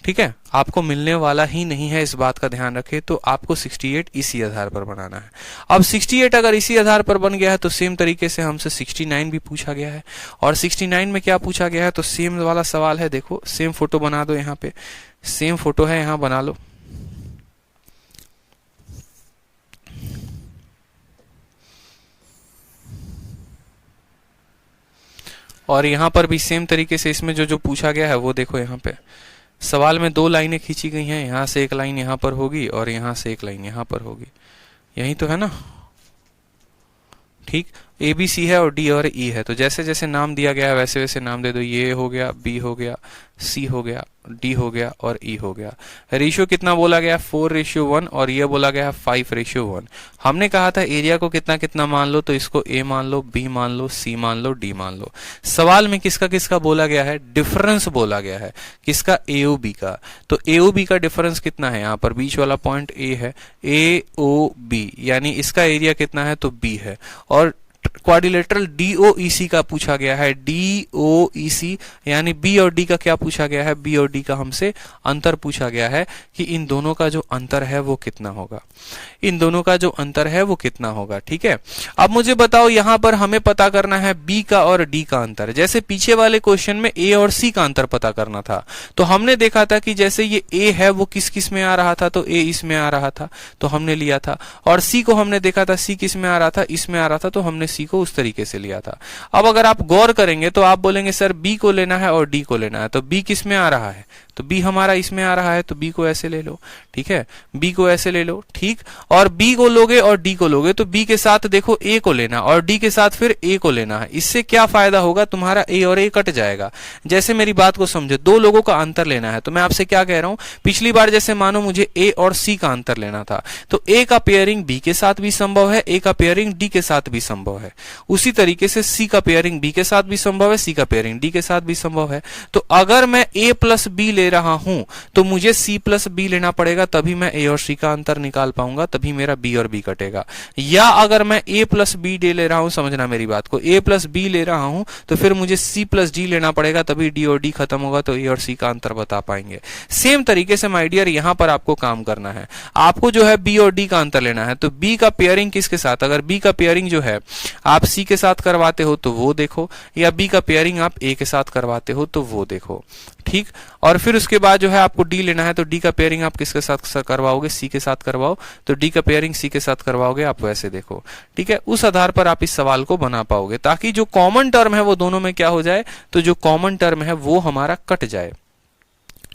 ठीक है, आपको मिलने वाला ही नहीं है, इस बात का ध्यान रखें। तो आपको 68 इसी आधार पर बनाना है। अब 68 अगर इसी आधार पर बन गया है तो सेम तरीके से हमसे 69 भी पूछा गया है। और 69 में क्या पूछा गया है? तो सेम वाला सवाल है। देखो, सेम फोटो बना दो, यहाँ पे सेम फोटो है, यहाँ बना लो। और यहाँ पर भी सेम तरीके से इसमें जो जो पूछा गया है वो देखो यहाँ पे। सवाल में दो लाइनें खींची गई हैं, यहां से एक लाइन यहां पर होगी और यहां से एक लाइन यहां पर होगी, यही तो है ना। ठीक, ए बी सी है और डी और ई है, तो जैसे जैसे नाम दिया गया है वैसे वैसे नाम दे दो। ये हो गया, बी हो गया, सी हो गया, डी हो गया और ई हो गया। रेशियो कितना बोला गया, 4:1 और ये बोला गया 5:1। हमने कहा था एरिया को कितना कितना मान लो, तो इसको ए मान लो, बी मान लो, सी मान लो, डी मान लो। सवाल में किसका किसका बोला गया है, डिफरेंस बोला गया है, किसका, ए ओ बी का। तो ए ओ बी का डिफरेंस कितना है, यहाँ पर बीच वाला पॉइंट ए है, ए ओ बी, यानी इसका एरिया कितना है, तो बी है। और क्वाड्रिलेटरल डीओईसी का पूछा गया है, डीओईसी यानी बी और डी का क्या पूछा गया है, बी और डी का हमसे अंतर पूछा गया है कि इन दोनों का जो अंतर है वो कितना होगा, इन दोनों का जो अंतर है वो कितना होगा। ठीक है, अब मुझे बताओ यहां पर हमें पता करना है बी का और डी का अंतर। जैसे पीछे वाले क्वेश्चन में ए और सी का अंतर पता करना था, तो हमने देखा था कि जैसे ये ए है वो किस किस में आ रहा था, तो ए इसमें आ रहा था तो हमने लिया था, और सी को हमने देखा था सी किस में आ रहा था, इसमें आ रहा था, तो हमने सी को उस तरीके से लिया था। अब अगर आप गौर करेंगे तो आप बोलेंगे सर बी को लेना है और डी को लेना है, तो बी किस में आ रहा है, तो बी हमारा इसमें आ रहा है, तो बी को ऐसे ले लो। ठीक है, बी को ऐसे ले लो। ठीक, और बी को लोगे और डी को लोगे, तो बी के साथ देखो ए को लेना और डी के साथ फिर ए को लेना है। इससे क्या फायदा होगा, तुम्हारा ए और ए कट जाएगा। जैसे मेरी बात को समझो, दो लोगों का अंतर लेना है, तो मैं आपसे क्या कह रहा हूं, पिछली बार जैसे मानो मुझे ए और सी का अंतर लेना था, तो ए का पेयरिंग बी के साथ भी संभव है, ए का पेयरिंग डी के साथ भी संभव है। उसी तरीके से सी का पेयरिंग बी के साथ भी संभव है, सी का पेयरिंग डी के साथ भी संभव है। तो अगर मैं ए प्लस बी ले रहा हूं तो मुझे सी प्लस बी लेना पड़ेगा, तभी मैं ए और सी का अंतर निकाल पाऊंगा, तभी मेरा बी और बी कटेगा। या अगर मैं ए प्लस बी डी ले रहा हूं, समझना मेरी बात को, ए प्लस बी ले रहा हूं तो फिर मुझे सी प्लस डी लेना पड़ेगा, तभी डी और डी खत्म होगा, तो ए और सी का अंतर बता पाएंगे। सेम तरीके से माय डियर यहां पर आपको काम करना है, आपको जो है बी और डी का अंतर लेना है। तो बी का पेयरिंग किसके साथ, अगर बी का पेयरिंग जो है आप सी के साथ करवाते हो तो वो देखो, या बी का पेयरिंग आप ए के साथ करवाते हो तो वो देखो। ठीक, और फिर उसके बाद जो है आपको डी लेना है, तो डी का पेयरिंग आप किसके साथ करवाओगे, सी के साथ करवाओ, तो डी का पेयरिंग सी के साथ करवाओगे, आप वैसे देखो। ठीक है, उस आधार पर आप इस सवाल को बना पाओगे, ताकि जो कॉमन टर्म है वो दोनों में क्या हो जाए, तो जो कॉमन टर्म है वो हमारा कट जाए,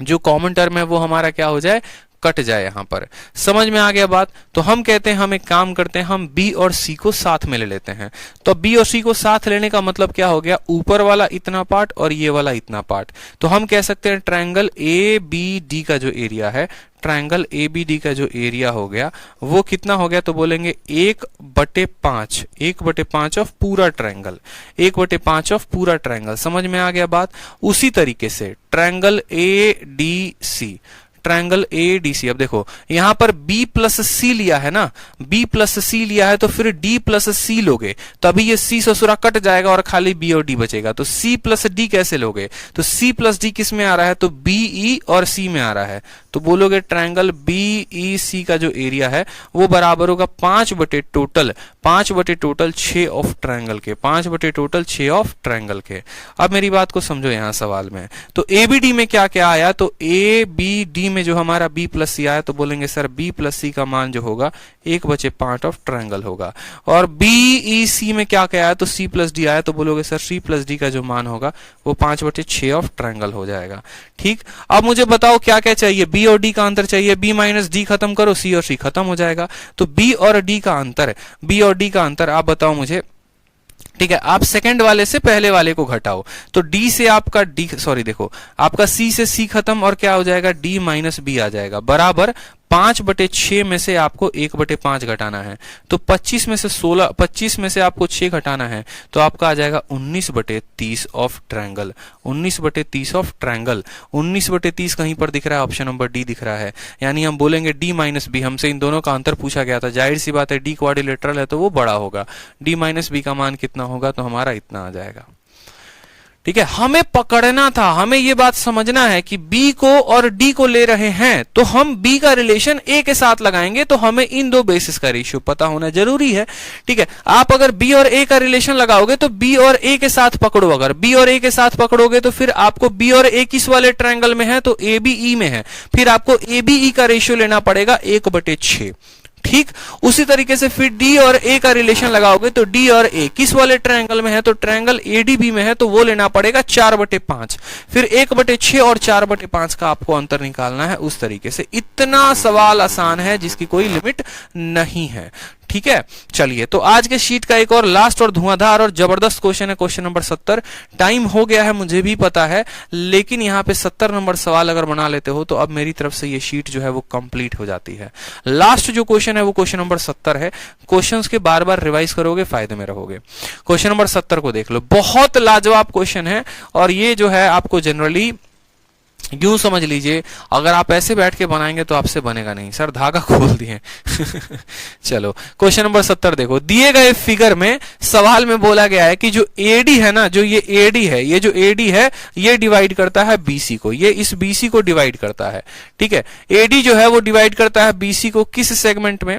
जो कॉमन टर्म है वो हमारा क्या हो जाए, कट जाए। यहां पर समझ में आ गया बात। तो हम कहते हैं, हम एक काम करते हैं, हम बी और सी को साथ में ले लेते हैं। तो बी और सी को साथ लेने का मतलब क्या हो गया, ऊपर वाला इतना पार्ट और ये वाला इतना पार्ट। तो हम कह सकते हैं ट्रायंगल ए बी डी का जो एरिया है, ट्रायंगल ए बी डी का जो एरिया हो गया वो कितना हो गया, तो बोलेंगे 1/5, 1/5 ऑफ पूरा ट्रायंगल, 1/5 ऑफ पूरा ट्रायंगल। समझ में आ गया बात। उसी तरीके से triangle A D C, triangle ADC, अब देखो यहां पर B प्लस सी लिया है ना, B प्लस सी लिया है, तो फिर D प्लस सी लोगे, तभी ये C ससुरा कट जाएगा और खाली B और D बचेगा। तो C प्लस D कैसे लोगे, तो C प्लस D किस में आ रहा है, तो BE और C में आ रहा है, तो बोलोगे ट्रायंगल BEC का जो एरिया है वो बराबर होगा 5/टोटल 6 ऑफ ट्रायंगल के, 5/टोटल 6 ऑफ ट्रायंगल के। अब मेरी बात को समझो यहां सवाल में, तो ABD में क्या क्या आया, तो ABD में जो हमारा B प्लस सी आया, तो बोलेंगे सर B प्लस सी का मान जो होगा 1/5 ऑफ ट्रायंगल होगा। और BEC में क्या क्या आया, तो C प्लस डी आया, तो बोलोगे सर C प्लस डी का जो मान होगा वो 5/6 ऑफ ट्रायंगल हो जाएगा। ठीक, अब मुझे बताओ क्या क्या चाहिए, B और D का अंतर चाहिए, B माइनस D खत्म करो, C और C खत्म हो जाएगा। तो B और D का अंतर, B और D का अंतर आप बताओ मुझे। ठीक है, आप सेकंड वाले से पहले वाले को घटाओ, तो D से आपका देखो आपका C से C खत्म और क्या हो जाएगा, D माइनस B आ जाएगा, बराबर 5/6 में से आपको 1/5 घटाना है, तो 25 में से 16, 25 में से आपको 6 घटाना है, तो आपका आ जाएगा 19/30 ऑफ ट्रायंगल, 19/30 ऑफ ट्रायंगल। 19/30 कहीं पर दिख रहा है, ऑप्शन नंबर डी दिख रहा है, यानी हम बोलेंगे D माइनस बी, हमसे इन दोनों का अंतर पूछा गया था, जाहिर सी बात है D क्वाड्रिलेटरल है तो वो बड़ा होगा, D माइनस बी का मान कितना होगा, तो हमारा इतना आ जाएगा। ठीक है, हमें पकड़ना था, हमें ये बात समझना है कि B को और D को ले रहे हैं, तो हम B का रिलेशन A के साथ लगाएंगे, तो हमें इन दो बेसिस का रेशियो पता होना जरूरी है। ठीक है, आप अगर B और A का रिलेशन लगाओगे तो B और A के साथ पकड़ो, अगर B और A के साथ पकड़ोगे तो फिर आपको B और A किस वाले ट्रायंगल में है, तो ABE में है, फिर आपको ABE का रेशियो लेना पड़ेगा 1/6। ठीक उसी तरीके से फिर डी और ए का रिलेशन लगाओगे तो डी और ए किस वाले ट्रायंगल में है, तो ट्रायंगल एडीबी में है, तो वो लेना पड़ेगा 4/5, फिर 1/6 और 4/5 का आपको अंतर निकालना है। उस तरीके से इतना सवाल आसान है जिसकी कोई लिमिट नहीं है। ठीक है, चलिए तो आज के शीट का एक और लास्ट और धुआंधार और जबरदस्त क्वेश्चन है, क्वेश्चन नंबर 70। टाइम हो गया है मुझे भी पता है, लेकिन यहाँ पे 70 नंबर सवाल अगर बना लेते हो तो अब मेरी तरफ से ये शीट जो है वो कंप्लीट हो जाती है। लास्ट जो क्वेश्चन है वो क्वेश्चन नंबर 70 है। क्वेश्चंस के बार बार रिवाइज करोगे फायदे में रहोगे। क्वेश्चन नंबर 70 को देख लो, बहुत लाजवाब क्वेश्चन है और ये जो है आपको जनरली यूं समझ लीजिए, अगर आप ऐसे बैठ के बनाएंगे तो आपसे बनेगा नहीं। सर धागा खोल दिए चलो क्वेश्चन नंबर 70 देखो, दिए गए फिगर में सवाल में बोला गया है कि जो एडी है ना, जो ये एडी है, ये जो एडी है ये डिवाइड करता है बीसी को, ये इस बीसी को डिवाइड करता है। ठीक है, एडी जो है वो डिवाइड करता है बीसी को किस सेगमेंट में,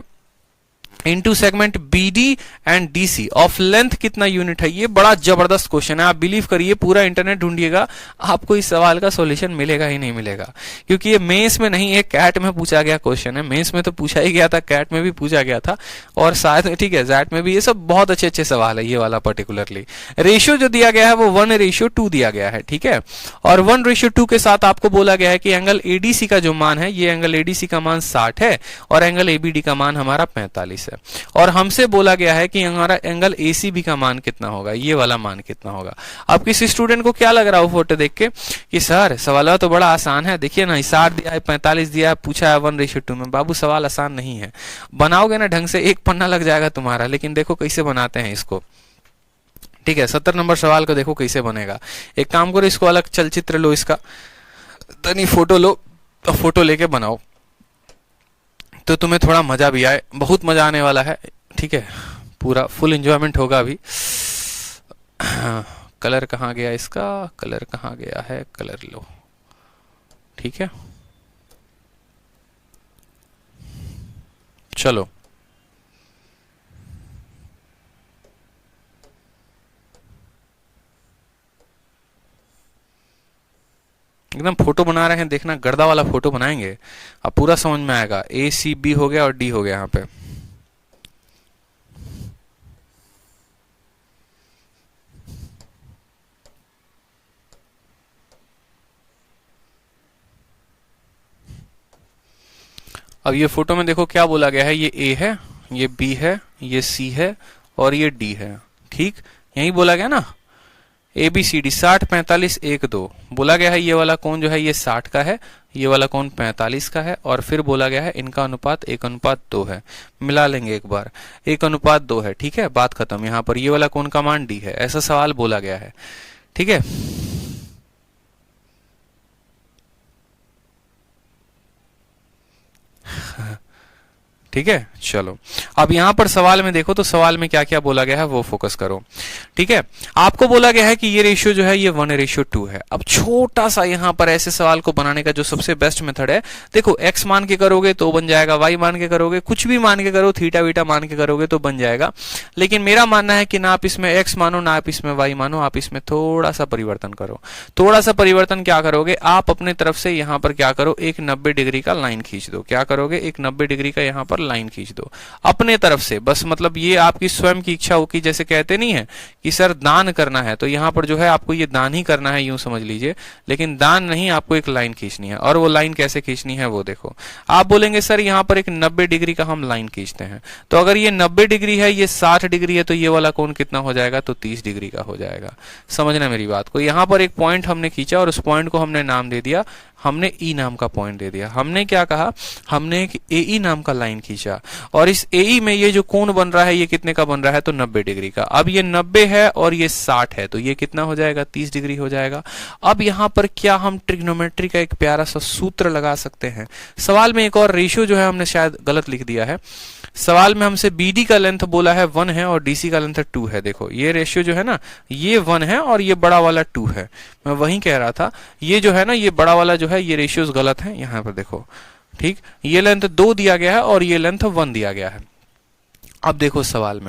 into segment BD and DC of length कितना यूनिट है। ये बड़ा जबरदस्त क्वेश्चन है, आप बिलीव करिए पूरा इंटरनेट ढूंढिएगा आपको इस सवाल का सॉल्यूशन मिलेगा ही नहीं मिलेगा, क्योंकि ये मेंस में नहीं, एक कैट में पूछा गया क्वेश्चन है। मेंस में तो पूछा ही गया था, कैट में भी पूछा गया था और शायद में, ठीक है, जैट में भी। ये सब बहुत अच्छे अच्छे सवाल है, ये वाला पर्टिकुलरली। रेशियो जो दिया गया है वो 1:2 दिया गया है। ठीक है, और 1:2 के साथ आपको बोला गया है कि एंगल एडीसी का जो मान है, ये एंगल एडीसी का मान 60 है और एंगल एबीडी का मान हमारा 45 है। और हमसे बोला गया है कि हमारा एंगल एसीबी का मान कितना होगा, ये वाला मान कितना होगा। अब किसी स्टूडेंट को क्या लग रहा हो फोटो देख के कि सर सवाल तो बड़ा आसान है, देखिए ना 60 दिया है, 45 दिया है, पूछा है 1:2 में। बाबू सवाल आसान नहीं है, बनाओगे ना ढंग से एक पन्ना लग जाएगा तुम्हारा। लेकिन देखो कैसे बनाते हैं इसको। ठीक है, 70 नंबर सवाल को देखो कैसे बनेगा। एक काम करो, इसको अलग चलचित्र लो, इसका तनी फोटो लो, फोटो लेके बनाओ तो तुम्हें थोड़ा मजा भी आए, बहुत मजा आने वाला है। ठीक है, पूरा फुल एंजॉयमेंट होगा अभी। कलर कहाँ गया इसका, कलर कहाँ गया है, कलर लो। ठीक है, चलो एकदम फोटो बना रहे हैं, देखना गर्दा वाला फोटो बनाएंगे, अब पूरा समझ में आएगा। ए सी बी हो गया और डी हो गया यहाँ पे। अब ये फोटो में देखो क्या बोला गया है, ये ए है, ये बी है, ये सी है और ये डी है। ठीक, यही बोला गया ना, ए बी सी डी 60 45 1 2 बोला गया है। ये वाला कोण जो है ये 60 का है, ये वाला कोण 45 का है और फिर बोला गया है इनका अनुपात 1:2 है। मिला लेंगे एक बार, 1:2 है। ठीक है, बात खत्म। यहाँ पर ये वाला कोण का मान डी है, ऐसा सवाल बोला गया है। ठीक है, ठीक है, चलो अब यहां पर सवाल में देखो तो सवाल में क्या क्या बोला गया है वो फोकस करो। ठीक है, आपको बोला गया है कि ये रेशियो जो है ये 1:2 है। अब छोटा सा यहां पर ऐसे सवाल को बनाने का जो सबसे बेस्ट मेथड है, देखो x मान के करोगे तो बन जाएगा, y मान के करोगे, कुछ भी मान के करो, थीटा वीटा मान के करोगे तो बन जाएगा। लेकिन मेरा मानना है कि ना आप इसमें x मानो ना आप इसमें y मानो, आप इसमें थोड़ा सा परिवर्तन करो। थोड़ा सा परिवर्तन क्या करोगे, आप अपने तरफ से यहां पर क्या करो, एक 90 डिग्री का लाइन खींच दो। क्या करोगे, एक 90 डिग्री का यहां पर लाइन खींच दो अपने तरफ से। बस मतलब ये आपकी स्वयं की इच्छा होगी, जैसे कहते नहीं है कि सर दान करना है तो यहां पर जो है आपको ये दान ही करना है, यूं समझ लीजिए। लेकिन दान नहीं, आपको एक लाइन खींचनी है। और वो लाइन कैसे खींचनी है वो देखो। आप बोलेंगे सर यहां पर एक 90 डिग्री का हम लाइन खींचते हैं, तो अगर ये 90 डिग्री है, ये 60 डिग्री है, तो ये वाला कोण कितना हो जाएगा, तो 30 डिग्री का हो जाएगा। समझना मेरी बात को। यहां पर एक पॉइंट हमने खींचा और उस पॉइंट को हमने नाम दे दिया, हमने ई नाम का पॉइंट दे दिया। हमने क्या कहा, हमने एक एई नाम का लाइन खींचा और इस एई में ये जो कोण बन रहा है ये कितने का बन रहा है, तो 90 डिग्री का। अब ये 90 है और ये 60 है, तो ये कितना हो जाएगा, 30 डिग्री हो जाएगा। अब यहां पर क्या हम ट्रिग्नोमेट्री का एक प्यारा सा सूत्र लगा सकते हैं। सवाल में एक और रेशियो जो है हमने शायद गलत लिख दिया है। सवाल में हमसे बीडी का लेंथ बोला है 1 है और डीसी का लेंथ 2 है। देखो ये रेशियो जो है ना, ये 1 है और ये बड़ा वाला 2 है। मैं वही कह रहा था, ये जो है ना, ये बड़ा वाला जो है ये रेशियोज गलत है। यहाँ पर देखो, ठीक, ये लेंथ 2 दिया गया है और ये लेंथ 1 दिया गया है। अब देखो सवाल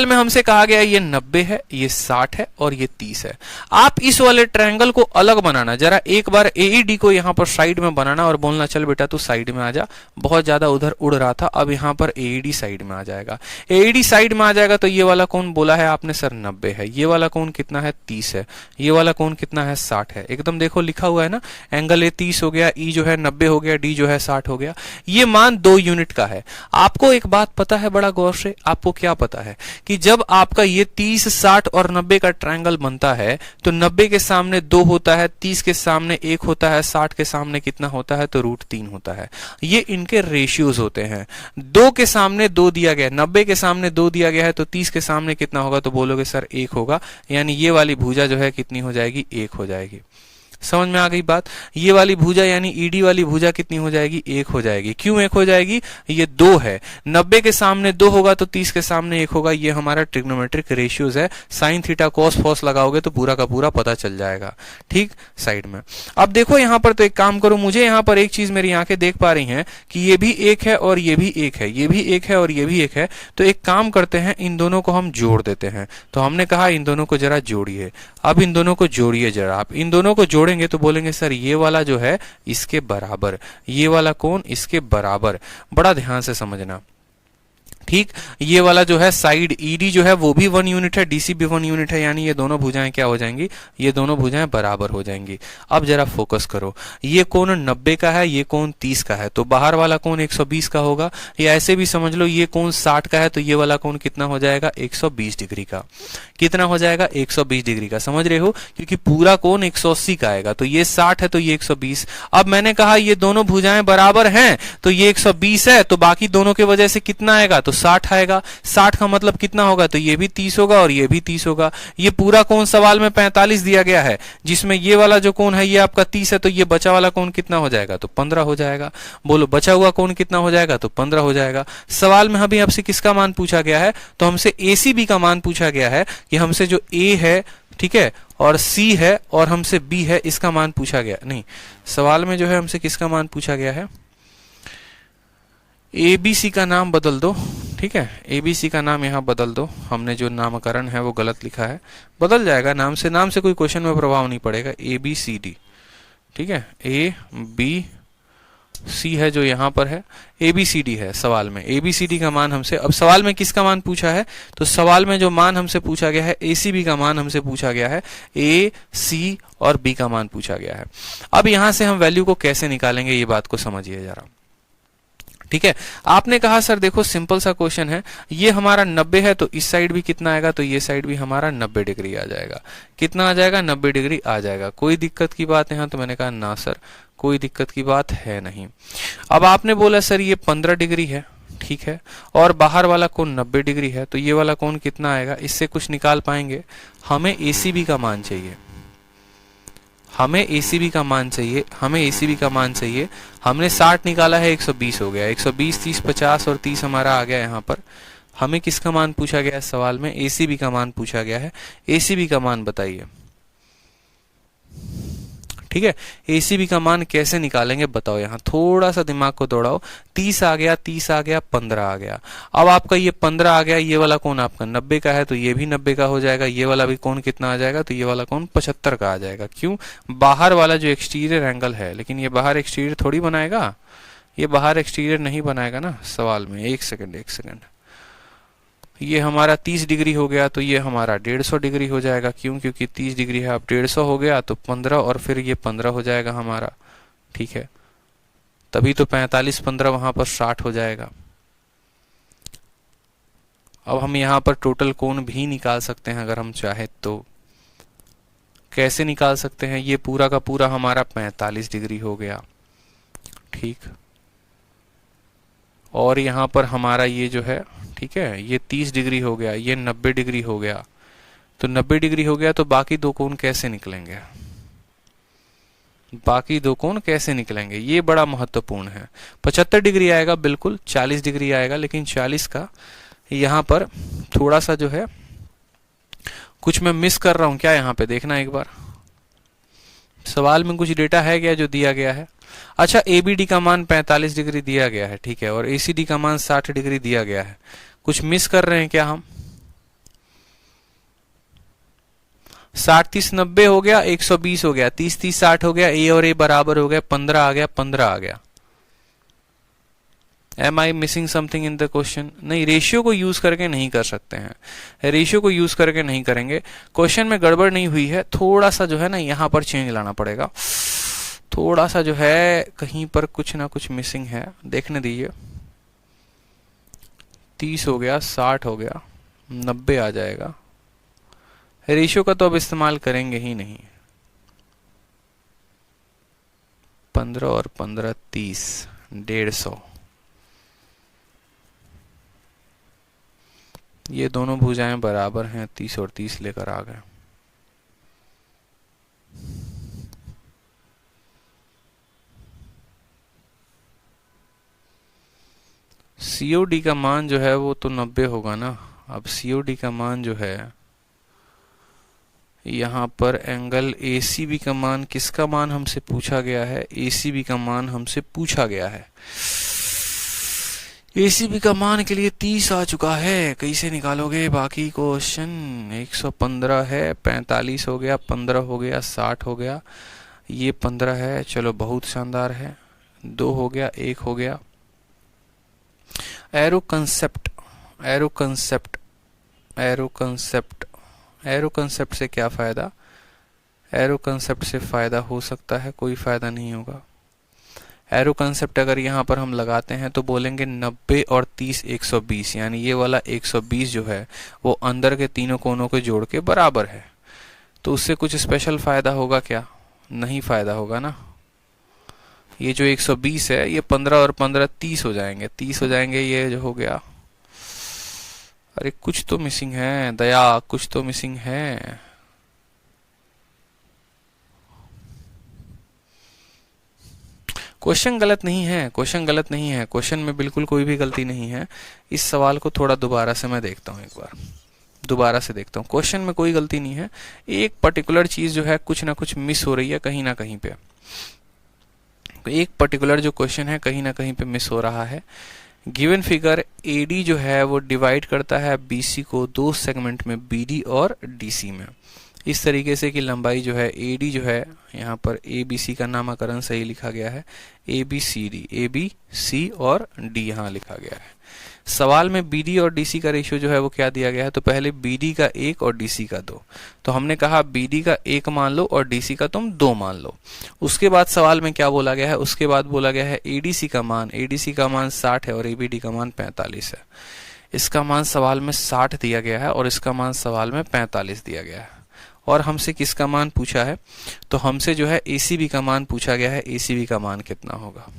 में हमसे कहा गया ये 90 है, ये 60 है और ये 30 है। आप इस वाले ट्रायंगल को अलग बनाना, जरा एक बार एईडी को यहां पर साइड में बनाना और बोलना चल बेटा तू साइड में आ जा, बहुत ज्यादा उधर उड़ रहा था, अब यहां पर एईडी साइड में आ जाएगा। एईडी साइड में आ जाएगा तो ये वाला कोण बोला है आपने सर 90 है, ये वाला कोण कितना है 30 है, ये वाला कोण कितना है 60 है। एकदम देखो लिखा हुआ है ना, एंगल ए 30 हो गया, ई जो है 90 हो गया, डी जो है 60 हो गया। ये मान 2 यूनिट का है। आपको एक बात पता है बड़ा गौर से, आपको क्या पता है कि जब आपका ये 30, 60 और 90 का ट्रायंगल बनता है तो 90 के सामने 2 होता है, 30 के सामने 1 होता है, 60 के सामने कितना होता है तो √3 होता है। ये इनके रेशियोज होते हैं। 2 के सामने 2 दिया गया, 90 के सामने 2 दिया गया है तो 30 के सामने कितना होगा तो बोलोगे सर 1 होगा, यानी ये वाली भुजा जो है कितनी हो जाएगी 1 हो जाएगी। समझ में आ गई बात। ये वाली भुजा यानी ईडी वाली भुजा कितनी हो जाएगी 1 हो जाएगी। क्यों 1 हो जाएगी, ये 2 है, 90 के सामने 2 होगा तो 30 के सामने 1 होगा। ये हमारा ट्रिग्नोमेट्रिक रेशियोज है। साइन थीटा कॉस फॉस लगाओगे तो पूरा का पूरा पता चल जाएगा। ठीक, साइड में अब देखो यहां पर तो एक काम करो, मुझे यहां पर एक चीज मेरी आंखें देख पा रही हैं कि ये भी 1 है और ये भी 1 है, ये भी 1 है और ये भी 1 है। तो एक काम करते हैं, इन दोनों को हम जोड़ देते हैं। तो हमने कहा इन दोनों को जरा जोड़िए। अब इन दोनों को जोड़िए जरा। आप इन दोनों को जोड़ेंगे तो बोलेंगे सर ये वाला जो है इसके बराबर, ये वाला कोण इसके बराबर। बड़ा ध्यान से समझना। ठीक, ये वाला जो है साइड ईडी जो है वो भी 1 यूनिट है, डीसी भी 1 यूनिट है, यानी ये दोनों भुजाएं क्या हो जाएंगी, ये दोनों भुजाएं बराबर हो जाएंगी। अब जरा फोकस करो, ये कोण 90 का है, ये कोण 30 का है, तो बाहर वाला कोण 120 का होगा। या ऐसे भी समझ लो ये कोण 60 का है तो ये वाला कोण कितना हो जाएगा 120 डिग्री का। कितना हो जाएगा 120 डिग्री का, समझ रहे हो, क्योंकि पूरा कोण 180 का आएगा। तो ये 60 है तो ये 120। अब मैंने कहा ये दोनों भुजाएं बराबर हैं तो ये 120 है, तो बाकी दोनों की वजह से कितना आएगा तो 60 आएगा। 60 का मतलब कितना होगा तो ये भी 30 होगा और ये भी 30 होगा। ये पूरा कोण सवाल में 45 दिया गया है, जिसमें ये वाला जो कोण है ये आपका 30 है, तो ये बचा वाला कोण कितना हो जाएगा तो 15 हो जाएगा। बोलो बचा हुआ कोण कितना हो जाएगा तो 15 हो जाएगा। सवाल में अभी आपसे किसका मान पूछा गया है तो हमसे एसीबी का मान पूछा गया है कि हमसे जो ए है, ठीक है, और सी है और हमसे बी है, इसका मान पूछा गया नहीं। सवाल में जो है हमसे किसका मान पूछा गया है, एबीसी का नाम बदल दो। ठीक है, एबीसी का नाम यहाँ बदल दो, हमने जो नामकरण है वो गलत लिखा है, बदल जाएगा। नाम से कोई क्वेश्चन में प्रभाव नहीं पड़ेगा। ABCD, ठीक है, A B C है जो यहाँ पर है, ABCD है सवाल में। ABCD का मान हमसे, अब सवाल में किसका मान पूछा है तो सवाल में जो मान हमसे पूछा गया है ACB का मान हमसे पूछा गया है, A C और B का मान पूछा गया है। अब यहां से हम वैल्यू को कैसे निकालेंगे ये बात को समझिए जरा। ठीक है, आपने कहा सर देखो सिंपल सा क्वेश्चन है, ये हमारा 90 है तो इस साइड भी कितना आएगा तो ये साइड भी हमारा 90 डिग्री आ जाएगा। कितना आ जाएगा 90 डिग्री आ जाएगा। कोई दिक्कत की बात है यहाँ तो मैंने कहा ना सर कोई दिक्कत की बात है नहीं। अब आपने बोला सर ये 15 डिग्री है, ठीक है, और बाहर वाला कोण 90 डिग्री है, तो ये वाला कोण कितना आएगा, इससे कुछ निकाल पाएंगे। हमें ACB का मान चाहिए, हमें ACB का मान चाहिए, हमें ACB का मान चाहिए। हमने 60 निकाला है, 120 हो गया, 120, 30, 50 और 30 हमारा आ गया यहाँ पर। हमें किसका मान पूछा गया है सवाल में, ACB का मान पूछा गया है। ACB का मान बताइए। ठीक है, ACB का मान कैसे निकालेंगे बताओ, यहाँ थोड़ा सा दिमाग को दौड़ाओ। 30 आ गया, 30 आ गया, 15 आ गया। अब आपका ये 15 आ गया, ये वाला कोण आपका 90 का है तो ये भी 90 का हो जाएगा। ये वाला भी कोण कितना आ जाएगा तो ये वाला कोण 75 का आ जाएगा। क्यों, बाहर वाला जो एक्सटीरियर एंगल है, लेकिन ये बाहर एक्सटीरियर थोड़ी बनाएगा, ये बाहर एक्सटीरियर नहीं बनाएगा ना सवाल में। एक सेकंड, ये हमारा 30 डिग्री हो गया तो ये हमारा 150 डिग्री हो जाएगा। क्यों, क्योंकि 30 डिग्री है, अब 150 हो गया तो 15 और फिर ये 15 हो जाएगा हमारा। ठीक है, तभी तो 45, 15 वहां पर 60 हो जाएगा। अब हम यहाँ पर टोटल कोण भी निकाल सकते हैं अगर हम चाहे तो। कैसे निकाल सकते हैं, ये पूरा का पूरा हमारा 45 डिग्री हो गया, ठीक, और यहाँ पर हमारा ये जो है, ठीक है, ये 30 डिग्री हो गया, ये 90 डिग्री हो गया। तो 90 डिग्री हो गया तो बाकी दो कोण कैसे निकलेंगे, बाकी दो कोण कैसे निकलेंगे, ये बड़ा महत्वपूर्ण है। 75 डिग्री आएगा, बिल्कुल 40 डिग्री आएगा, लेकिन 40 का यहाँ पर थोड़ा सा जो है कुछ मैं मिस कर रहा हूं क्या, यहाँ पे देखना एक बार। सवाल में कुछ डेटा है क्या जो दिया गया है। अच्छा, ABD का मान 45 डिग्री दिया गया है, ठीक है, और ACD का मान 60 डिग्री दिया गया है। कुछ मिस कर रहे हैं क्या हम? 60 30 90 हो गया, 120 हो गया, 30 30 60 हो गया, ए और ए बराबर हो गया, 15 आ गया, 15 आ गया। Am I missing something in the question? नहीं, रेशियो को यूज करके नहीं कर सकते हैं, रेशियो को यूज करके नहीं करेंगे। क्वेश्चन में गड़बड़ नहीं हुई है, थोड़ा सा जो है ना यहां पर चेंज लाना पड़ेगा, थोड़ा सा जो है कहीं पर कुछ ना कुछ मिसिंग है, देखने दीजिए। 30 हो गया, 60 हो गया, 90 आ जाएगा। रेशियो का तो अब इस्तेमाल करेंगे ही नहीं। 15 और 15 30, 150। ये दोनों भुजाएं बराबर हैं, 30 और 30 लेकर आ गए। सीओडी का मान जो है वो तो 90 होगा ना। अब सीओडी का मान जो है, यहाँ पर एंगल एसीबी का मान, किसका मान हमसे पूछा गया है? एसीबी का मान हमसे पूछा गया है। एसीबी का मान के लिए 30 आ चुका है, कैसे निकालोगे बाकी क्वेश्चन? 115 है, 45 हो गया, 15 हो गया, 60 हो गया, ये 15 है, चलो बहुत शानदार है। 2 हो गया, 1 हो गया। Arrow concept, arrow concept, arrow concept, arrow concept से क्या फायदा? एरो कंसेप्ट से फायदा हो सकता है, कोई फायदा नहीं होगा। एरो कंसेप्ट अगर यहाँ पर हम लगाते हैं तो बोलेंगे 90 और 30 120, यानी ये वाला 120 जो है वो अंदर के तीनों कोनों को जोड़ के बराबर है। तो उससे कुछ स्पेशल फायदा होगा क्या? नहीं फायदा होगा ना। ये जो 120 है ये 15 और 15 30 हो जाएंगे, 30 हो जाएंगे, ये जो हो गया। अरे कुछ तो मिसिंग है दया, कुछ तो मिसिंग है। क्वेश्चन गलत नहीं है, क्वेश्चन गलत नहीं है, क्वेश्चन में बिल्कुल कोई भी गलती नहीं है। इस सवाल को थोड़ा दोबारा से मैं देखता हूँ, एक बार दोबारा से देखता हूँ। क्वेश्चन में कोई गलती नहीं है, एक पर्टिकुलर चीज जो है कुछ ना कुछ मिस हो रही है कहीं ना कहीं पे। एक पर्टिकुलर जो क्वेश्चन है कहीं ना कहीं पे मिस हो रहा है। गिवन फिगर एडी जो है वो डिवाइड करता है बीसी को दो सेगमेंट में, बीडी और डीसी में, इस तरीके से कि लंबाई जो है एडी जो है, यहाँ पर ए बी सी का नामकरण सही लिखा गया है, A B C D, A B C और डी यहाँ लिखा गया है। सवाल में बीडी और डीसी का रेशियो जो है वो क्या दिया गया है? तो पहले बीडी का 1 और डीसी का 2, तो हमने कहा बीडी का 1 मान लो और डीसी का तुम 2 मान लो। उसके बाद सवाल में क्या बोला गया है? उसके बाद बोला गया है एडीसी का मान, एडीसी का मान 60 है और एबीडी का मान 45 है। इसका मान सवाल में 60 दिया गया है और इसका मान सवाल में 45 दिया गया है। और हमसे किसका मान पूछा है? तो हमसे जो है एसीबी का मान पूछा गया है। एसीबी का मान कितना होगा?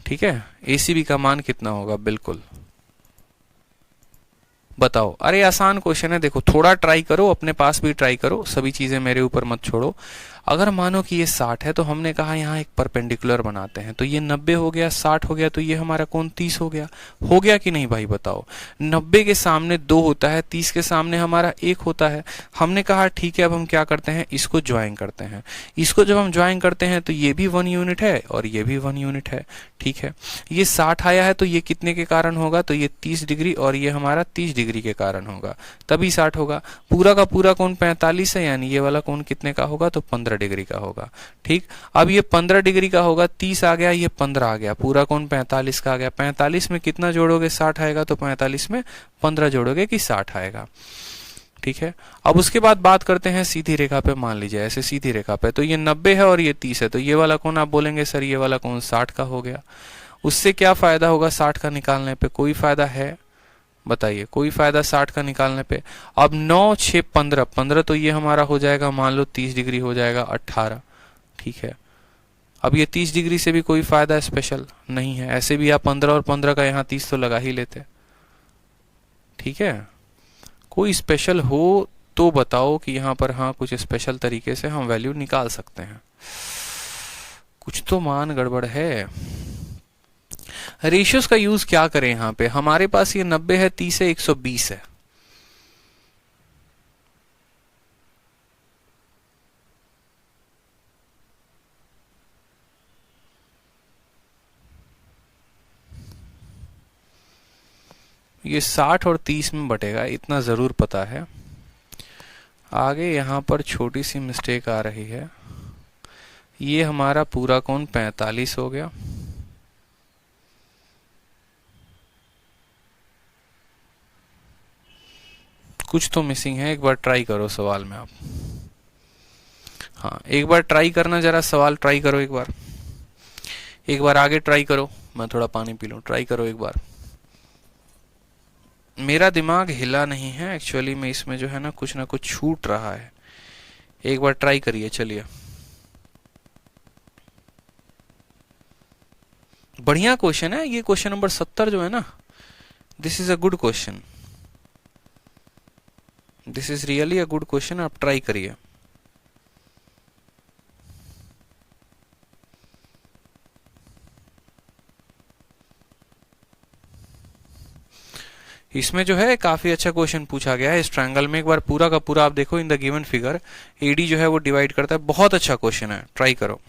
ठीक है, एसीबी का मान कितना होगा? बिल्कुल बताओ। अरे आसान क्वेश्चन है, देखो थोड़ा ट्राई करो, अपने पास भी ट्राई करो, सभी चीजें मेरे ऊपर मत छोड़ो। अगर मानो कि ये 60 है तो हमने कहा यहाँ एक परपेंडिकुलर बनाते हैं, तो ये 90 हो गया, 60 हो गया, तो ये हमारा कोण 30 हो गया कि नहीं भाई बताओ? 90 के सामने 2 होता है, 30 के सामने हमारा 1 होता है। हमने कहा ठीक है, अब हम क्या करते हैं, इसको ज्वाइन करते हैं। इसको जब हम ज्वाइन करते हैं तो ये भी 1 यूनिट है और ये भी 1 यूनिट है। ठीक है, ये 60 आया है तो ये कितने के कारण होगा? तो ये 30 डिग्री और ये हमारा 30 डिग्री के कारण होगा, तभी 60 होगा। पूरा का पूरा कोण 45 है, यानी ये वाला कोण कितने का होगा? तो 15 डिग्री का होगा। ठीक, अब ये 15 डिग्री का होगा, 30 आ गया, ये 15 आ गया, पूरा कोण 45 का आ गया। 45 में कितना जोड़ोगे? 60 आएगा, तो 45 में 15 जोड़ोगे कि 60 आएगा। ठीक है, अब उसके बाद बात करते हैं सीधी रेखा पे। मान लीजिए ऐसे सीधी रेखा पे, तो ये 90 है और ये 30 है, तो ये वाला कोण आप बोलेंगे सर ये वाला कोण 60 का हो गया। उससे क्या फायदा होगा 60 का निकालने पे? कोई फायदा है? बताइए, कोई फायदा 60 का निकालने पे? अब 9 6 15, 15 तो ये हमारा हो जाएगा, मान लो 30 डिग्री हो जाएगा, 18। ठीक है, अब ये 30 डिग्री से भी कोई फायदा स्पेशल नहीं है, ऐसे भी आप 15 और 15 का यहाँ 30 तो लगा ही लेते। ठीक है, कोई स्पेशल हो तो बताओ कि यहाँ पर हाँ कुछ स्पेशल तरीके से हम वैल्यू निकाल सकते हैं। कुछ तो मान गड़बड़ है। रेशियोज का यूज क्या करें? यहाँ पे हमारे पास ये 90 है, 30 है, 120 है। ये 60 और 30 में बटेगा, इतना ज़रूर पता है। आगे यहाँ पर छोटी सी मिस्टेक आ रही है, ये हमारा पूरा कोण 45 हो गया। कुछ तो मिसिंग है, एक बार ट्राई करो सवाल में आप। हाँ, एक बार ट्राई करना, जरा सवाल ट्राई करो एक बार आगे ट्राई करो। मैं थोड़ा पानी पी लूं, ट्राई करो एक बार। मेरा दिमाग हिला नहीं है एक्चुअली में, इसमें जो है ना कुछ छूट रहा है। एक बार ट्राई करिए, चलिए। बढ़िया क्वेश्चन है ये, क्वेश्चन नंबर 70 जो है ना, this is a good question, this is really a good question. आप ट्राई करिए। इसमें जो है काफी अच्छा क्वेश्चन पूछा गया है। इस ट्रायंगल में एक बार पूरा का पूरा आप देखो, in the given figure AD जो है वो डिवाइड करता है। बहुत अच्छा क्वेश्चन है, ट्राई करो।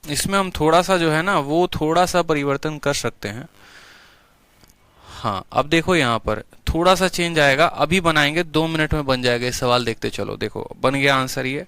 इसमें हम थोड़ा सा जो है ना वो थोड़ा सा परिवर्तन कर सकते हैं। हाँ, अब देखो यहाँ पर थोड़ा सा चेंज आएगा, अभी बनाएंगे, 2 मिनट में बन जाएगा। इस सवाल देखते चलो, देखो बन गया आंसर ये।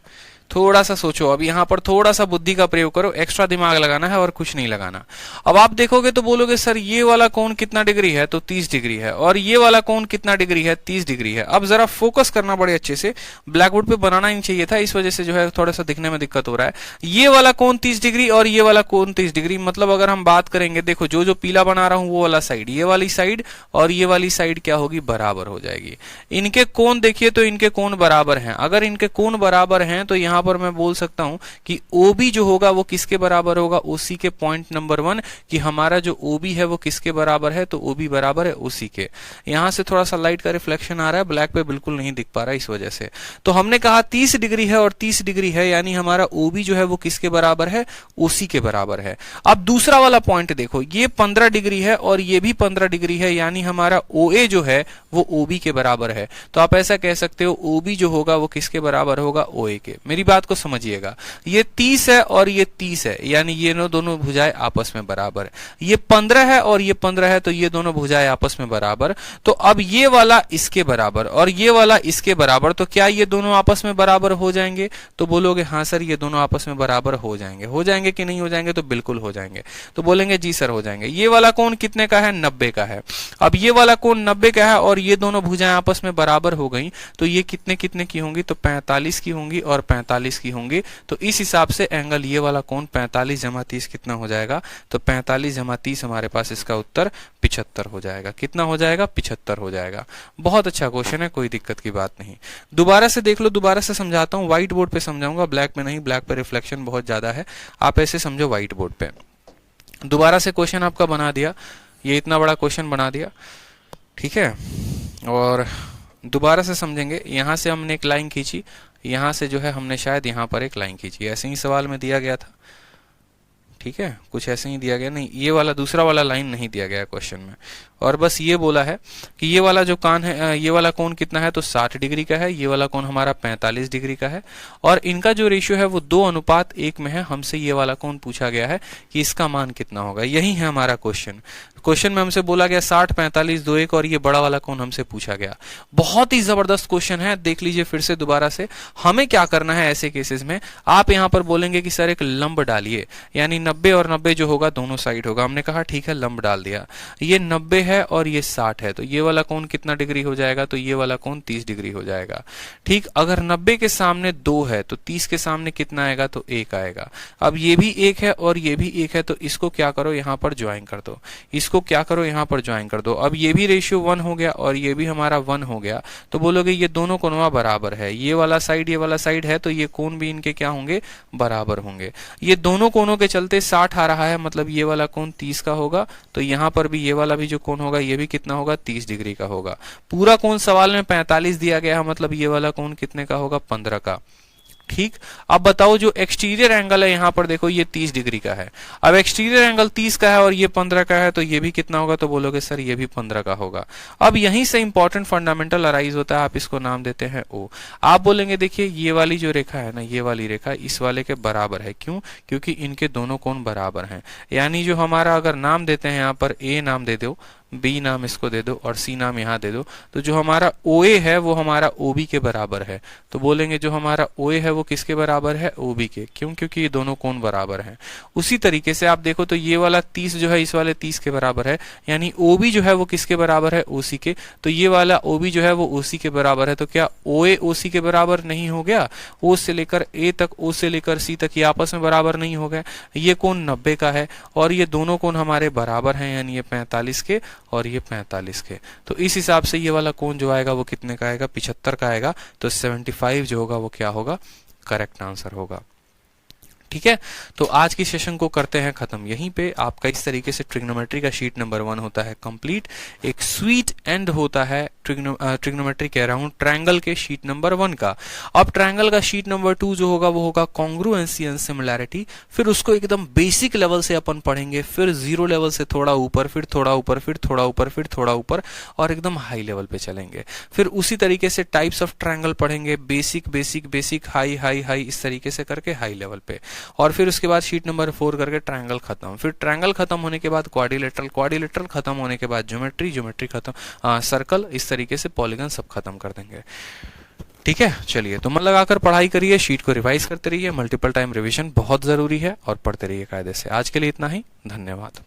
थोड़ा सा सोचो, अब यहाँ पर थोड़ा सा बुद्धि का प्रयोग करो, एक्स्ट्रा दिमाग लगाना है और कुछ नहीं लगाना। अब आप देखोगे तो बोलोगे सर ये वाला कोण कितना डिग्री है, तो 30 डिग्री है, और ये वाला कोण कितना डिग्री है, 30 डिग्री है। अब जरा फोकस करना बड़े अच्छे से, ब्लैक बोर्ड पे बनाना नहीं चाहिए था, इस वजह से जो है थोड़ा सा दिखने में दिक्कत हो रहा है। ये वाला कोण 30 डिग्री और ये वाला कोण 30 डिग्री, मतलब अगर हम बात करेंगे, देखो जो पीला बना रहा हूं वो वाला साइड, ये वाली साइड और ये वाली साइड क्या होगी, बराबर हो जाएगी। इनके कोण देखिए तो इनके कोण बराबर हैं। अगर इनके कोण बराबर हैं तो यहां पर मैं बोल सकता हूं कि OB जो होगा वो किसके बराबर होगा, OC के। पॉइंट नंबर 1 कि हमारा जो OB है वो किसके बराबर है, तो OB बराबर है OC के। यहां से थोड़ा सा लाइट का रिफ्लेक्शन आ रहा है, ब्लैक पे बिल्कुल नहीं दिख पा रहा है, इस वजह से। तो हमने कहा 30 डिग्री है और 30 डिग्री है, यानी हमारा OB जो है वो किसके बराबर है, OC के बराबर है। अब दूसरा वाला पॉइंट देखो, ये 15 डिग्री है और ये भी 15 डिग्री है, यानी हमारा OA जो है वो OB के बराबर है। तो आप ऐसा कह सकते हो OB जो होगा वो किसके बराबर होगा, OA के। मेरी बात को समझिएगा, ये 30 है और ये 30 है, यानी ये दोनों भुजाएं आपस में बराबर है। ये 15 है और ये 15 है, तो ये दोनों भुजाएं आपस में बराबर। तो अब ये वाला इसके बराबर और ये वाला इसके बराबर, तो क्या ये दोनों आपस में बराबर हो जाएंगे? तो बोलोगे हाँ सर ये दोनों आपस में बराबर हो जाएंगे। हो जाएंगे कि नहीं हो जाएंगे? तो बिल्कुल हो जाएंगे। तो बोलेंगे जी सर हो जाएंगे। ये वाला कोण कितने का है, 90 का है। अब ये वाला कोण 90 का है और ये दोनों भुजाएं आपस में बराबर हो गई, तो ये कितने कितने की होंगी, तो 45 की होंगी और 45 की होंगी। तो इस हिसाब से एंगल ये वाला कोण 45 जमा 30 कितना हो जाएगा, तो 45 जमा 30 हमारे पास इसका उत्तर 75 हो जाएगा। कितना हो जाएगा, 75 हो जाएगा। बहुत अच्छा क्वेश्चन है, कोई दिक्कत की बात नहीं। दोबारा से देख लो, दोबारा से समझाता हूँ, व्हाइट बोर्ड पे समझाऊंगा, ब्लैक पे नहीं, ब्लैक पे रिफ्लेक्शन बहुत ज्यादा है। आप ऐसे समझो व्हाइट बोर्ड पे। दोबारा से क्वेश्चन आपका बना दिया, ये इतना बड़ा क्वेश्चन बना दिया, ठीक है। और दोबारा से समझेंगे, यहां से हमने एक लाइन खींची, यहां से जो है हमने शायद यहां पर एक लाइन खींची, ऐसे ही सवाल में दिया गया था, ठीक है, कुछ ऐसे ही दिया गया, नहीं ये वाला दूसरा वाला लाइन नहीं दिया गया क्वेश्चन में। और बस ये बोला है कि ये वाला जो कान है, ये वाला कोण कितना है, तो 60 डिग्री का है, ये वाला कोण हमारा 45 डिग्री का है, और इनका जो रेशियो है वो 2:1 में है। हमसे ये वाला कोण पूछा गया है कि इसका मान कितना होगा। यही है हमारा क्वेश्चन। क्वेश्चन में हमसे बोला गया 60, 45, 2:1 और ये बड़ा वाला कोण हमसे पूछा गया। बहुत ही जबरदस्त क्वेश्चन है, देख लीजिए फिर से दोबारा से। हमें क्या करना है ऐसे केसेस में, आप यहां पर बोलेंगे कि सर एक लंब डालिए, यानी 90 और 90 जो होगा दोनों साइड होगा। हमने कहा ठीक है, लंब डाल दिया। ये 90 है और ये 60 है, तो ये वाला कोण कितना डिग्री हो जाएगा, तो ये वाला कोण 30 डिग्री हो जाएगा। ठीक, अगर 90 के सामने 2 है तो 30 के सामने कितना आएगा, तो 1 आएगा। अब ये भी 1 है और ये भी 1 है, तो इसको क्या करो, यहां पर ज्वाइन कर दो। इसको क्या करो, यहां पर ज्वाइन कर दो। अब ये भी रेशियो 1 हो गया और ये भी हमारा 1 हो गया, तो बोलोगे ये दोनों कोणवा बराबर है। ये वाला साइड है, तो ये कोण भी इनके क्या होंगे, बराबर होंगे। ये दोनों कोणों के चलते 60 आ रहा है, मतलब ये वाला कोण 30 का होगा, तो यहां पर भी ये वाला भी जो कोण होगा ये भी कितना होगा, 30 डिग्री का होगा। पूरा कोण सवाल में 45 दिया गया है, मतलब ये वाला कोण कितने का होगा, 15 का। ठीक, अब बताओ जो एक्सटीरियर एंगल है यहां पर देखो ये 30 डिग्री का है। अब एक्सटीरियर एंगल 30 का है और ये 15 का है, तो ये भी कितना होगा, तो बोलोगे सर ये भी 15 का होगा। अब यहीं से इंपॉर्टेंट फंडामेंटल अराइज होता है, आप इसको नाम देते हैं ओ। आप बोलेंगे देखिए ये वाली जो रेखा है ना, ये वाली रेखा इस वाले के बराबर है। क्यों? क्योंकि इनके दोनों कोण बराबर हैं। यानी जो हमारा अगर नाम देते हैं यहाँ पर, ए नाम दे दो, बी नाम इसको दे दो और सी नाम यहाँ दे दो, तो जो हमारा OA है वो हमारा OB के बराबर है। तो बोलेंगे जो हमारा OA है वो किसके बराबर है, OB के। क्यों? क्योंकि ये दोनों कोण बराबर हैं। उसी तरीके से आप देखो तो ये वाला 30 जो है इस वाले 30 के बराबर है, यानी OB जो है वो किसके बराबर है, OC के। तो ये वाला OB जो है वो OC के बराबर है, तो क्या OA OC के बराबर नहीं हो गया? O से लेकर A तक, O से लेकर C तक ये आपस में बराबर नहीं हो गए। ये कोण 90 का है और ये दोनों कोण हमारे बराबर हैं, यानी ये 45 के और ये 45 के। तो इस हिसाब से ये वाला कोण जो आएगा वो कितने का आएगा, 75 का आएगा। तो 75 जो होगा वो क्या होगा, करेक्ट आंसर होगा। ठीक है, तो आज की सेशन को करते हैं खत्म यहीं पे। आपका इस तरीके से ट्रिग्नोमेट्री का शीट नंबर 1 होता है कंप्लीट। एक स्वीट एंड होता है ट्रिग्नोमेट्री कह रहा हूं, ट्रायंगल के शीट नंबर 1 का। अब ट्रायंगल का शीट नंबर 2 जो होगा वो होगा कॉन्ग्रुएंसी एंड सिमिलैरिटी। फिर उसको एकदम बेसिक लेवल से अपन पढ़ेंगे, फिर 0 लेवल से थोड़ा ऊपर, फिर थोड़ा ऊपर, फिर थोड़ा ऊपर, फिर थोड़ा ऊपर, और एकदम हाई लेवल पे चलेंगे। फिर उसी तरीके से टाइप्स ऑफ ट्रायंगल पढ़ेंगे, basic basic basic, high high high, इस तरीके से करके हाई लेवल पे। और फिर उसके बाद शीट नंबर 4 करके ट्रायंगल खत्म। फिर ट्रायंगल खत्म होने के बाद क्वाड्रिलेटरल, क्वाड्रिलेटरल खत्म होने के बाद ज्योमेट्री, ज्योमेट्री खत्म, सर्कल, इस तरीके से पॉलीगन सब खत्म कर देंगे। ठीक है, चलिए तो मन लगाकर पढ़ाई करिए, शीट को रिवाइज करते रहिए। मल्टीपल टाइम रिवीजन बहुत जरूरी है और पढ़ते रहिए कायदे से। आज के लिए इतना ही, धन्यवाद।